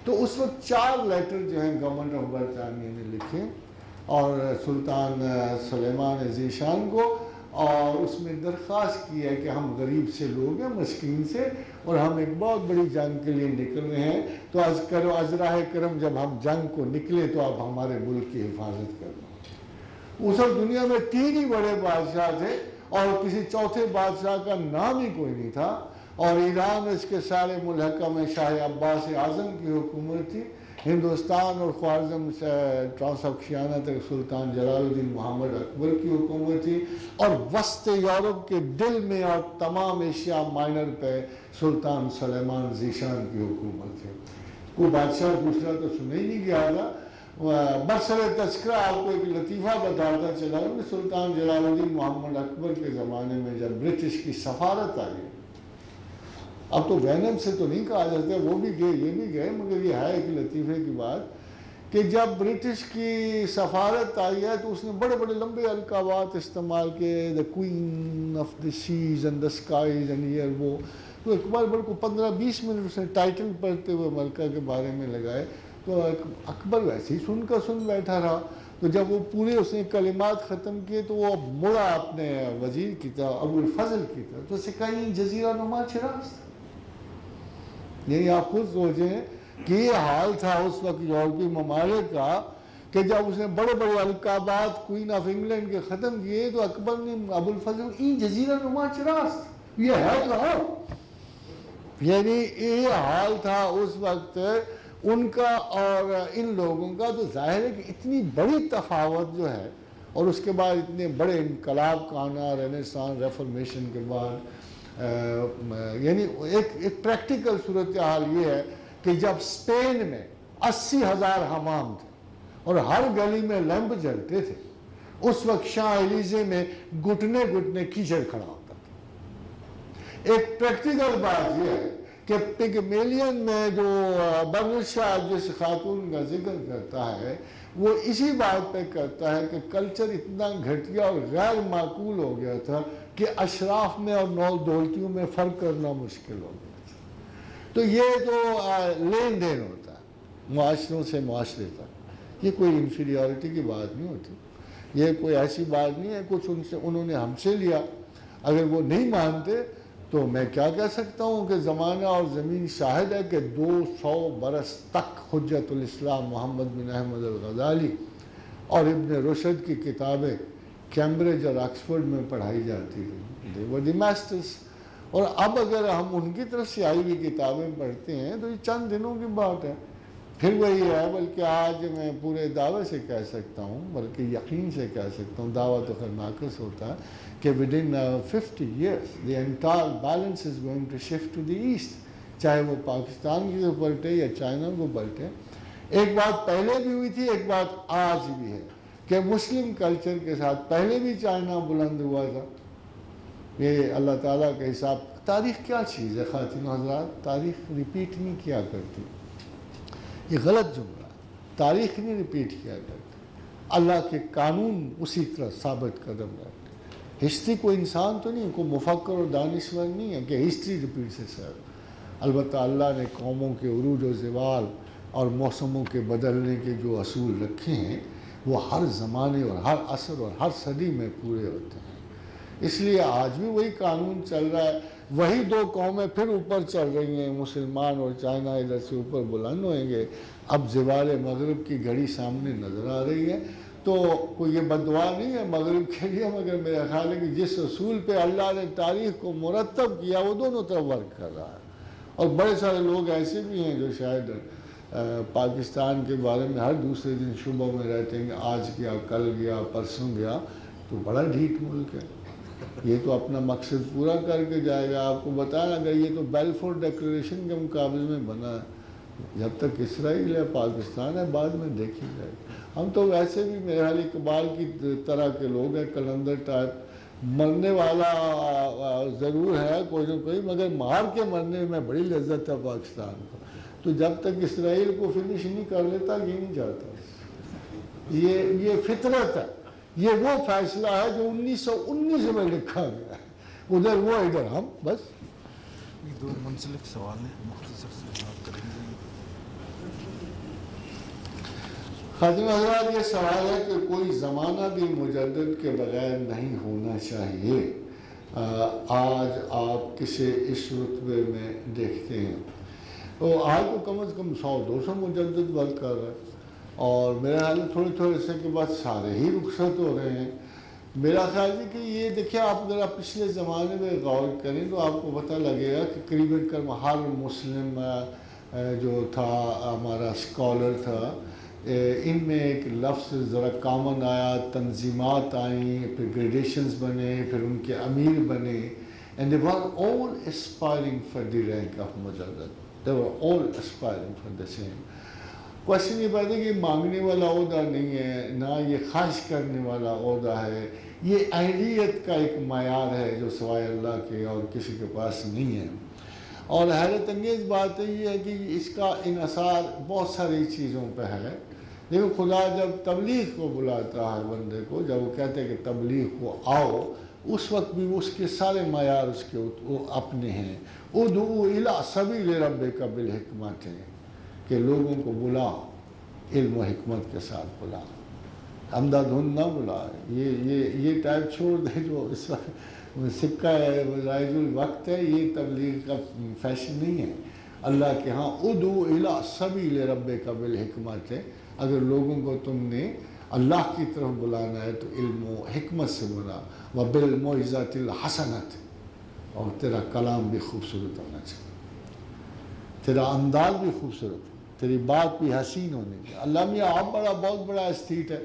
تو اس وقت 4 لیٹر جو ہیں گورنمنٹ آف برطانیہ نے لکھے اور سلطان سلیمان ذیشان کو، اور اس میں درخواست کی ہے کہ ہم غریب سے لوگ ہیں، مسکین سے، اور ہم ایک بہت بڑی جنگ کے لیے نکل رہے ہیں، تو از کرو از راہ کرم جب ہم جنگ کو نکلے تو آپ ہمارے ملک کی حفاظت کرنا. اس وقت دنیا میں 3 ہی بڑے بادشاہ تھے اور کسی چوتھے بادشاہ کا نام ہی کوئی نہیں تھا، اور ایران اس کے سارے ملحقہ میں شاہ عباس اعظم کی حکومت تھی. ہندوستان اور خوارزم ٹرانسکشیانہ تک سلطان جلال الدین محمد اکبر کی حکومت تھی، اور وسط یورپ کے دل میں اور تمام ایشیا مائنر پہ سلطان سلیمان ذیشان کی حکومت تھی. کوئی بادشاہ دوسرا تو سنا ہی نہیں گیا تھا. برسر تذکرہ آپ کو ایک لطیفہ بتاتا چلا کہ سلطان جلال الدین محمد اکبر کے زمانے میں جب برٹش کی سفارت آئی، اب تو وینم سے تو نہیں کہا جاتا، وہ بھی گئے یہ بھی گئے، مگر یہ ہے ایک لطیفے کی بات کہ جب برٹش کی سفارت آئی ہے تو اس نے بڑے بڑے لمبے القابات استعمال کیے، the queen of the seas and the skies and air. وہ تو اقبال بڑے کو 15-20 منٹ اس نے ٹائٹل پڑھتے ہوئے ملکہ کے بارے میں لگائے. تو اکبر ویسے ہی سن بیٹھا رہا. تو جب وہ پورے اس نے کلمات ختم کیے تو وہ مڑا اپنے وزیر کی طرف، ابو الفضل کی طرف، تو اسے کہا یہ جزیرہ نما چراغ تھا. یعنی آپ خود سوچیں کہ یہ حال تھا اس وقت یورپی ممالک کا کہ جب اس نے بڑے بڑے القابات کوئین آف انگلینڈ کے ختم کیے تو اکبر نے ابو الفضل این جزیرہ نما چراغ یہ ہے کہاں. یعنی یہ حال تھا اس وقت ان کا اور ان لوگوں کا. تو ظاہر ہے کہ اتنی بڑی تفاوت جو ہے، اور اس کے بعد اتنے بڑے انقلاب کا آنا، رینیسانس، ریفارمیشن کے بعد، یعنی ایک پریکٹیکل صورتحال یہ ہے کہ جب اسپین میں 80,000 حمام تھے اور ہر گلی میں لیمپ جلتے تھے، اس وقت شاہ ایلیزے میں گھٹنے گھٹنے کیچڑ کھڑا ہوتا تھا. ایک پریکٹیکل بات یہ ہے کہ پگمیلین میں جو برنشاہ جس خاتون کا ذکر کرتا ہے وہ اسی بات پہ کرتا ہے کہ کلچر اتنا گھٹیا اور غیر معقول ہو گیا تھا کہ اشراف میں اور نو دولتیوں میں فرق کرنا مشکل ہو گیا تھا. تو یہ تو لین دین ہوتا ہے معاشروں سے معاشرے تک. یہ کوئی انفیریورٹی کی بات نہیں ہوتی، یہ کوئی ایسی بات نہیں ہے کچھ انہوں نے ہم سے لیا. اگر وہ نہیں مانتے تو میں کیا کہہ سکتا ہوں کہ زمانہ اور زمین شاہد ہے کہ 200 برس تک حجت الاسلام محمد بن احمد الغزالی اور ابن رشد کی کتابیں کیمبرج اور آکسفورڈ میں پڑھائی جاتی تھیں. they were the masters. اور اب اگر ہم ان کی طرف سے آئی ہوئی کتابیں پڑھتے ہیں تو یہ چند دنوں کی بات ہے. پھر وہی ہے، بلکہ آج میں پورے دعوے سے کہہ سکتا ہوں، بلکہ یقین سے کہہ سکتا ہوں، دعویٰ تو خیر ناقص ہوتا ہے، کہ within 50 years the entire balance is going to shift to the east. چاہے وہ پاکستان کی طرف پلٹے یا چائنا کو پلٹے. ایک بات پہلے بھی ہوئی تھی، ایک بات آج بھی ہے کہ مسلم کلچر کے ساتھ پہلے بھی چائنا بلند ہوا تھا. یہ اللہ تعالیٰ کے حساب. تاریخ کیا چیز ہے خواتین حضرات؟ تاریخ ریپیٹ نہیں کیا کرتی. یہ غلط جملہ ہے. تاریخ نہیں ریپیٹ کیا کرتی. اللہ کے قانون اسی طرح ثابت قدم رہتے. ہسٹری کوئی انسان تو نہیں، کوئی مفکر اور دانشور نہیں ہے کہ ہسٹری ریپیٹ سے سر. البتہ اللہ نے قوموں کے عروج و زوال اور موسموں کے بدلنے کے جو اصول رکھے ہیں وہ ہر زمانے اور ہر عصر اور ہر صدی میں پورے ہوتے ہیں. اس لیے آج بھی وہی قانون چل رہا ہے. وہی دو قومیں پھر اوپر چل رہی ہیں، مسلمان اور چائنا ادھر سے اوپر بلند ہوئیں گے. اب زوال مغرب کی گھڑی سامنے نظر آ رہی ہے. تو کوئی یہ بددعا نہیں ہے مغرب کے لیے، مگر میرا خیال ہے کہ جس اصول پہ اللہ نے تاریخ کو مرتب کیا وہ دونوں طرف ورک کر رہا ہے. اور بڑے سارے لوگ ایسے بھی ہیں جو شاید پاکستان کے بارے میں ہر دوسرے دن شبہ میں رہتے ہیں کہ آج گیا، کل گیا، پرسوں گیا. تو بڑا ڈھیٹ ملک ہے. یہ تو اپنا مقصد پورا کر کے جائے گا. آپ کو بتائیں اگر یہ تو بیلفور ڈیکلریشن کے مقابلے میں بنا ہے. جب تک اسرائیل ہے، پاکستان ہے، بعد میں دیکھی جائے گی. ہم تو ویسے بھی میرے حال اقبال کی طرح کے لوگ ہیں، کلندر ٹائپ. مرنے والا ضرور ہے کوئی نہ کوئی، مگر مار کے مرنے میں بڑی لذت ہے پاکستان کو. تو جب تک اسرائیل کو فنش نہیں کر لیتا یہ نہیں جاتا. یہ فطرت ہے. یہ وہ فیصلہ ہے جو 1919 میں لکھا گیا ہے. ادھر وہ ادھر ہم. بس دو منسلک سوال ہیں، مختصر سے جواب کریں گے. خاتون حضرات، یہ سوال ہے کہ کوئی زمانہ بھی مجدد کے بغیر نہیں ہونا چاہیے. آج آپ کسے اس رتبے میں دیکھتے ہیں؟ تو آج تو کم از کم 100-200 مجدد ورک کر رہے ہیں، اور میرا خیال ہے تھوڑے تھوڑے سے کے بعد سارے ہی رخصت ہو رہے ہیں. میرا خیال ہے کہ یہ دیکھیں، آپ اگر آپ پچھلے زمانے میں غور کریں تو آپ کو پتہ لگے گا کہ قریباً ہر مسلم جو تھا ہمارا اسکالر تھا، ان میں ایک لفظ ذرا کامن آیا، تنظیمات آئیں، پھر گریڈیشنز بنے، پھر ان کے امیر بنے. And they were all aspiring for the rank of مجدد. they were all aspiring for the same. Question یہ پیدا کہ یہ مانگنے والا عہدہ نہیں ہے، نہ یہ خواہش کرنے والا عہدہ ہے. یہ اہلیت کا ایک معیار ہے جو سوائے اللہ کے اور کسی کے پاس نہیں ہے. اور حیرت انگیز بات یہ ہے کہ اس کا انحصار بہت ساری چیزوں پہ ہے. دیکھو، خدا جب تبلیغ کو بلاتا ہے بندے کو، جب وہ کہتے ہیں کہ تبلیغ کو آؤ، اس وقت بھی اس کے سارے معیار اس کے اپنے ہیں. ادعو الی سبیل ربک بالحکمت، کہ لوگوں کو بلاؤ، علم و حکمت کے ساتھ بلاؤ. اندھا دھند نہ بلا، یہ ٹائپ چھوڑ دے جو اس وقت سکہ ہے، رائج الوقت ہے، یہ تبلیغ کا فیشن نہیں ہے۔ اللہ کے ہاں ادعو الی سبیل ربک بالحکمت ہے، اگر لوگوں کو تم نے اللہ کی طرف بلانا ہے تو علم و حکمت سے بلا، وبالموعظۃ الحسنۃ، اور تیرا کلام بھی خوبصورت ہونا چاہیے، تیرا انداز بھی خوبصورت، تیری بات بھی حسین ہونی چاہیے۔ اللہ میاں آپ بہت بڑا ایستھیٹ ہے،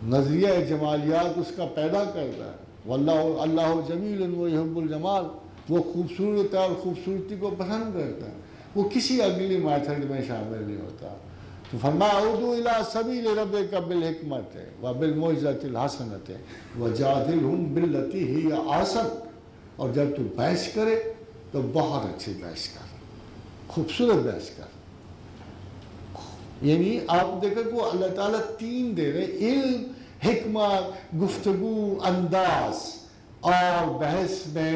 نظریہ جمالیات اس کا پیدا کرتا ہے، واللہ اللہ جمیل ویحب الجمال، وہ خوبصورت ہے اور خوبصورتی کو پسند کرتا ہے، وہ کسی اگلی میتھڈ میں شامل نہیں ہوتا۔ تو فرمایا ادعو الی سبیل ربک بالحکمت وبالموعظۃ الحسنۃ وجادلہم باللتی ہی احسن، اور جب تو بحث کرے تو بہت اچھی بحث کر، خوبصورت بحث کر۔ یعنی آپ دیکھیں کہ اللہ تعالیٰ تین دے رہے، علم، حکمت، گفتگو، انداز اور بحث میں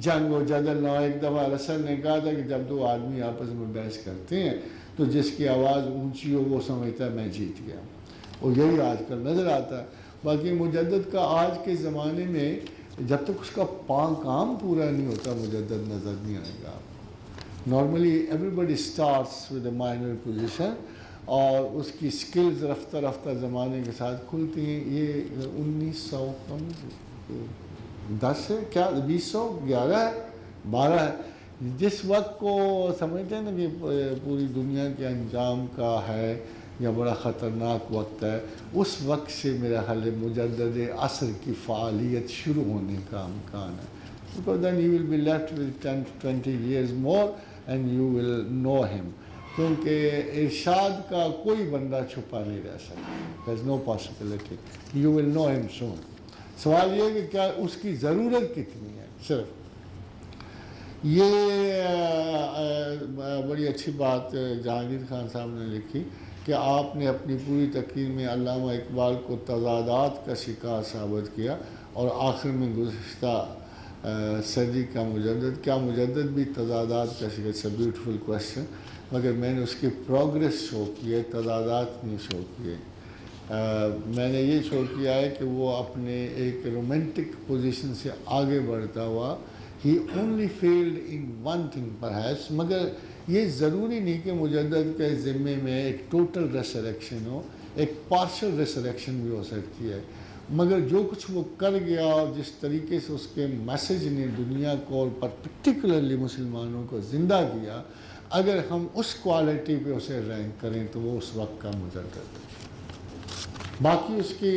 جنگ و جدل نہ۔ ایک دفعہ رسول نے کہا تھا کہ جب دو آدمی آپس میں بحث کرتے ہیں تو جس کی آواز اونچی ہو وہ سمجھتا ہے میں جیت گیا، اور یہی آج کل نظر آتا ہے۔ باقی مجدد کا آج کے زمانے میں جب تک اس کا کام پورا نہیں ہوتا مجدد نظر نہیں آئے گا۔ Normally everybody starts with a minor position, اور اس کی سکلز رفتہ رفتہ زمانے کے ساتھ کھلتی ہیں۔ یہ 1910 ہے کیا، 2011 ہے، 12 ہے، جس وقت کو سمجھتے ہیں نا کہ پوری دنیا کے انجام کا ہے یا بڑا خطرناک وقت ہے، اس وقت سے میرا خیال مجدد عصر کی فعالیت شروع ہونے کا امکان ہے۔ Because then you will be left with 10 to 20 years more and you will know him، کیونکہ ارشاد کا کوئی بندہ چھپا نہیں رہ سکتا، there is no possibility، you will know him soon۔ سوال یہ ہے کہ کیا اس کی ضرورت کتنی ہے۔ صرف یہ بڑی اچھی بات جہانگیر خان صاحب نے لکھی کہ آپ نے اپنی پوری تقریر میں علامہ اقبال کو تضادات کا شکار ثابت کیا، اور آخر میں گزشتہ صدی کا مجدد، کیا مجدد بھی تضادات کا شکار؟ اٹس اے بیوٹیفل کویشچن، مگر میں نے اس کی پروگریس شو کی ہے، تضادات نہیں شو کیے۔ میں نے یہ شو کیا ہے کہ وہ اپنے ایک رومانٹک پوزیشن سے آگے بڑھتا ہوا، he only failed in one thing perhaps, مگر یہ ضروری نہیں کہ مجدد کے ذمے میں ایک ٹوٹل ریسریکشن ہو، ایک پارشل ریسریکشن بھی ہو سکتی ہے، مگر جو کچھ وہ کر گیا اور جس طریقے سے اس کے میسیج نے دنیا کو اور پرٹیکولرلی مسلمانوں کو زندہ کیا، اگر ہم اس کوالٹی پہ اسے رینک کریں تو وہ اس وقت کا مجدد ہے۔ باقی اس کی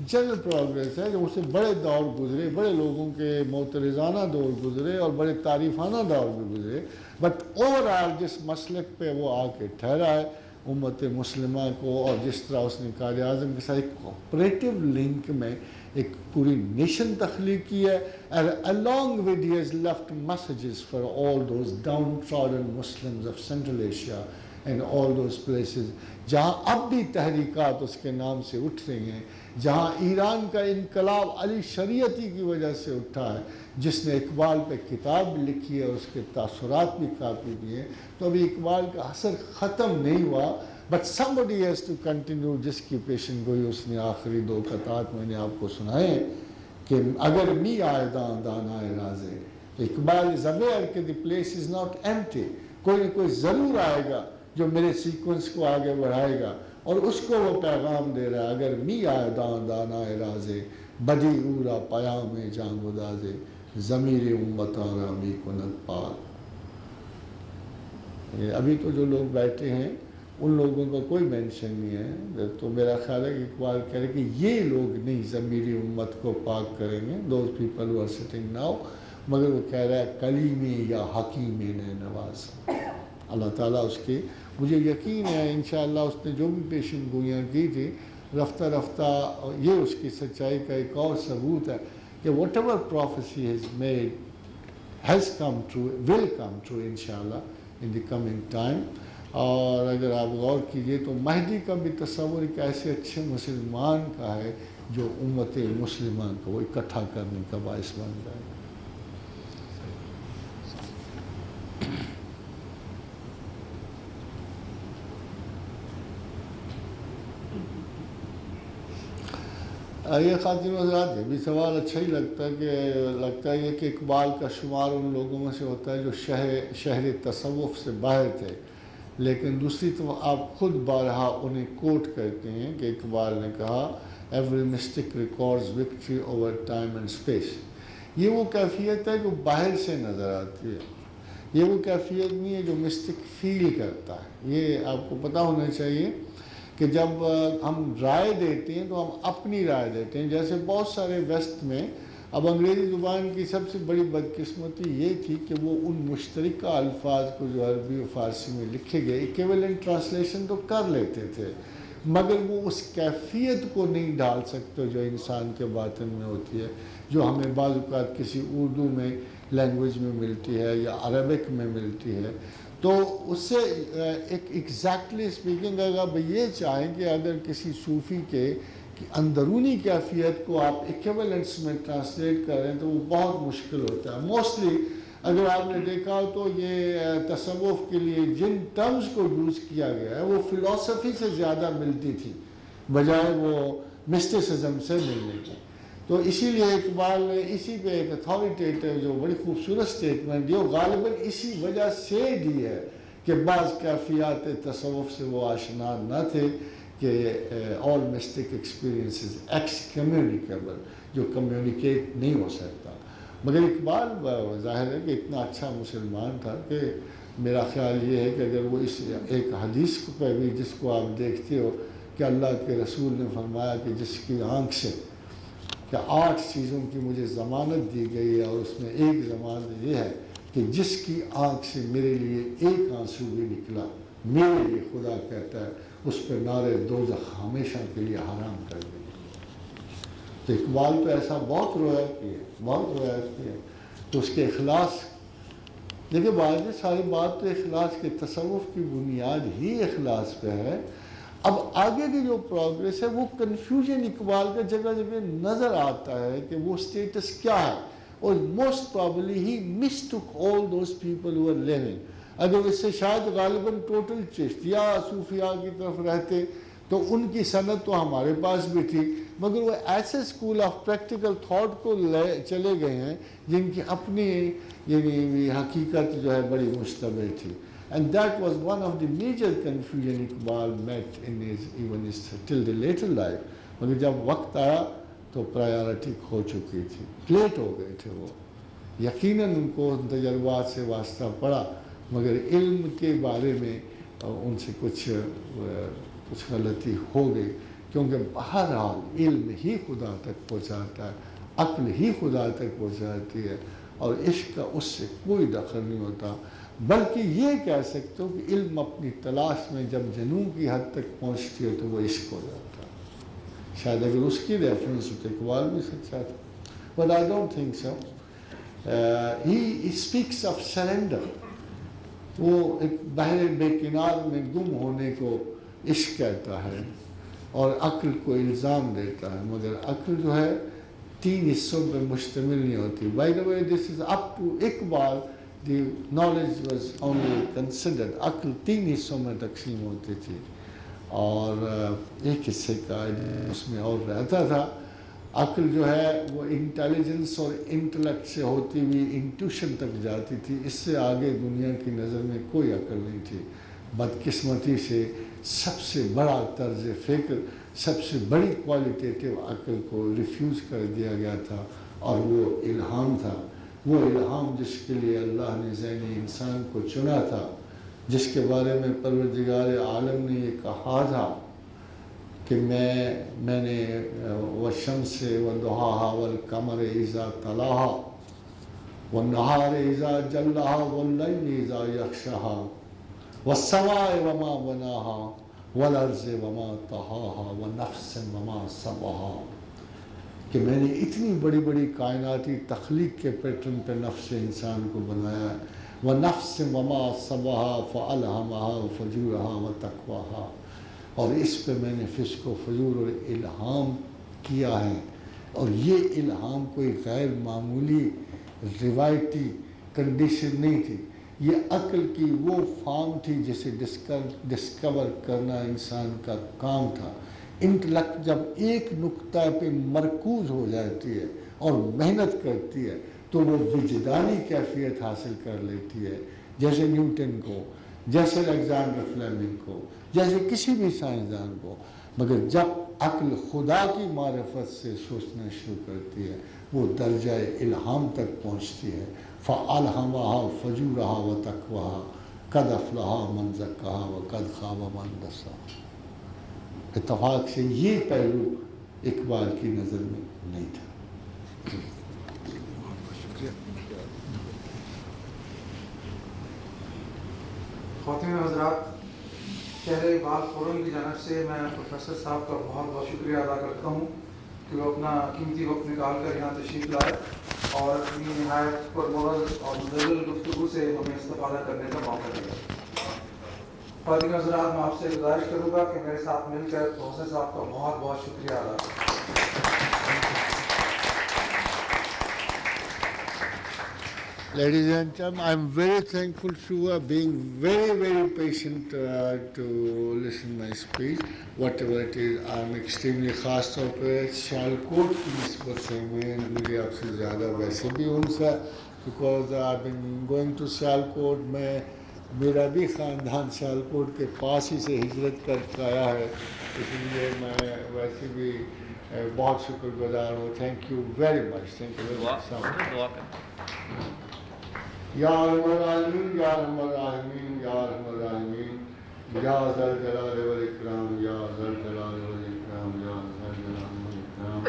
جنرل پروگریس ہے، جو اسے بڑے دور گزرے، بڑے لوگوں کے معترضانہ دور گزرے اور بڑے تعریفانہ دور بھی گزرے، بٹ اوور آل جس مسلک پہ وہ آ کے ٹھہرا ہے امت مسلمہ کو، اور جس طرح اس نے قائد اعظم کے ساتھ ایک کوپریٹو لنک میں ایک پوری نیشن تخلیق کی ہے، and along with he has left messages for all those downtrodden Muslims of Central Asia and all those places جہاں اب بھی تحریکات اس کے نام سے اٹھ رہی ہیں، جہاں ایران کا انقلاب علی شریعتی کی وجہ سے اٹھا ہے، جس نے اقبال پہ کتاب بھی لکھی ہے اور اس کے تاثرات بھی کافی دیے ہیں، تو ابھی اقبال کا اثر ختم نہیں ہوا، but somebody has to continue، جس کی پیشن گوئی اس نے آخری 2 قطعات میں نے آپ کو سنائے کہ اگر می آئے دانائے رازے، اقبال is aware کہ the place is not empty، کوئی نہ کوئی ضرور آئے گا جو میرے سیکوینس کو آگے بڑھائے گا، اور اس کو وہ پیغام دے رہا ہے، اگر می آئے دانائے رازے، بدی اورا پیام جان گدازے، ضمیر امتارا می کند پال۔ ابھی تو جو لوگ بیٹھے ہیں ان لوگوں کا کوئی مینشن نہیں ہے، تو میرا خیال ہے کہ اقبال کہہ رہے کہ یہ لوگ نہیں ضمیر امت کو پاک کریں گے، those people who are sitting now، مگر وہ کہہ رہا ہے کلیم یا حکیم نے نواز۔ اللہ تعالیٰ اس کی، مجھے یقین ہے انشاءاللہ اس نے جو بھی پیشن گوئیاں کی تھی، رفتہ رفتہ یہ اس کی سچائی کا ایک اور ثبوت ہے کہ whatever prophecy has made has come true، will come true انشاءاللہ in the coming time۔ اور اگر آپ غور کیجئے تو مہدی کا بھی تصور ایک ایسے اچھے مسلمان کا ہے جو امت مسلمان کو وہ اکٹھا کرنے کا باعث بن جائے گا۔ یہ خاتون حضرات، یہ بھی سوال اچھا ہی لگتا ہے کہ اقبال کا شمار ان لوگوں میں سے ہوتا ہے جو شہر تصوف سے باہر تھے، لیکن دوسری طرف آپ خود بارہا انہیں کوٹ کرتے ہیں کہ اقبال نے کہا every mystic records victory over time and space. یہ وہ کیفیت ہے جو باہر سے نظر آتی ہے، یہ وہ کیفیت نہیں ہے جو مسٹک فیل کرتا ہے۔ یہ آپ کو پتہ ہونا چاہیے کہ جب ہم رائے دیتے ہیں تو ہم اپنی رائے دیتے ہیں، جیسے بہت سارے ویسٹ میں اب انگریزی زبان کی سب سے بڑی بدقسمتی یہ تھی کہ وہ ان مشترکہ الفاظ کو جو عربی و فارسی میں لکھے گئے ایکویولنٹ ٹرانسلیشن تو کر لیتے تھے، مگر وہ اس کیفیت کو نہیں ڈال سکتے جو انسان کے باطن میں ہوتی ہے، جو ہمیں بعض اوقات کسی اردو میں لینگویج میں ملتی ہے یا عربک میں ملتی ہے۔ تو اس سے ایگزیکٹلی اسپیکنگ اگر آپ یہ چاہیں کہ اگر کسی صوفی کے اندرونی کیفیت کو آپ ایکویولنٹس میں ٹرانسلیٹ کر رہے ہیں تو وہ بہت مشکل ہوتا ہے۔ موسٹلی اگر آپ نے دیکھا ہو تو یہ تصوف کے لیے جن ٹرمز کو یوز کیا گیا ہے وہ فلسفی سے زیادہ ملتی تھی بجائے وہ مسٹیسزم سے ملنے کی۔ تو اسی لیے اقبال نے اسی پہ ایک اتھارٹیٹیو جو بڑی خوبصورت سٹیٹمنٹ دی، وہ غالباً اسی وجہ سے دی ہے کہ بعض کیفیات تصوف سے وہ آشنا نہ تھے کہ آل مسٹک ایکسپیرینسز ایکس کمیونیکیبل، جو کمیونیکیٹ نہیں ہو سکتا۔ مگر اقبال ظاہر ہے کہ اتنا اچھا مسلمان تھا کہ میرا خیال یہ ہے کہ اگر وہ اس ایک حدیث پہ بھی جس کو آپ دیکھتے ہو کہ اللہ کے رسول نے فرمایا کہ جس کی آنکھ سے کہ 8 چیزوں کی مجھے ضمانت دی گئی ہے، اور اس میں ایک ضمانت یہ ہے کہ جس کی آنکھ سے میرے لیے ایک آنسو بھی نکلا، میرے لیے خدا کہتا ہے اس پہ نار دوزخ ہمیشہ کے لیے حرام کر دیں۔ تو اقبال تو ایسا بہت روایت کی ہے، بہت روایت کی ہے۔ تو اس کے اخلاص، دیکھیں بعد ساری بات تو اخلاص کے تصوف کی بنیاد ہی اخلاص پہ ہے۔ اب آگے کی جو پروگریس ہے وہ کنفیوژن اقبال کا جگہ جگہ نظر آتا ہے کہ وہ سٹیٹس کیا ہے، اور most probably he mistook all those people who are living. اگر اس سے شاید غالباً ٹوٹل چشتیہ صوفیاء کی طرف رہتے تو ان کی سند تو ہمارے پاس بھی تھی، مگر وہ ایسے اسکول آف پریکٹیکل تھاٹ کو چلے گئے ہیں جن کی اپنی یعنی حقیقت جو ہے بڑی مشتبہ تھی۔ And that was one of the major confusion Iqbal met in his till the later life. مگر جب وقت آیا تو پرائیورٹی کھو چکی تھی، پلیٹ ہو گئے تھے وہ۔ یقیناً ان کو ان تجربات سے واسطہ پڑا، مگر علم کے بارے میں ان سے کچھ غلطی ہو گئی، کیونکہ بہرحال علم ہی خدا تک پہنچاتا ہے، عقل ہی خدا تک پہنچاتی ہے، اور عشق کا اس سے کوئی دخل نہیں ہوتا۔ بلکہ یہ کہہ سکتے ہو کہ علم اپنی تلاش میں جب جنون کی حد تک پہنچتی ہے تو وہ عشق ہو جاتا ہے۔ شاید اگر اس کی ریفرنس ہوتے اقبال بھی سچا تھا، but I don't think so. He speaks of surrender. وہ ایک بحر بے کنار میں گم ہونے کو عشق کہتا ہے، اور عقل کو الزام دیتا ہے، مگر عقل جو ہے 3 حصوں پر مشتمل نہیں ہوتی۔ By the way, this is up to Iqbal. The knowledge was only considered. عقل 3 حصوں میں تقسیم ہوتی تھی، اور ایک حصے کا اس میں اور رہتا تھا۔ عقل جو ہے وہ انٹیلیجنس اور انٹلیکٹ سے ہوتی ہوئی انٹیوشن تک جاتی تھی، اس سے آگے دنیا کی نظر میں کوئی عقل نہیں تھی۔ بدقسمتی سے سب سے بڑا طرز فکر، سب سے بڑی کوالٹیٹیو عقل کو ریفیوز کر دیا گیا تھا، اور وہ الہام تھا۔ وہ الہام جس کے لیے اللہ نے ذہن انسان کو چنا تھا، جس کے بارے میں پروردگار عالم نے یہ کہا تھا کہ میں نے والشمس وضحاها والقمر اذا طلاها والنهار اذا جلاها والليل اذا يغشاها والسماء وما بناها والارض وما طحاها ونفس وما سواها، کہ میں نے اتنی بڑی بڑی کائناتی تخلیق کے پیٹرن پہ نفس انسان کو بنایا ہے، وَنَفْسٍ وَمَا صَبَّهَا فَأَلْهَمَهَا فَجُورَهَا وَتَقْوَاهَا، اور اس پہ میں نے فسق و فجور اور الہام کیا ہے۔ اور یہ الہام کوئی غیر معمولی روایتی کنڈیشن نہیں تھی، یہ عقل کی وہ فارم تھی جسے ڈسکور کرنا انسان کا کام تھا۔ انٹلیکٹ جب ایک نقطہ پہ مرکوز ہو جاتی ہے اور محنت کرتی ہے تو وہ وجدانی کیفیت حاصل کر لیتی ہے، جیسے نیوٹن کو، جیسے الیگزینڈر فلیمنگ کو، جیسے کسی بھی سائنسدان کو۔ مگر جب عقل خدا کی معرفت سے سوچنا شروع کرتی ہے وہ درجہ الہام تک پہنچتی ہے۔ فَأَلْهَمَهَا فَجُورَهَا وَتَقْوَاهَا قَدْ أَفْلَحَ مَنْ زَكَّاهَا وَقَدْ خَابَ مَنْ دَسَّاهَا۔ اتفاق سے یہ پہلو اقبال کی نظر میں نہیں تھا۔ خواتین حضرات، شہر اقبال فورم کی جانب سے میں پروفیسر صاحب کا بہت بہت شکریہ ادا کرتا ہوں کہ وہ اپنا قیمتی وقت نکال کر یہاں تشریف لائے اور اپنی نہایت پرمغز اور مدلل گفتگو سے ہمیں استفادہ کرنے کا موقع دیا۔ خواتین حضرات، میں آپ سے گزارش کروں گا کہ میرے ساتھ مل کر محسن صاحب کا بہت بہت شکریہ ادا کریں۔ Ladies and gentlemen, I'm very thankful to being very, very patient to listen my speech. Whatever it is, I'm extremely خاص طور پہ سیالکوٹ کی نسبت سے مجھے آپ سے زیادہ ویسے بھی ان سے because I've been going to Sialkot, میں میرا بھی خاندان سیالکوٹ کے پاس ہی سے ہجرت کر کے آیا ہے، اس لیے میں ویسے بھی بہت شکر گزار ہوں۔ Thank you very much, thank you very much. یا ارحم الراحمین، یا ارحم الراحمین، یا ارحم الراحمین، یا ذا الجلال والاکرام، یا ذا الجلال والاکرام، یا ذا الجلال والاکرام،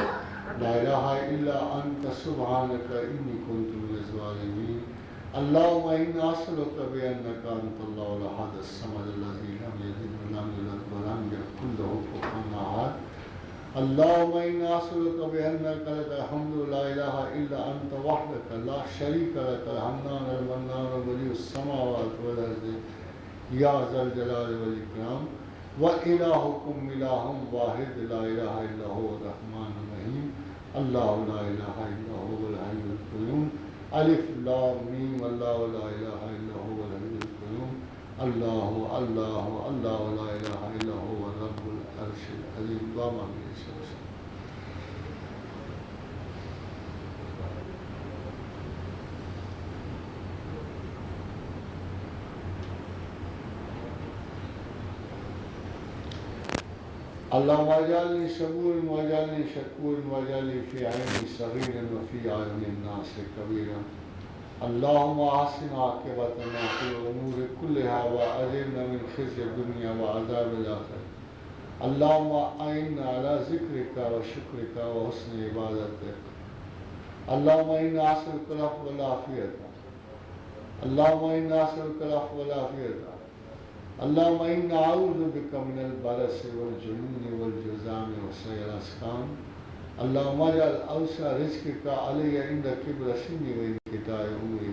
لا الہ الا انت سبحانک انی کنت من الظالمین۔ اللہم انا اسألک بانک انت اللہ الاحد الصمد الذی لم یلد ولم یولد ولم یکن له کفوا احد۔ اللہم انا اسألک بانک لک الحمد لا الہ الا انت وحدک لا شریک لک الحنان المنان بدیع السماوات والارض یا ذا الجلال والاکرام، وإلہکم الہ واحد لا الہ الا هو الرحمن الرحیم، اللہ لا الہ الا هو الحی القیوم، الف لام میم، اللہ لا الہ الا هو الحی القیوم، اللہ اللہ اللہ لا الہ الا هو رب العرش العظیم۔ اللہم آمین۔ اللهم اجعلني صبورا واجعلني شكورا واجعلني في عيني صغيرا وفي أعين الناس كبيرا، اللهم أحسن عاقبتنا في الأمور كلها وأجرنا من خزي الدنيا وعذاب الآخرة، اللهم أعنا على ذكرك وشكرك وحسن عبادتك، اللهم إنا أسألك العفو والعافية، اللهم إنا أسألك العفو والعافية، اللهم إنا أعوذ بك من البرص والجنون والجذام وسيء الأسقام، اللهم اجعل أوسع رزقك علي عند كبر سني وانقطاع عمري،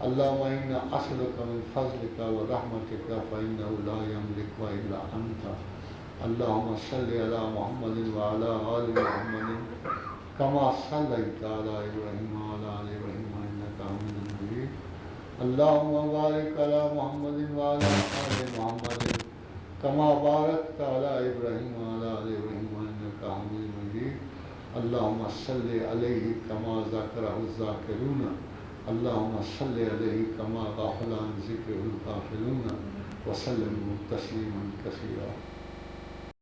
اللهم إنا أسألك من فضلك ورحمتك فإنه لا يملك إلا أنت، اللهم صل على محمد وعلى آل محمد كما صليت على إبراهيم وعلى آل إبراهيم إنك حميد مجيد، اللهم بارك على محمد وعلى آل محمد كما باركت على إبراهيم وعلى آل إبراهيم إنك حميد مجيد، اللهم صل عليه كما ذكره الذاكرون، اللهم صل عليه كما غفل عن ذكره الغافلون، وسلم تسليما كثيرا۔